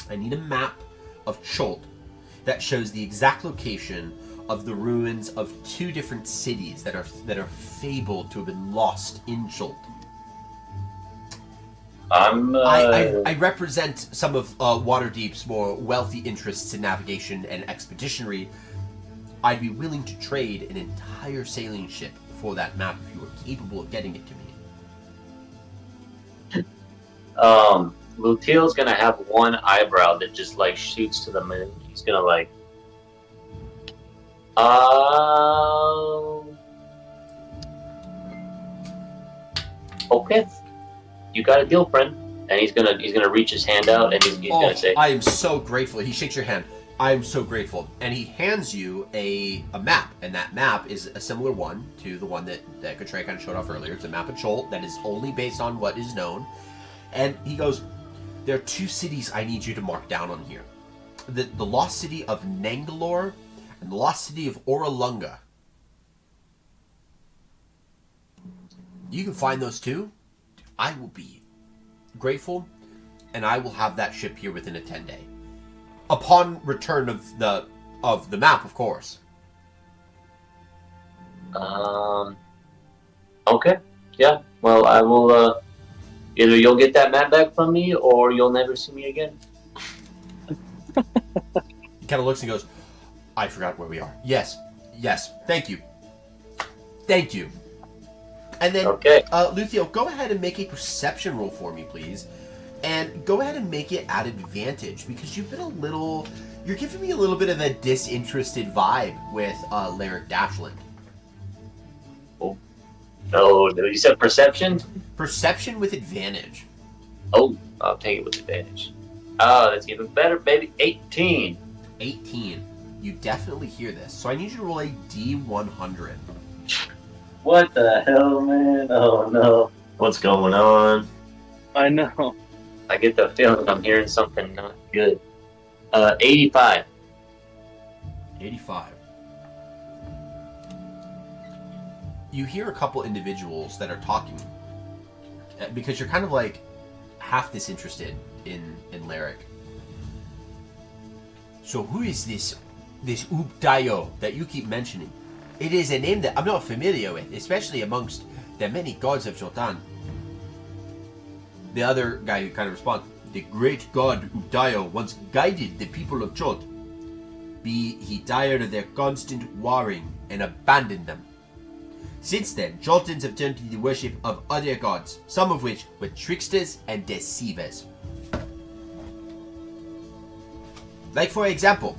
I need a map of Chult that shows the exact location of the ruins of 2 different cities that are fabled to have been lost in Chult. I represent some of Waterdeep's more wealthy interests in navigation and expeditionary. I'd be willing to trade an entire sailing ship for that map if you were capable of getting it to me. Lutiel's gonna have one eyebrow that just like shoots to the moon. He's gonna like, okay. You got a deal, friend. And he's gonna reach his hand out and he's gonna say, I am so grateful. He shakes your hand. I am so grateful. And he hands you a map, and that map is a similar one to the one that Katray kind of showed off earlier. It's a map of Chult that is only based on what is known. And he goes, there are 2 cities I need you to mark down on here. The lost city of Nangalore and the lost city of Oralunga. You can find those 2. I will be grateful, and I will have that ship here within a 10-day. Upon return of the map, of course. Okay. Yeah. Well, I will. Either you'll get that map back from me, or you'll never see me again. He kind of looks and goes, I forgot where we are. Yes. Thank you. And then, Luthio, go ahead and make a perception roll for me, please. And go ahead and make it at advantage, because you're giving me a little bit of a disinterested vibe with Lyric Dashland. Oh, no, you said perception? Perception with advantage. Oh, I'll take it with advantage. Oh, that's even better, baby. 18. 18. You definitely hear this. So I need you to roll a D100. What the hell, man? Oh no. What's going on? I know. I get the feeling I'm hearing something not good. 85. 85. You hear a couple individuals that are talking because you're kind of like half disinterested in Lyric. So who is this Ubdayo that you keep mentioning? It is a name that I'm not familiar with, especially amongst the many gods of Chultan. The other guy who kind of responds, the great god Ubdayo once guided the people of Chult. Be he tired of their constant warring and abandoned them. Since then, Chultans have turned to the worship of other gods, some of which were tricksters and deceivers. Like for example,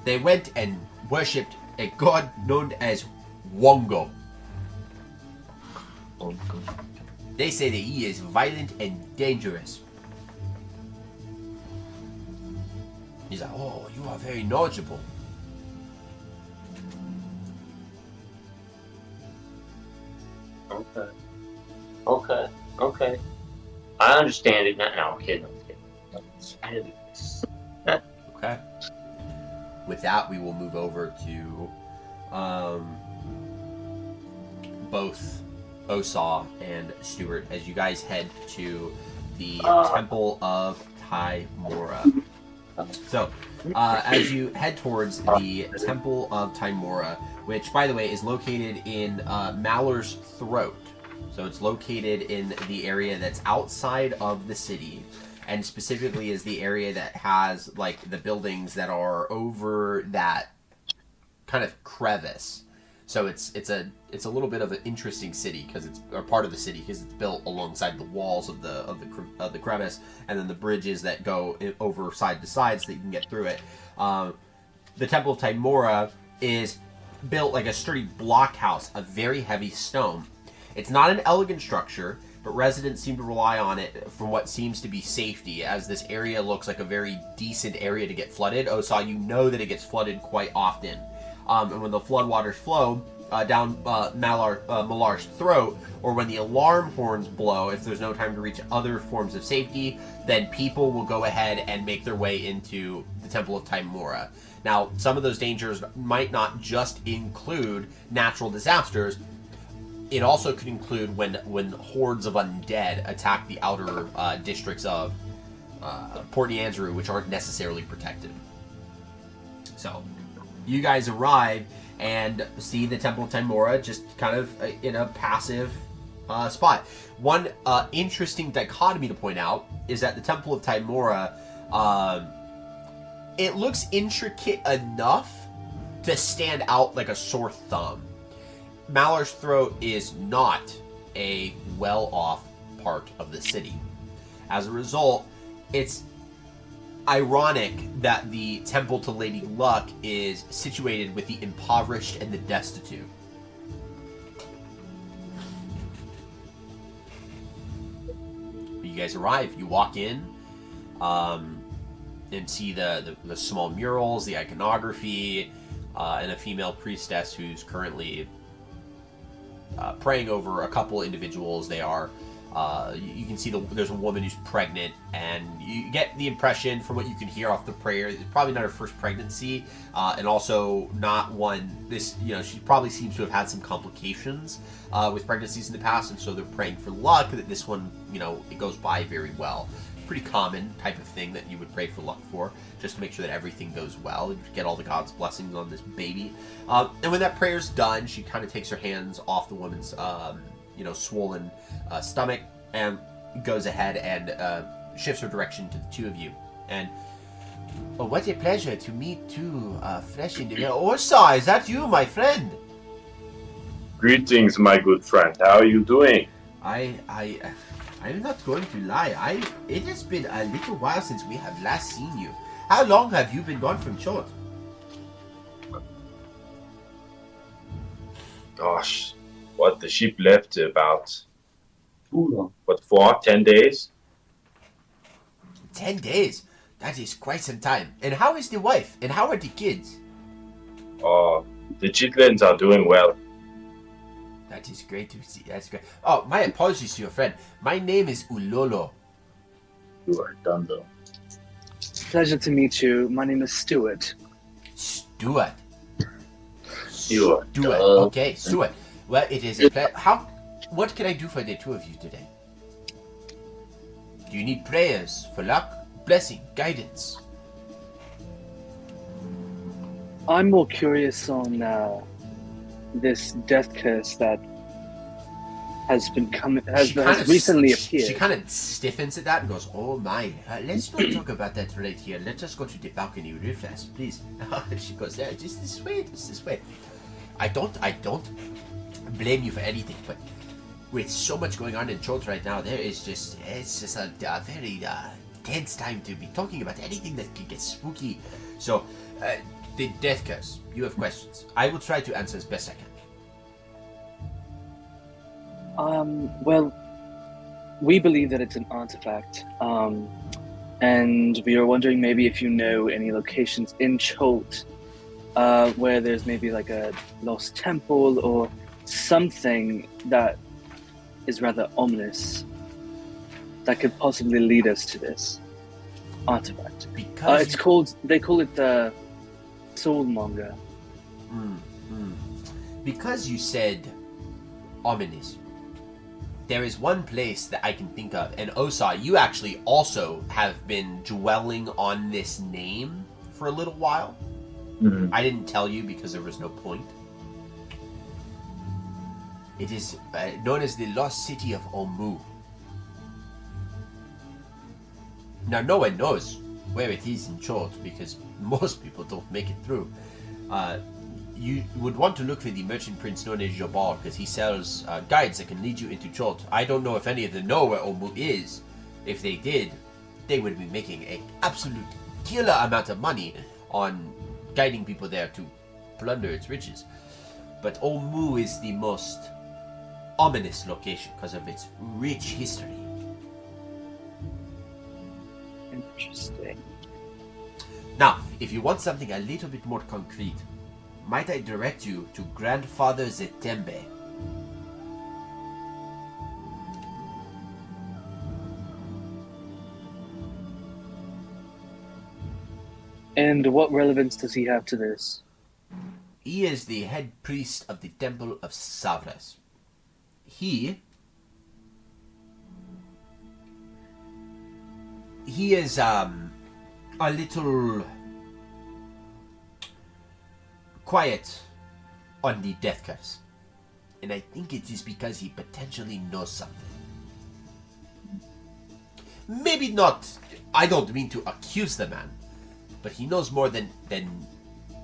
they went and worshipped a god known as Wongo. They say that he is violent and dangerous. He's like, oh, you are very knowledgeable. Okay. I understand it now. No, I'm kidding. Okay. With that, we will move over to both Osaw and Stewart as you guys head to the Temple of Tymora. So, as you head towards the Temple of Tymora, which, by the way, is located in Malor's Throat. So it's located in the area that's outside of the city, and specifically is the area that has, like, the buildings that are over that kind of crevice. So it's a little bit of an interesting city because it's or part of the city because it's built alongside the walls of the crevice, and then the bridges that go over side to side so that you can get through it. The Temple of Tymora is built like a sturdy blockhouse of very heavy stone. It's not an elegant structure, but residents seem to rely on it from what seems to be safety, as this area looks like a very decent area to get flooded. Osaw, you know that it gets flooded quite often. And when the floodwaters flow down Malar's throat, or when the alarm horns blow, if there's no time to reach other forms of safety, then people will go ahead and make their way into the Temple of Tymora. Now, some of those dangers might not just include natural disasters. It also could include when hordes of undead attack the outer districts of Port Neanderu, which aren't necessarily protected. So, you guys arrive and see the Temple of Tymora just kind of in a passive spot. One interesting dichotomy to point out is that the Temple of Tymora, it looks intricate enough to stand out like a sore thumb. Malar's Throat is not a well-off part of the city. As a result, it's ironic that the Temple to Lady Luck is situated with the impoverished and the destitute. You guys arrive, you walk in, and see the small murals, the iconography, and a female priestess who's currently praying over a couple individuals. They are, you can see there's a woman who's pregnant, and you get the impression from what you can hear off the prayer, it's probably not her first pregnancy, and also not one, she probably seems to have had some complications with pregnancies in the past, and so they're praying for luck that this one, it goes by very well. Pretty common type of thing that you would pray for luck for, just to make sure that everything goes well and get all the God's blessings on this baby. And when that prayer's done, she kind of takes her hands off the woman's, swollen stomach and goes ahead and shifts her direction to the two of you. And what a pleasure to meet two fresh individuals. Osaw, is that you, my friend? Greetings, my good friend. How are you doing? I'm not going to lie. It has been a little while since we have last seen you. How long have you been gone from Chult? Gosh, the ship left about, 10 days? 10 days? That is quite some time. And how is the wife? And how are the kids? The chitlins are doing well. That is great to see. That's great. Oh, my apologies to your friend. My name is Ulolo. You are done, though. Pleasure to meet you. My name is Stuart. Stuart. You are Stuart. done. Okay, Stuart. Well, it is a pleasure. What can I do for the two of you today? Do you need prayers for luck, blessing, guidance? I'm more curious on this death curse that has recently appeared. She kind of stiffens at that and goes, "Oh my, let's not talk about that right here. Let us go to the balcony real fast, please." She goes, "Yeah, just this way." I don't blame you for anything, but with so much going on in Chult right now, it's just a very tense time to be talking about anything that could get spooky. So, the death curse. You have questions. I will try to answer as best I can. Well, we believe that it's an artifact, and we are wondering maybe if you know any locations in Chult where there's maybe like a lost temple or something that is rather ominous that could possibly lead us to this artifact. Because they call it the Soulmonger. Because you said ominous, there is one place that I can think of, and Osa, you actually also have been dwelling on this name for a little while. Mhm. I didn't tell you because there was no point. It is known as the Lost City of Omu. Now, no one knows where it is in Chult because most people don't make it through. You would want to look for the merchant prince known as Jabal because he sells guides that can lead you into Chult. I don't know if any of them know where Omu is. If they did, they would be making an absolute killer amount of money on guiding people there to plunder its riches. But Omu is the most ominous location because of its rich history. Interesting. Now, if you want something a little bit more concrete, might I direct you to Grandfather Zetembe? And what relevance does he have to this? He is the head priest of the Temple of Savras. He is a little quiet on the death curse, and I think it is because he potentially knows something. Maybe not, I don't mean to accuse the man, but he knows more than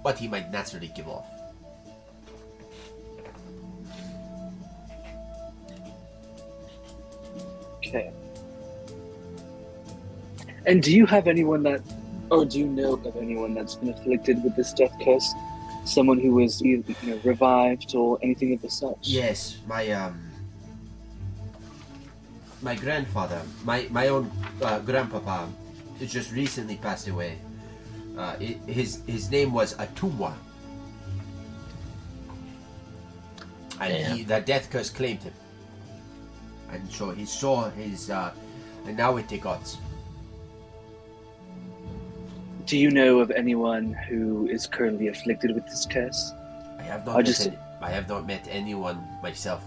what he might naturally give off. Okay. And do you have anyone that, or do you know of anyone that's been afflicted with this death curse? Someone who was either revived or anything of the such? Yes, my grandfather, my own grandpapa, just recently passed away. His name was Atumwa, and the death curse claimed him, and so he saw his, and now it gods. Do you know of anyone who is currently afflicted with this curse? I have not met anyone myself.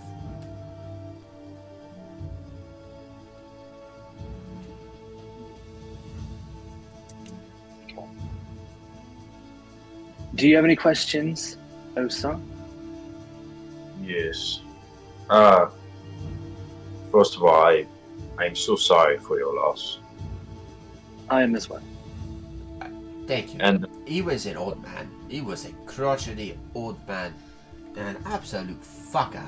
Do you have any questions, Osa? Yes. First of all, I'm so sorry for your loss. I am as well. Thank you. And He was an old man. He was a crotchety old man. An absolute fucker.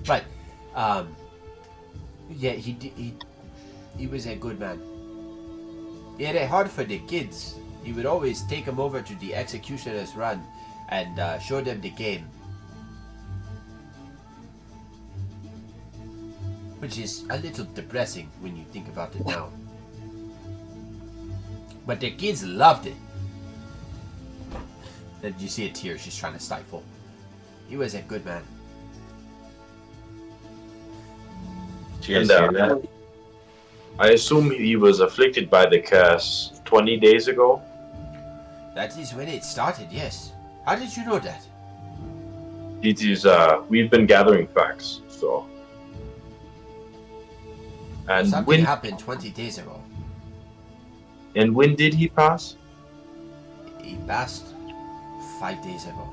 But, yeah, he was a good man. He had a heart for the kids. He would always take them over to the executioner's run and show them the game. Which is a little depressing when you think about it now. But the kids loved it. Then you see a tear she's trying to stifle. He was a good man. Did you guys hear that? I assume he was afflicted by the curse 20 days ago. That is when it started, yes. How did you know that? It is, we've been gathering facts, so. And Something happened 20 days ago. when did he pass? He passed 5 days ago.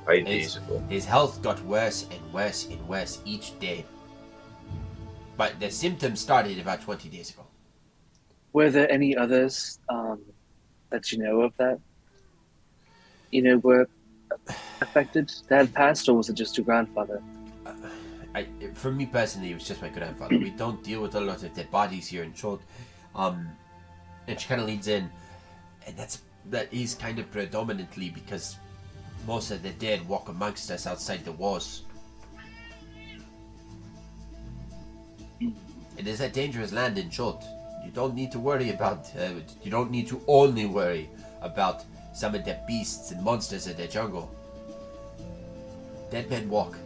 5 days ago. His health got worse and worse and worse each day. But the symptoms started about 20 days ago. Were there any others that you know of that, were affected, that had passed, or was it just your grandfather? For me personally, it was just my grandfather. We don't deal with a lot of dead bodies here in Chult. And she kind of leans in, and that is kind of predominantly because most of the dead walk amongst us outside the walls. It is a dangerous land in Chult. You don't need to worry about. You don't need to only worry about some of the beasts and monsters of the jungle. Dead men walk,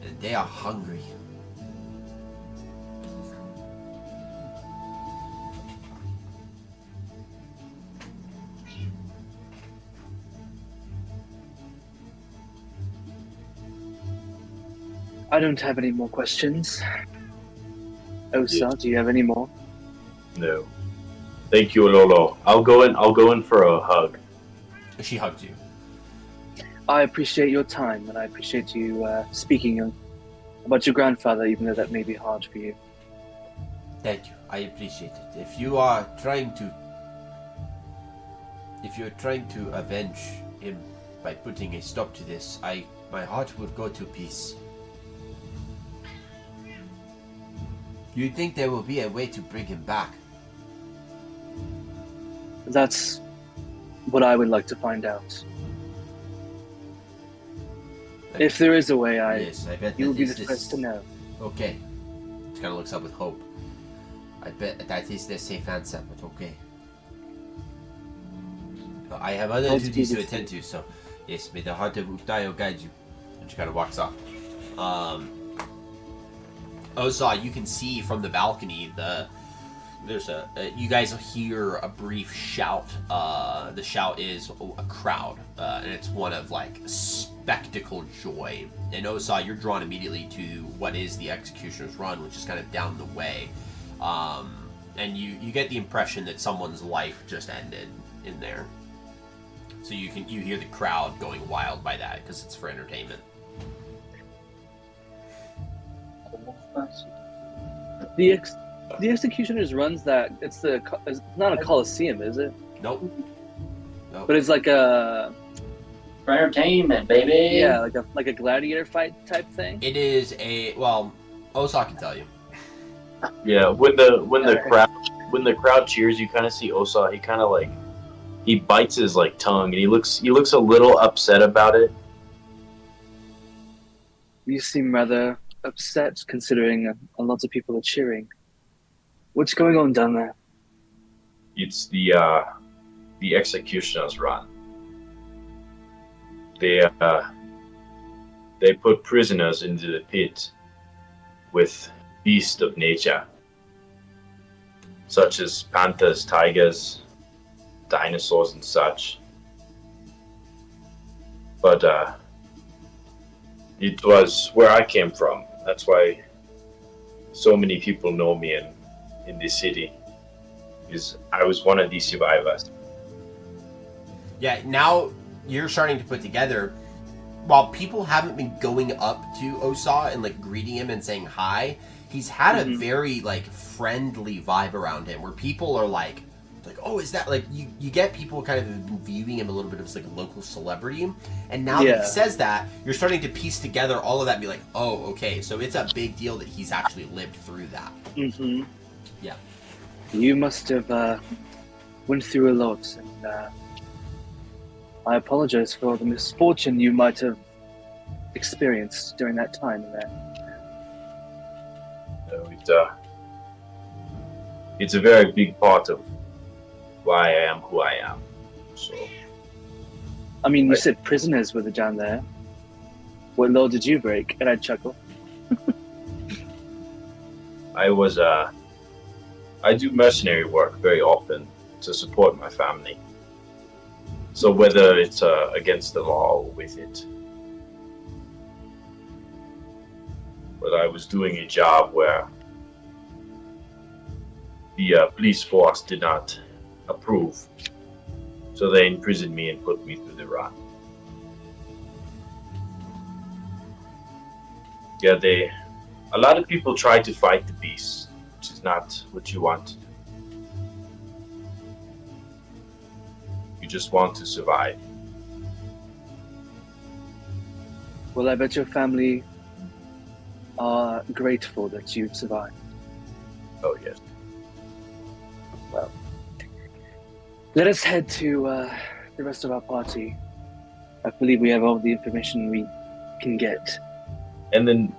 and they are hungry. I don't have any more questions. Osa, do you have any more? No. Thank you, Lolo. I'll go in for a hug. She hugged you. I appreciate your time, and I appreciate you speaking about your grandfather, even though that may be hard for you. Thank you. I appreciate it. If you're trying to avenge him by putting a stop to this, my heart would go to peace. Do you think there will be a way to bring him back? That's what I would like to find out. If there is a way, yes, I bet you will that be is the first to know. Okay. She kind of looks up with hope. I bet that is the safe answer, but okay. I have other duties to attend to, so yes, may the heart of Uktayo guide you. And she kind of walks off. Osa, you can see from the balcony you guys hear a brief shout. The shout is a crowd, and it's one of like spectacle joy. And Osa, you're drawn immediately to what is the Executioner's Run, which is kind of down the way. And you get the impression that someone's life just ended in there. So you hear the crowd going wild by that because it's for entertainment. The Executioner's Run's that it's not a coliseum, is it? Nope. But it's like a For entertainment, baby. yeah, like a gladiator fight type thing. It is Osa can tell you. Yeah, when the crowd cheers, you kind of see Osa. He kind of he bites his tongue, and he looks a little upset about it. You seem rather upset, considering a lot of people are cheering. What's going on down there? It's the Executioner's Run. They put prisoners into the pit with beasts of nature, such as panthers, tigers, dinosaurs, and such. But it was where I came from. That's why so many people know me in this city, because I was one of these survivors. Yeah, now you're starting to put together. While people haven't been going up to Osa and greeting him and saying hi, he's had a very friendly vibe around him, where people are like, oh, is that you get people kind of viewing him a little bit as a local celebrity, and now that he says that, you're starting to piece together all of that and be like, oh, okay, so it's a big deal that he's actually lived through that. Mm-hmm. Yeah. You must have went through a lot, and I apologize for the misfortune you might have experienced during that time there. It's a very big part of why I am who I am. So, I mean, you said prisoners were down there. What law did you break? And I chuckle. I do mercenary work very often to support my family. So whether it's against the law or with it. But I was doing a job where the police force did not approve. So they imprisoned me and put me through the rot. Yeah, a lot of people try to fight the beast, which is not what you want to do. You just want to survive. Well, I bet your family are grateful that you've survived. Oh, yes. Well, let us head to the rest of our party. I believe we have all the information we can get. And then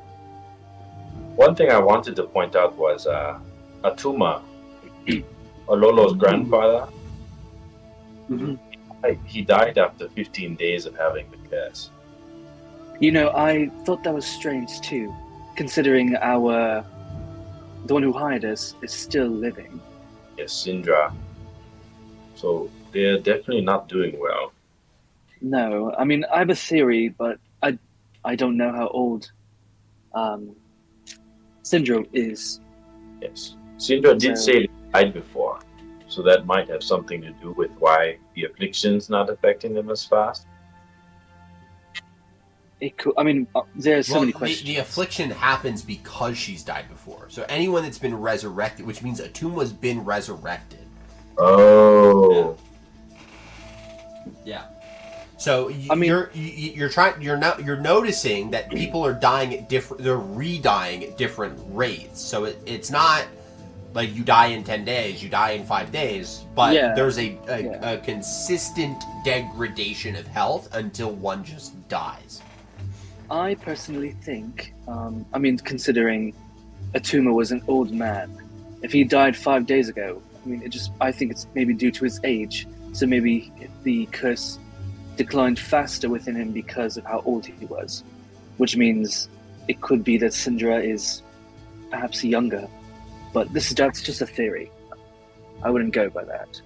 one thing I wanted to point out was Atuma, Ololo's grandfather. He died after 15 days of having the curse. You know, I thought that was strange too, considering the one who hired us is still living. Yes, Sindra. So they're definitely not doing well. No, I mean, I have a theory, but I don't know how old Syndrome is. Yes. Sindra did say he died before, so that might have something to do with why the affliction's not affecting them as fast. It could, I mean, there's so many questions. The affliction happens because she's died before. So anyone that's been resurrected, which means Atuma's been resurrected. Oh. Yeah. So you're noticing that people are dying at they're re-dying at different rates. So it's not like you die in 10 days, you die in 5 days, but there's a consistent degradation of health until one just dies. I personally think, I mean, considering Atuma was an old man, if he died 5 days ago, I mean, I think it's maybe due to his age. So maybe the curse declined faster within him because of how old he was, which means it could be that Syndra is perhaps younger. But that's just a theory. I wouldn't go by that.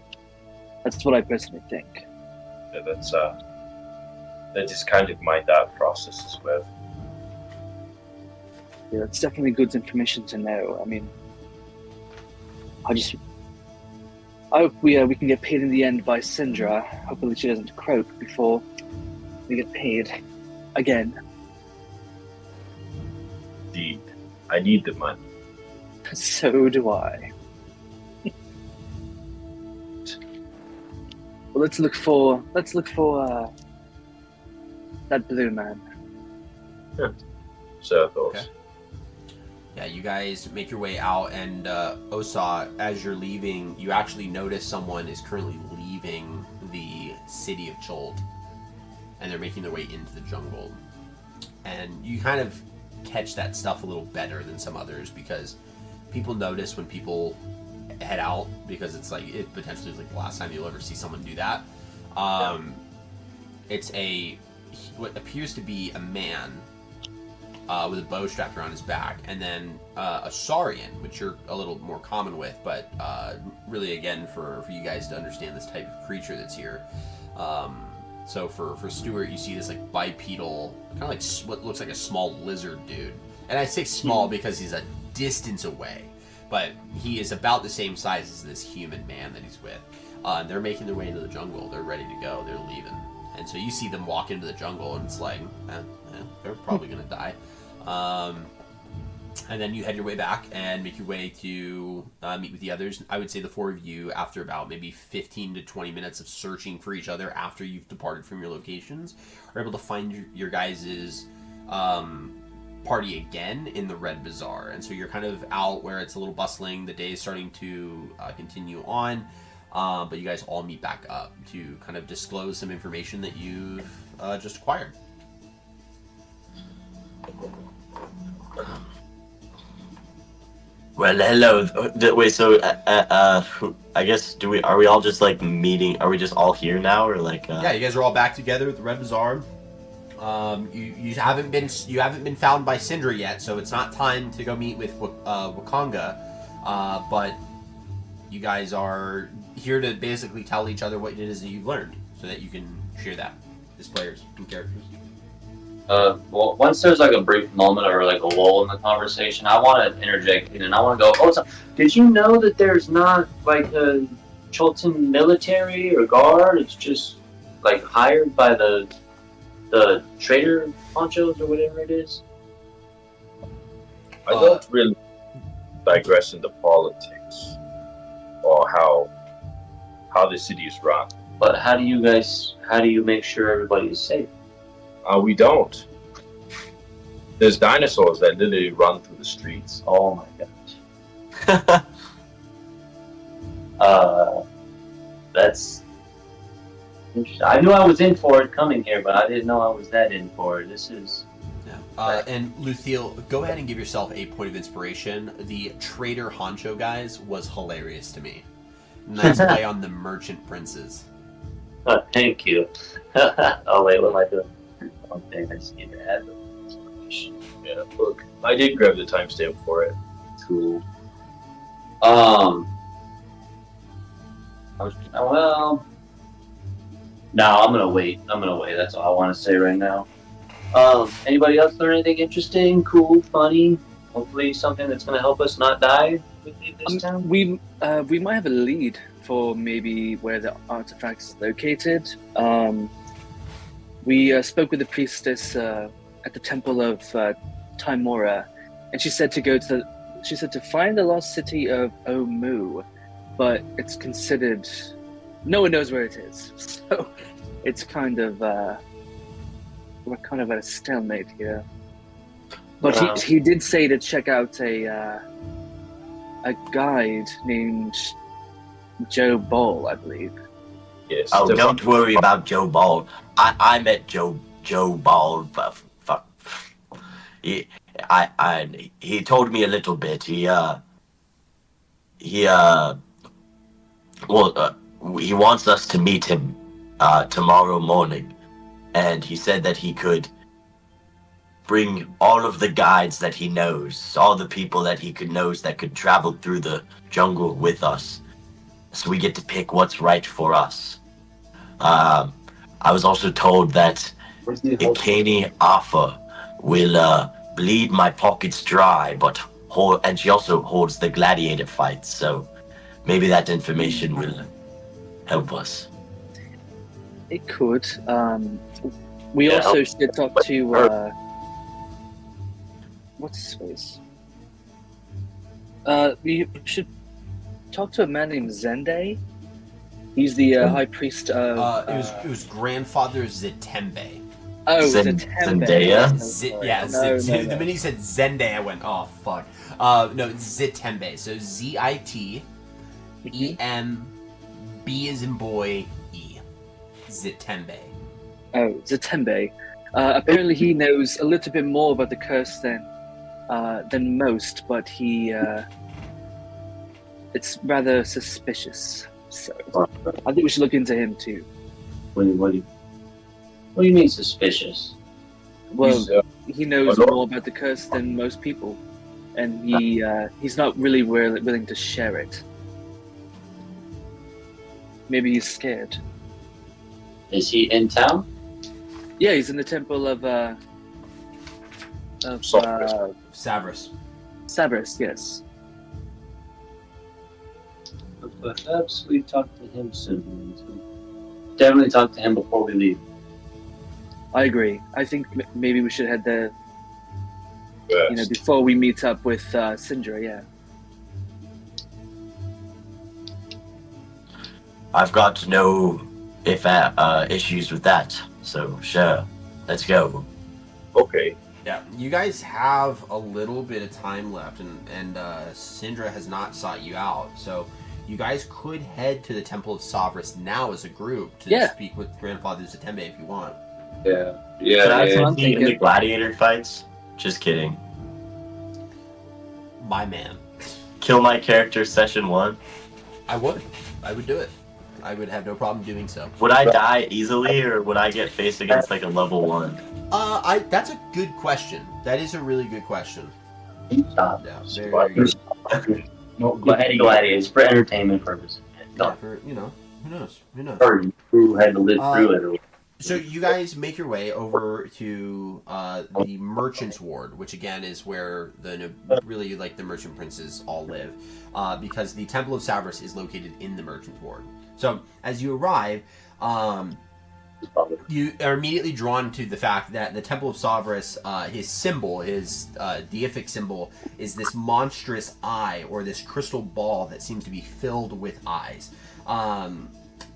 That's what I personally think. Yeah, that is kind of my thought process as well. Yeah, it's definitely good information to know. I mean, I hope we can get paid in the end by Syndra. Hopefully she doesn't croak before we get paid again. Indeed. I need the money. So do I. Well, let's look for that blue man. Yeah. So those. Okay. Yeah, you guys make your way out, and Osa, as you're leaving, you actually notice someone is currently leaving the city of Chult, and they're making their way into the jungle. And you kind of catch that stuff a little better than some others, because people notice when people head out, because it potentially is like the last time you'll ever see someone do that. It's what appears to be a man with a bow strapped around his back, and then a Saurian, which you're a little more common with, but really, again, for you guys to understand this type of creature that's here. So for Stuart, you see this like bipedal, kind of like what looks like a small lizard dude. And I say small because he's a distance away, but he is about the same size as this human man that he's with. They're making their way into the jungle. They're ready to go. They're leaving. And so you see them walk into the jungle, and it's like, they're probably going to die. And then you head your way back and make your way to meet with the others. I would say the four of you, after about maybe 15 to 20 minutes of searching for each other after you've departed from your locations, are able to find your guys' party again in the Red Bazaar. And so you're kind of out where it's a little bustling. The day is starting to continue on. But you guys all meet back up to kind of disclose some information that you've just acquired. Well, hello. Wait, so I guess are we all just like meeting? Are we just all here now, or like? Yeah, you guys are all back together at the Red Bazaar. You haven't been found by Syndra yet, so it's not time to go meet with Wakanga. But you guys are here to basically tell each other what it is that you've learned, so that you can share that as players and characters. Well, once there's like a brief moment or like a lull in the conversation, I want to interject in and I want to go, oh, so did you know that there's not like a Chultan military or guard? It's just like hired by the trader ponchos or whatever it is. I don't really digress into politics or how the city is run. But how do you make sure everybody is safe? We don't. There's dinosaurs that literally run through the streets. Oh my gosh. That's interesting. I knew I was in for it coming here, but I didn't know I was that in for it. This is. Yeah. And Luthiel, go ahead and give yourself a point of inspiration. The Trader Honcho guys was hilarious to me. Nice play on the merchant princes. Thank you. Oh wait, what am I doing? One thing I just need to add. Yeah, look, I did grab the timestamp for it. Cool. No, I'm gonna wait. That's all I want to say right now. Anybody else learn anything interesting, cool, funny? Hopefully something that's gonna help us not die with this town. We might have a lead for maybe where the artifact is located. We spoke with the priestess at the temple of Timora, and she said to find the lost city of Omu, but it's considered no one knows where it is, so it's kind of we're kind of at a stalemate here. But he did say to check out a guide named Joe Ball, I believe. Yes. Oh, don't worry about Joe Ball. I met Joe Ball. Fuck. He told me a little bit. He wants us to meet him tomorrow morning, and he said that he could bring all of the guides that he knows, all the people that he knows that could travel through the jungle with us, so we get to pick what's right for us. I was also told that Ikani Afa will bleed my pockets dry, and she also holds the gladiator fights, so maybe that information will help us. It could. We also should talk to what's his face? We should talk to a man named Zende. He's the high priest of. It was Grandfather Zitembe. Oh, Zendaya? The minute you said Zende, I went, oh fuck. No, it's Zitembe. So ZITEM B as in boy E. Zitembe. Oh, Zitembe. Apparently, he knows a little bit more about the curse than most, but it's rather suspicious. So I think we should look into him too. What do you mean suspicious? Well, he knows more about the curse than most people, and he's not really willing to share it. Maybe he's scared. Is he in town? Yeah, he's in the temple of Savras. Savras, yes. Perhaps we talk to him soon. Definitely talk to him before we leave. I agree. I think maybe we should head there. Yes. Before we meet up with Syndra. Yeah. I've got no issues with that, so sure, let's go. Okay. Yeah, you guys have a little bit of time left, and Syndra has not sought you out, so you guys could head to the Temple of Savras now as a group to speak with Grandfather Zitembe if you want. Yeah. Could I be in the gladiator fights? Just kidding. My man. Kill my character session 1? I would do it. I would have no problem doing so. Would I die easily, or would I get faced against like a level 1? That's a good question. That is a really good question. Stop. Yeah, very good. No, gladiators for entertainment purposes. Yeah, who knows? Or who had to live through it. So you guys make your way over to the Merchant's Ward, which again is where the really like the merchant princes all live, because the Temple of Savras is located in the Merchant's Ward. So as you arrive, you are immediately drawn to the fact that the Temple of Savras, his symbol, his deific symbol, is this monstrous eye or this crystal ball that seems to be filled with eyes.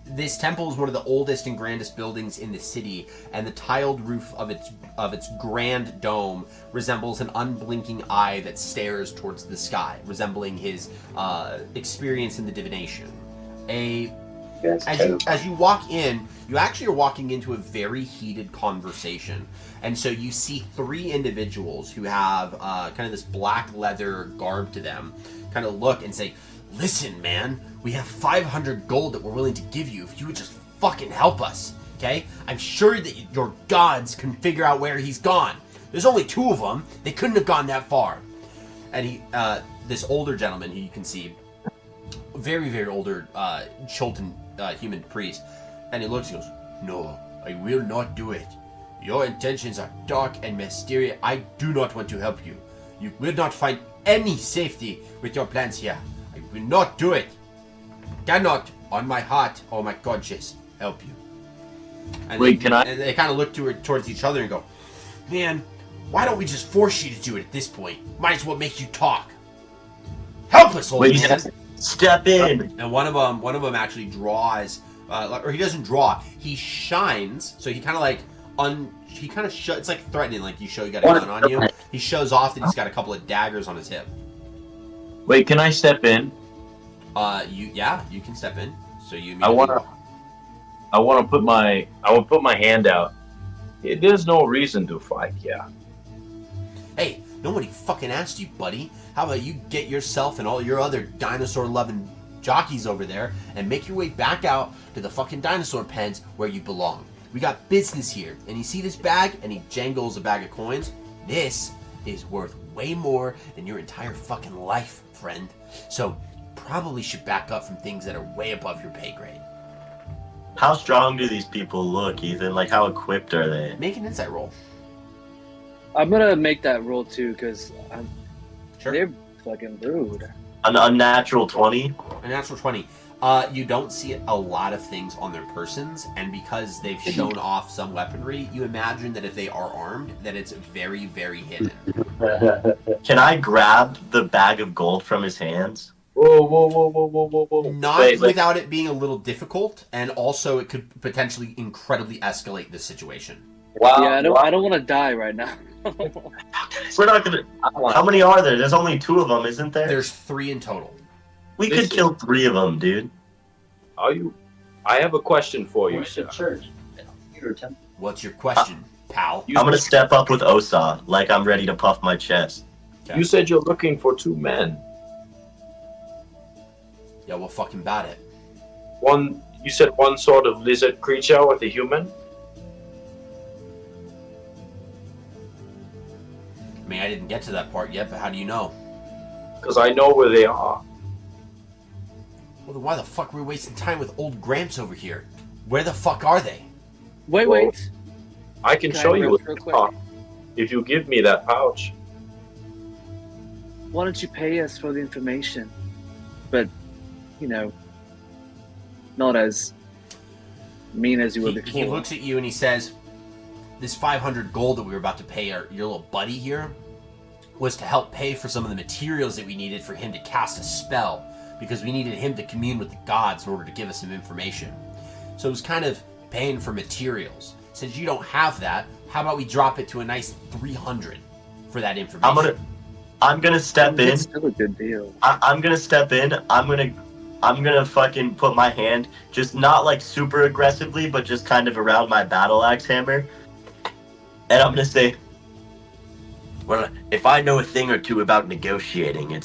This temple is one of the oldest and grandest buildings in the city, and the tiled roof of its grand dome resembles an unblinking eye that stares towards the sky, resembling his experience in the divination. As you walk in, you actually are walking into a very heated conversation. And so you see three individuals who have kind of this black leather garb to them, kind of look and say, "Listen, man, we have 500 gold that we're willing to give you if you would just fucking help us, okay? I'm sure that your gods can figure out where he's gone. There's only two of them. They couldn't have gone that far." And this older gentleman who you can see, very, very older Chult human priest, and he looks and goes, "No, I will not do it. Your intentions are dark and mysterious. I do not want to help you. You will not find any safety with your plans here. I will not do it. Cannot, on my heart or my conscience, help you." And Wait, can I? And they kind of look towards each other and go, "Man, why don't we just force you to do it at this point? Might as well make you talk. Help us, old man." Step in. And one of them actually draws, or he doesn't draw. He shines. So he kind of like it's like threatening, like you got a gun on you. He shows off that he's got a couple of daggers on his hip. Wait, can I step in? You can step in. So you. I want to put my hand out. There's no reason to fight, yeah. Hey, nobody fucking asked you, buddy. How about you get yourself and all your other dinosaur-loving jockeys over there and make your way back out to the fucking dinosaur pens where you belong. We got business here. And you see this bag? And he jangles a bag of coins. This is worth way more than your entire fucking life, friend. So probably should back up from things that are way above your pay grade. How strong do these people look, Ethan? Like, how equipped are they? Make an insight roll. I'm gonna make that roll too, because Sure. they're fucking rude. An unnatural 20? A natural 20. You don't see a lot of things on their persons, and because they've shown off some weaponry, you imagine that if they are armed, that it's very, very hidden. Can I grab the bag of gold from his hands? Whoa. Not Wait, without it being a little difficult, and also it could potentially incredibly escalate this situation. Wow. Yeah, I don't want to die right now. We're not gonna. How many are there? There's only 2 of them, isn't there? There's 3 in total. We could kill 3 of them, dude. I have a question for you, Where's the sir. church? Peter Temple. What's your question, pal? I'm gonna step up with Osa, like I'm ready to puff my chest. You said you're looking for 2 men. Yeah, well, fucking about it. You said one sort of lizard creature with a human? I mean, I didn't get to that part yet, but how do you know? Because I know where they are. Well, then why the fuck are we wasting time with old Gramps over here? Where the fuck are they? Wait. I can Can show I you real what quick? if you give me that pouch. Why don't you pay us for the information? But, not as mean as you were before. He looks at you and he says, "This 500 gold that we were about to pay your little buddy here was to help pay for some of the materials that we needed for him to cast a spell, because we needed him to commune with the gods in order to give us some information. So it was kind of paying for materials. Since you don't have that, how about we drop it to a nice 300 for that information?" I'm gonna step in. It's still a good deal. I'm gonna step in. I'm gonna fucking put my hand, just not like super aggressively, but just kind of around my battle axe hammer. And I'm gonna say, well, if I know a thing or two about negotiating,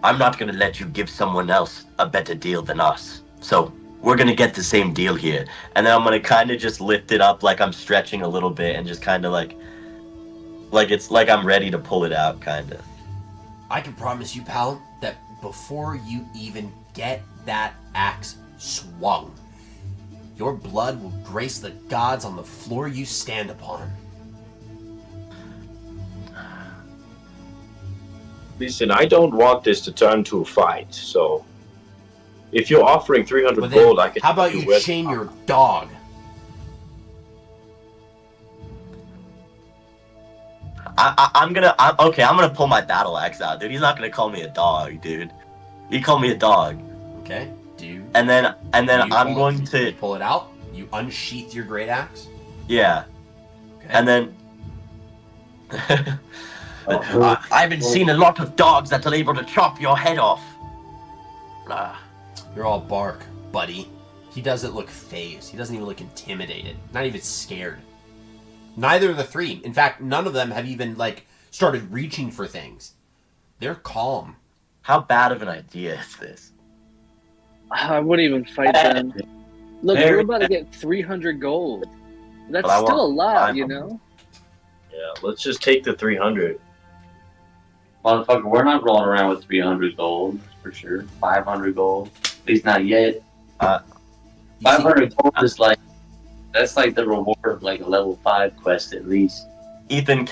I'm not gonna let you give someone else a better deal than us. So we're gonna get the same deal here. And then I'm gonna kind of just lift it up like I'm stretching a little bit and just kind of like it's like I'm ready to pull it out, kind of. I can promise you, pal, that before you even get that axe swung, your blood will grace the gods on the floor you stand upon. Listen, I don't want this to turn to a fight, so if you're offering 300 Well, then, gold, I can. how about you chain your dog? I'm gonna pull my battle axe out, dude. He's not gonna call me a dog, dude. He called me a dog. Okay. Do you? And then you I'm going to you pull it out. You unsheath your great axe. yeah. Okay. And then I've been seeing a lot of dogs that are able to chop your head off. You're all bark, buddy. He doesn't look phased. He doesn't even look intimidated. Not even scared. Neither of the three. In fact, none of them have even, started reaching for things. They're calm. How bad of an idea is this? I wouldn't even fight them. Look, Very we're about to get 300 gold. That's But I still a want lot, 500. you know? Yeah, let's just take the 300. Motherfucker, we're not rolling around with 300 gold, for sure. 500 gold. At least not yet. You see- 500 gold is that's like the reward of like a level 5 quest at least. Ethan,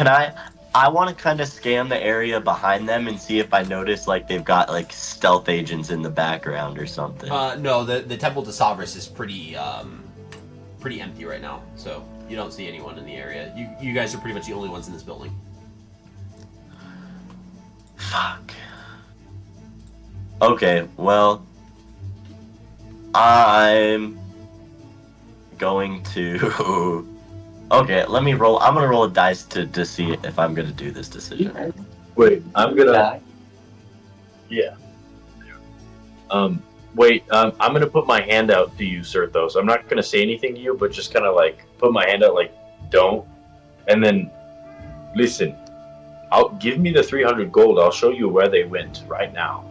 I want to kind of scan the area behind them and see if I notice they've got stealth agents in the background or something. No, the Temple to Savras is pretty empty right now, so you don't see anyone in the area. You guys are pretty much the only ones in this building. Fuck. Okay, well, I'm going to. Okay, let me roll. I'm gonna roll a dice to see if I'm gonna do this decision. Wait, I'm gonna. Die. Yeah. Wait, I'm gonna put my hand out to you, Sirthos. I'm not gonna say anything to you, but just kind of put my hand out, don't. And then, listen, give me the 300 gold. I'll show you where they went right now.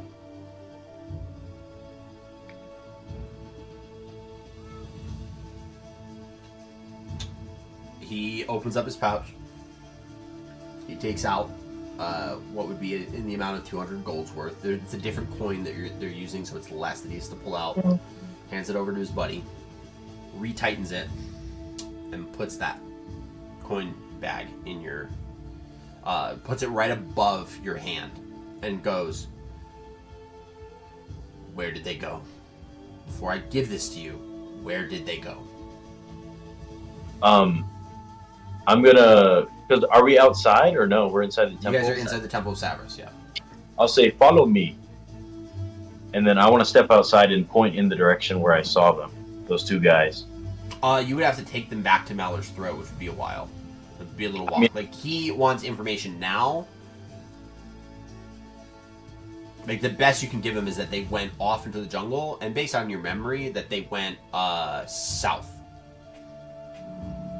He opens up his pouch. He takes out what would be in the amount of 200 gold's worth. It's a different coin that they're using, so it's less that he has to pull out. Hands it over to his buddy, retightens it, and puts that coin bag in your... puts it right above your hand, and goes, "Where did they go? Before I give this to you, where did they go?" I'm gonna. Because are we outside or no? We're inside the temple. You guys are inside the Temple of Savras, yeah. I'll say, follow me. And then I want to step outside and point in the direction where I saw them. Those two guys. You would have to take them back to Malor's throat, which would be a while. It would be a little while. He wants information now. The best you can give him is that they went off into the jungle, and based on your memory, that they went south.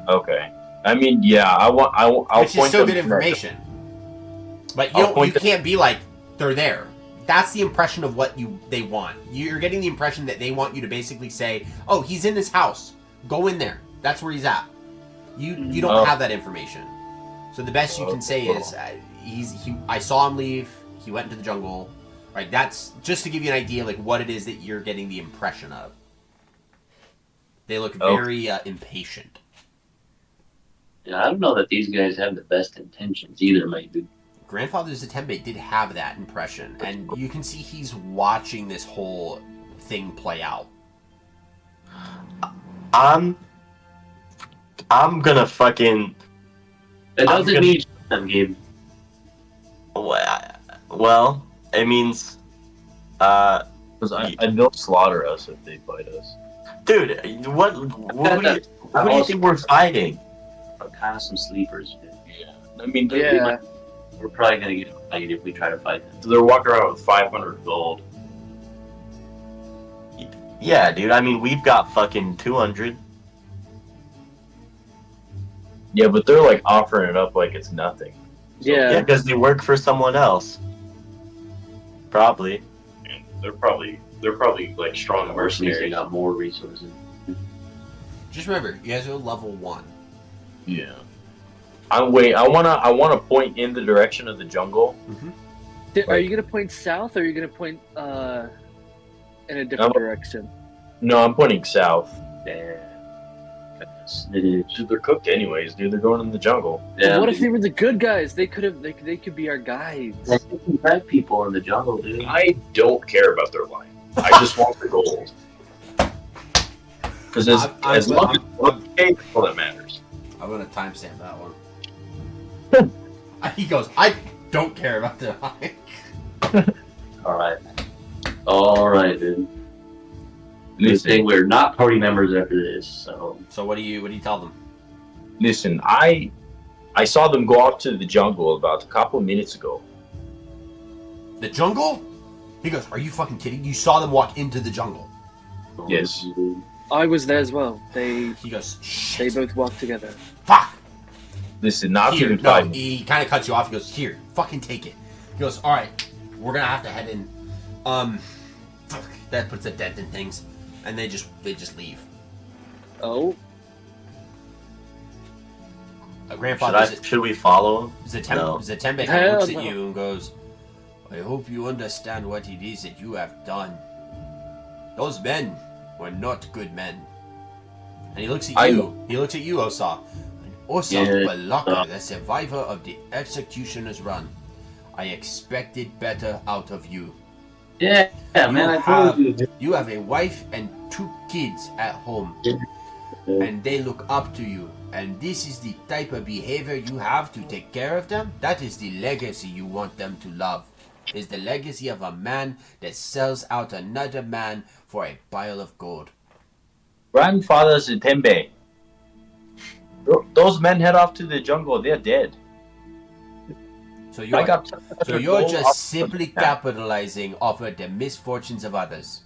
Okay. I mean, yeah, I'll Which point is still them good information. But you can't be like, they're there. That's the impression of what they want. You're getting the impression that they want you to basically say, "Oh, he's in this house. Go in there. That's where he's at." You don't have that information. So the best you can say is, I saw him leave. He went into the jungle. Right? That's just to give you an idea of what it is that you're getting the impression of. They look very impatient. Yeah, I don't know that these guys have the best intentions either, maybe. Grandfather Zatembe did have that impression, and you can see he's watching this whole thing play out. I'm gonna fucking. That doesn't mean them, Gabe. Well, it means. Because I know slaughter us if they fight us. Dude, what do you think we're fighting? Kind of some sleepers. Yeah. I mean, Yeah. We're probably gonna get fight if we try to fight them. they're walking around with 500 gold. Yeah, dude. I mean, we've got fucking 200. Yeah, but they're offering it up like it's nothing. Yeah, Yeah. because they work for someone else. Probably. And they're probably strong They mercenaries. got more resources. Just remember, you guys are level 1. Yeah. I wanna point in the direction of the jungle. Are you gonna point south, or are you gonna point in a different direction? No, I'm pointing south. Yeah. Yes, it is. Dude, they're cooked anyways, dude. They're going in the jungle. Yeah, what if dude. they were the good guys? They could be our guides. They can drive people in the jungle, dude. I don't care about their life. I just want the gold. Because as long as I'm okay, that's all that matters. I'm gonna timestamp that one. He goes, I don't care about the hike. All right, dude. Good Listen, thing we're not party members after this. So What do you tell them? listen. I saw them go out to the jungle about a couple minutes ago. The jungle? He goes, are you fucking kidding? You saw them walk into the jungle. Yes. I was there as well. They He goes, shit. both walked together. Fuck. Listen, not Here, even no, 5 minutes. he kind of cuts you off. He goes, here, fucking take it. He goes, all right, we're gonna have to head in. Fuck, that puts a dent in things, and they just leave. Oh, Grandfather Should we follow him? No. Zatembe kind Hell of looks at no. you and goes, I hope you understand what it is that you have done. Those men were not good men. And he looks at you. He looks at you, Osa. And Osa Balaka, the survivor of the executioner's run. I expected better out of you. yeah, man, I told you. You have a wife and 2 kids at home, and they look up to you. And this is the type of behavior you have to take care of them? That is the legacy you want them to love. Is the legacy of a man that sells out another man for a pile of gold. Grandfather Zitembe. Those men head off to the jungle. They're dead. So I got you're just simply capitalizing off of the misfortunes of others.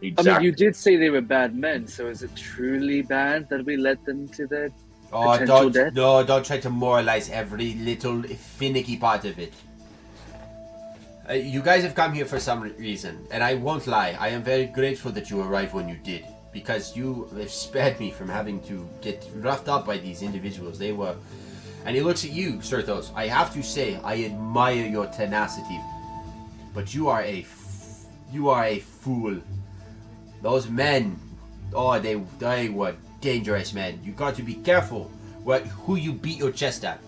Exactly. I mean, you did say they were bad men, so is it truly bad that we led them to their potential death? Don't try to moralize every little finicky part of it. You guys have come here for some reason, and I won't lie, I am very grateful that you arrived when you did, because you have spared me from having to get roughed up by these individuals. They were... And he looks at you, Sirthos. I have to say, I admire your tenacity, but you are a fool. Those men, they were dangerous men. You got to be careful who you beat your chest at.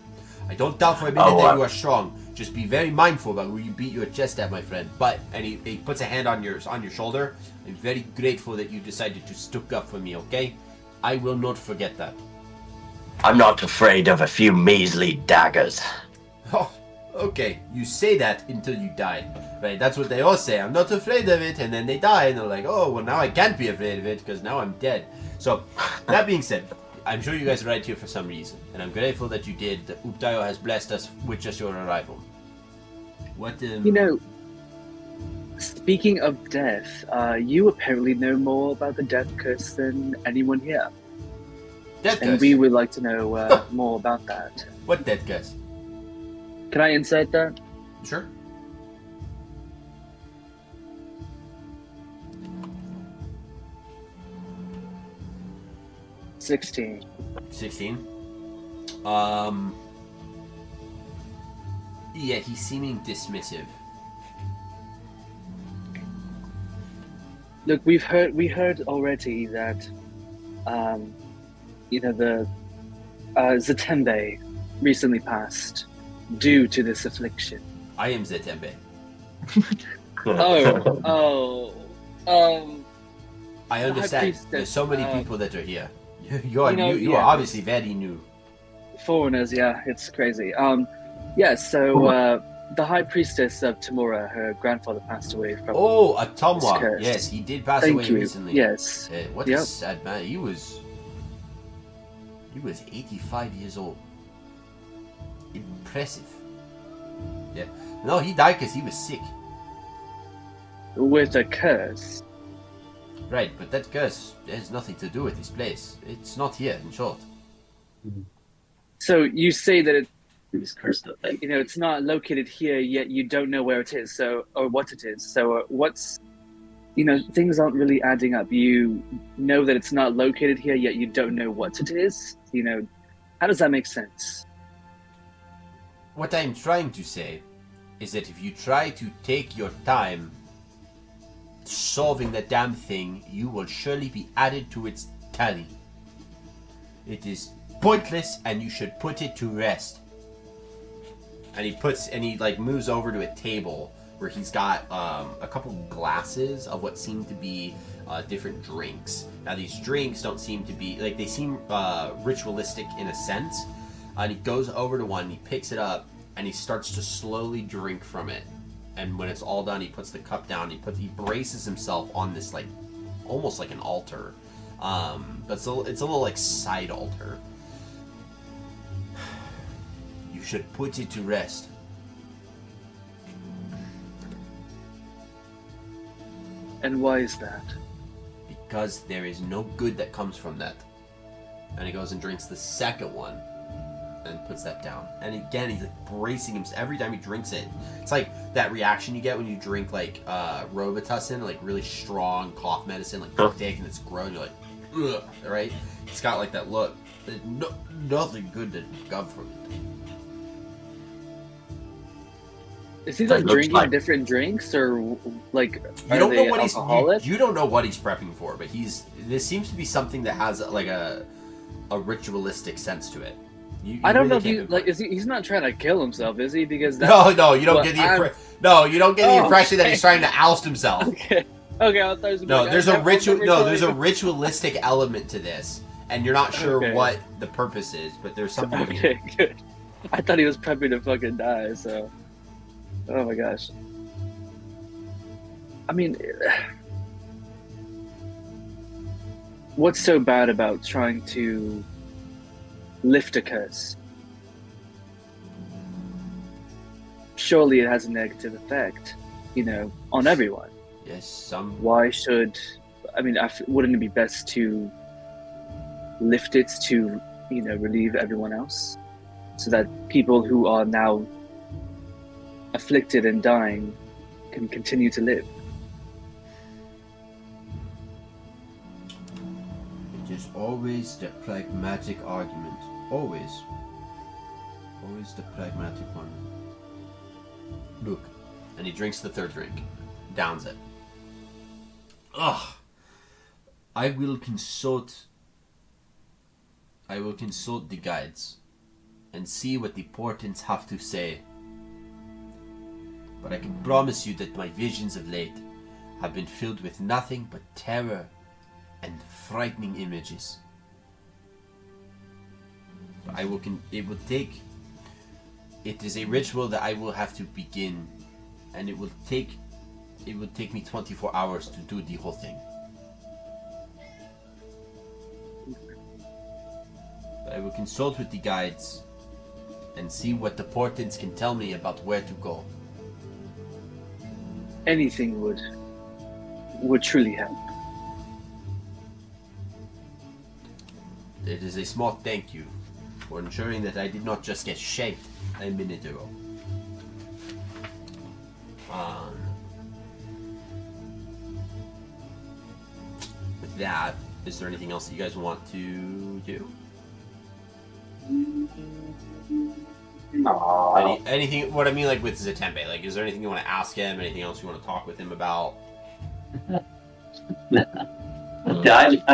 I don't doubt for a minute that you are strong. Just be very mindful about who you beat your chest at, my friend. And he puts a hand on your shoulder. I'm very grateful that you decided to stick up for me, okay? I will not forget that. I'm not afraid of a few measly daggers. Oh, okay. You say that until you die. Right, that's what they all say. I'm not afraid of it, and then they die, and they're like, oh, well, now I can't be afraid of it, because now I'm dead. So, that being said, I'm sure you guys arrived here for some reason, and I'm grateful that you did. That Uptayo has blessed us with just your arrival. What, You know, speaking of death, you apparently know more about the death curse than anyone here. Death And curse? we would like to know more about that. What death curse? Can I insight that? Sure. $16. 16. Yeah, he's seeming dismissive. Look, we heard already that, the Zatembe recently passed due to this affliction. I am Zetembe. I understand. priestess, There's so many people that are here. You are know, new. You yeah. are obviously very new. Foreigners, yeah, it's crazy. The high priestess of Tamura, her grandfather passed away from. Oh, This Atomwa. curse. Yes, he did pass Thank away you. recently. Yes. What Yep. a sad man. He was 85 years old. Impressive. Yeah. No, he died because he was sick. With a curse. Right, but that curse has nothing to do with this place. It's not here, in short. So you say that He was cursed up. it's not located here, yet you don't know where it is, or what it is. So what's, things aren't really adding up. You know that it's not located here, yet you don't know what it is. How does that make sense? What I'm trying to say is that if you try to take your time solving the damn thing, you will surely be added to its tally. It is pointless, and you should put it to rest. And he like moves over to a table where he's got a couple glasses of what seem to be different drinks. Now these drinks don't seem to be like, they seem ritualistic in a sense. And he goes over to one, and he picks it up, and he starts to slowly drink from it. And when it's all done, he puts the cup down. He braces himself on this like almost like an altar, but it's a little like side altar. You should put it to rest. And why is that? Because there is no good that comes from that. And he goes and drinks the second one and puts that down. And again, he's like bracing himself every time he drinks it. It's like that reaction you get when you drink like Robitussin, like really strong cough medicine, like thick, and it's grown. You're like, ugh, right? It's got like that look. Nothing good to come from it. Is he like drinking different drinks, or like you don't know what alcoholic? you don't know what he's prepping for, but this seems to be something that has like a ritualistic sense to it. I don't know if he like he's not trying to kill himself, is he? Because no, you don't get the you don't get the impression that he's trying to oust himself. Okay, I thought it was there's a ritualistic element to this, and you're not sure what the purpose is, but there's something. Okay, good. I thought he was prepping to fucking die, so. Oh my gosh. I mean, what's so bad about trying to lift a curse? Surely it has a negative effect, on everyone. Yes, Why should... wouldn't it be best to lift it to, relieve everyone else? So that people who are now afflicted and dying can continue to live. It is always the pragmatic argument. Always the pragmatic one. Look. And he drinks the third drink. Downs it. Ugh. I will consult the guides and see what the portents have to say. But I can promise you that my visions of late have been filled with nothing but terror and frightening images. But it is a ritual that I will have to begin, and it will take me 24 hours to do the whole thing. But I will consult with the guides and see what the portents can tell me about where to go. Anything would truly help. It is a small thank you for ensuring that I did not just get shanked a minute ago. With that, is there anything else that you guys want to do? No. Anything? What I mean, like with Zatembe, like, is there anything you want to ask him? Anything else you want to talk with him about? I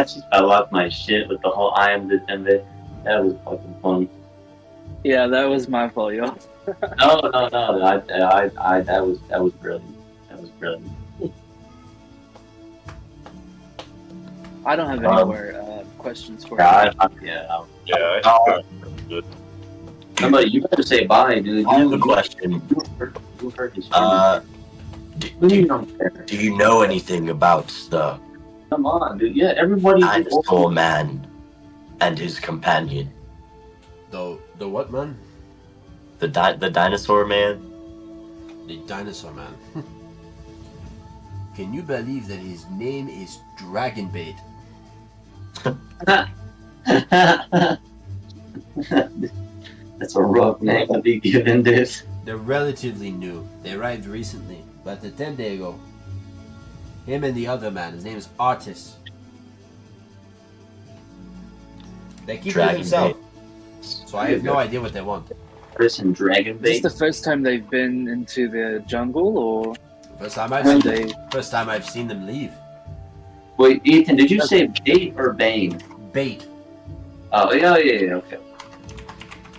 just fell off my shit with the whole I am Zatembe. That was fucking funny. Yeah, that was my fault, yo. No. That was brilliant. That was brilliant. I don't have any more questions for you. I think good. Somebody, you better say bye, dude. I have a question. You heard his Do you know anything about the Come on, dude. Yeah, everybody. dinosaur man and his companion? The what man? The dinosaur man? The dinosaur man. Can you believe that his name is Dragonbait? That's a rough name to be given, dude. They're relatively new. They arrived recently, about 10 days ago. Him and the other man, his name is Artis. They keep to themselves. So I have no idea what they want. Chris and Dragon Is this Bait. the first time they've been into the jungle, or First time I've seen them leave. Wait, Ethan, did you say bait or bane? Bait. Oh, yeah, okay.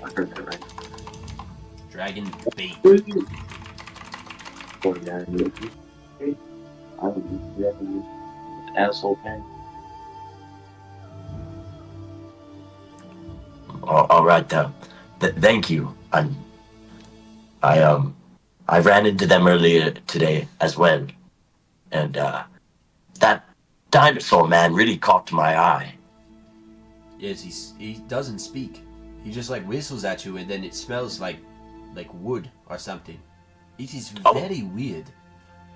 I heard that right. Dragon bait. 49. I would be asshole pen. All right, thank you. I ran into them earlier today as well, and that dinosaur man really caught my eye. Yes, he doesn't speak. He just like whistles at you, and then it smells like wood or something. It is very weird.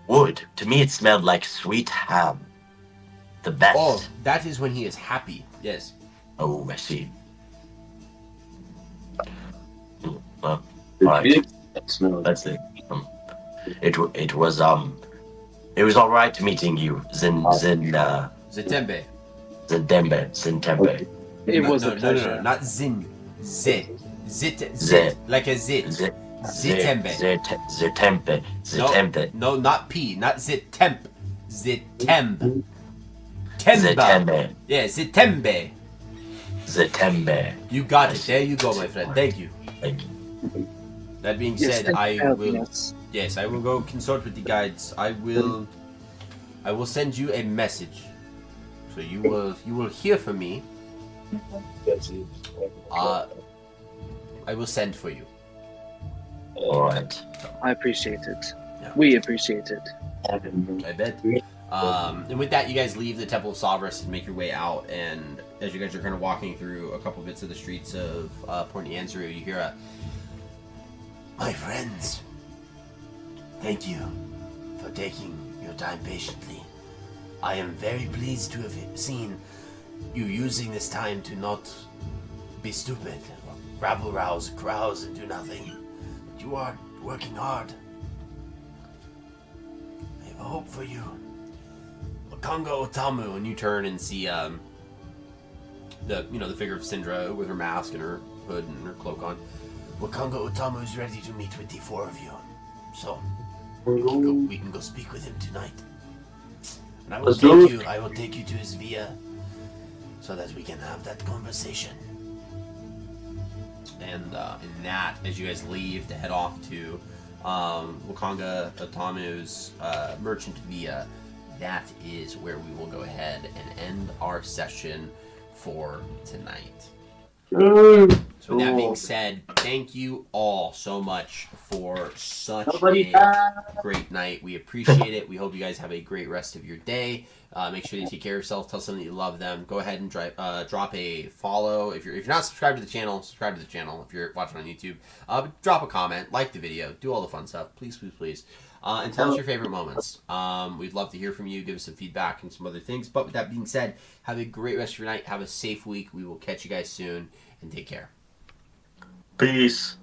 Wood. To me, it smelled like sweet ham. The best. Oh, that is when he is happy. Yes. Oh, I see. All Did right. you smell it? That's it. It was all right meeting you, Zetembe. Zintembe. It No, was no, a no, pleasure. no, not Zin. Zit, like a zit. Zitembe. Zitembe. No, not P, not Zitemp. Zitemb. Temba. Zitembe. Yeah, Zitembe. Zitembe. You got it. There you go, my friend. Thank you. Thank you. That being Yes, said, thank I you for helping will. us. Yes, I will go consult with the guides. I will send you a message. So you will hear from me. I will send for you. All right. I appreciate it. Yeah. We appreciate it. I bet. And with that, you guys leave the Temple of Savras and make your way out. And as you guys are kind of walking through a couple bits of the streets of Port Nianzru, you hear a, "My friends, thank you for taking your time patiently. I am very pleased to have seen you using this time to not be stupid, rabble rouse, carouse, and do nothing. You are working hard. I have a hope for you. Wakonga Otamu," and you turn and see the figure of Syndra with her mask and her hood and her cloak on. "Wakonga Otamu is ready to meet with the four of you, so we can go speak with him tonight. And I will take you to his villa so that we can have that conversation." And in that, as you guys leave to head off to Wakonga Otamu's merchant villa, that is where we will go ahead and end our session for tonight. So with that being said, thank you all so much for such a great night. We appreciate it. We hope you guys have a great rest of your day. Make sure you take care of yourself. Tell someone that you love them. Go ahead and drop a follow. If you're not subscribed to the channel, subscribe to the channel. If you're watching on YouTube, drop a comment, like the video, do all the fun stuff. Please, please, please. And tell us your favorite moments. We'd love to hear from you. Give us some feedback and some other things. But with that being said, have a great rest of your night. Have a safe week. We will catch you guys soon. And take care. Peace.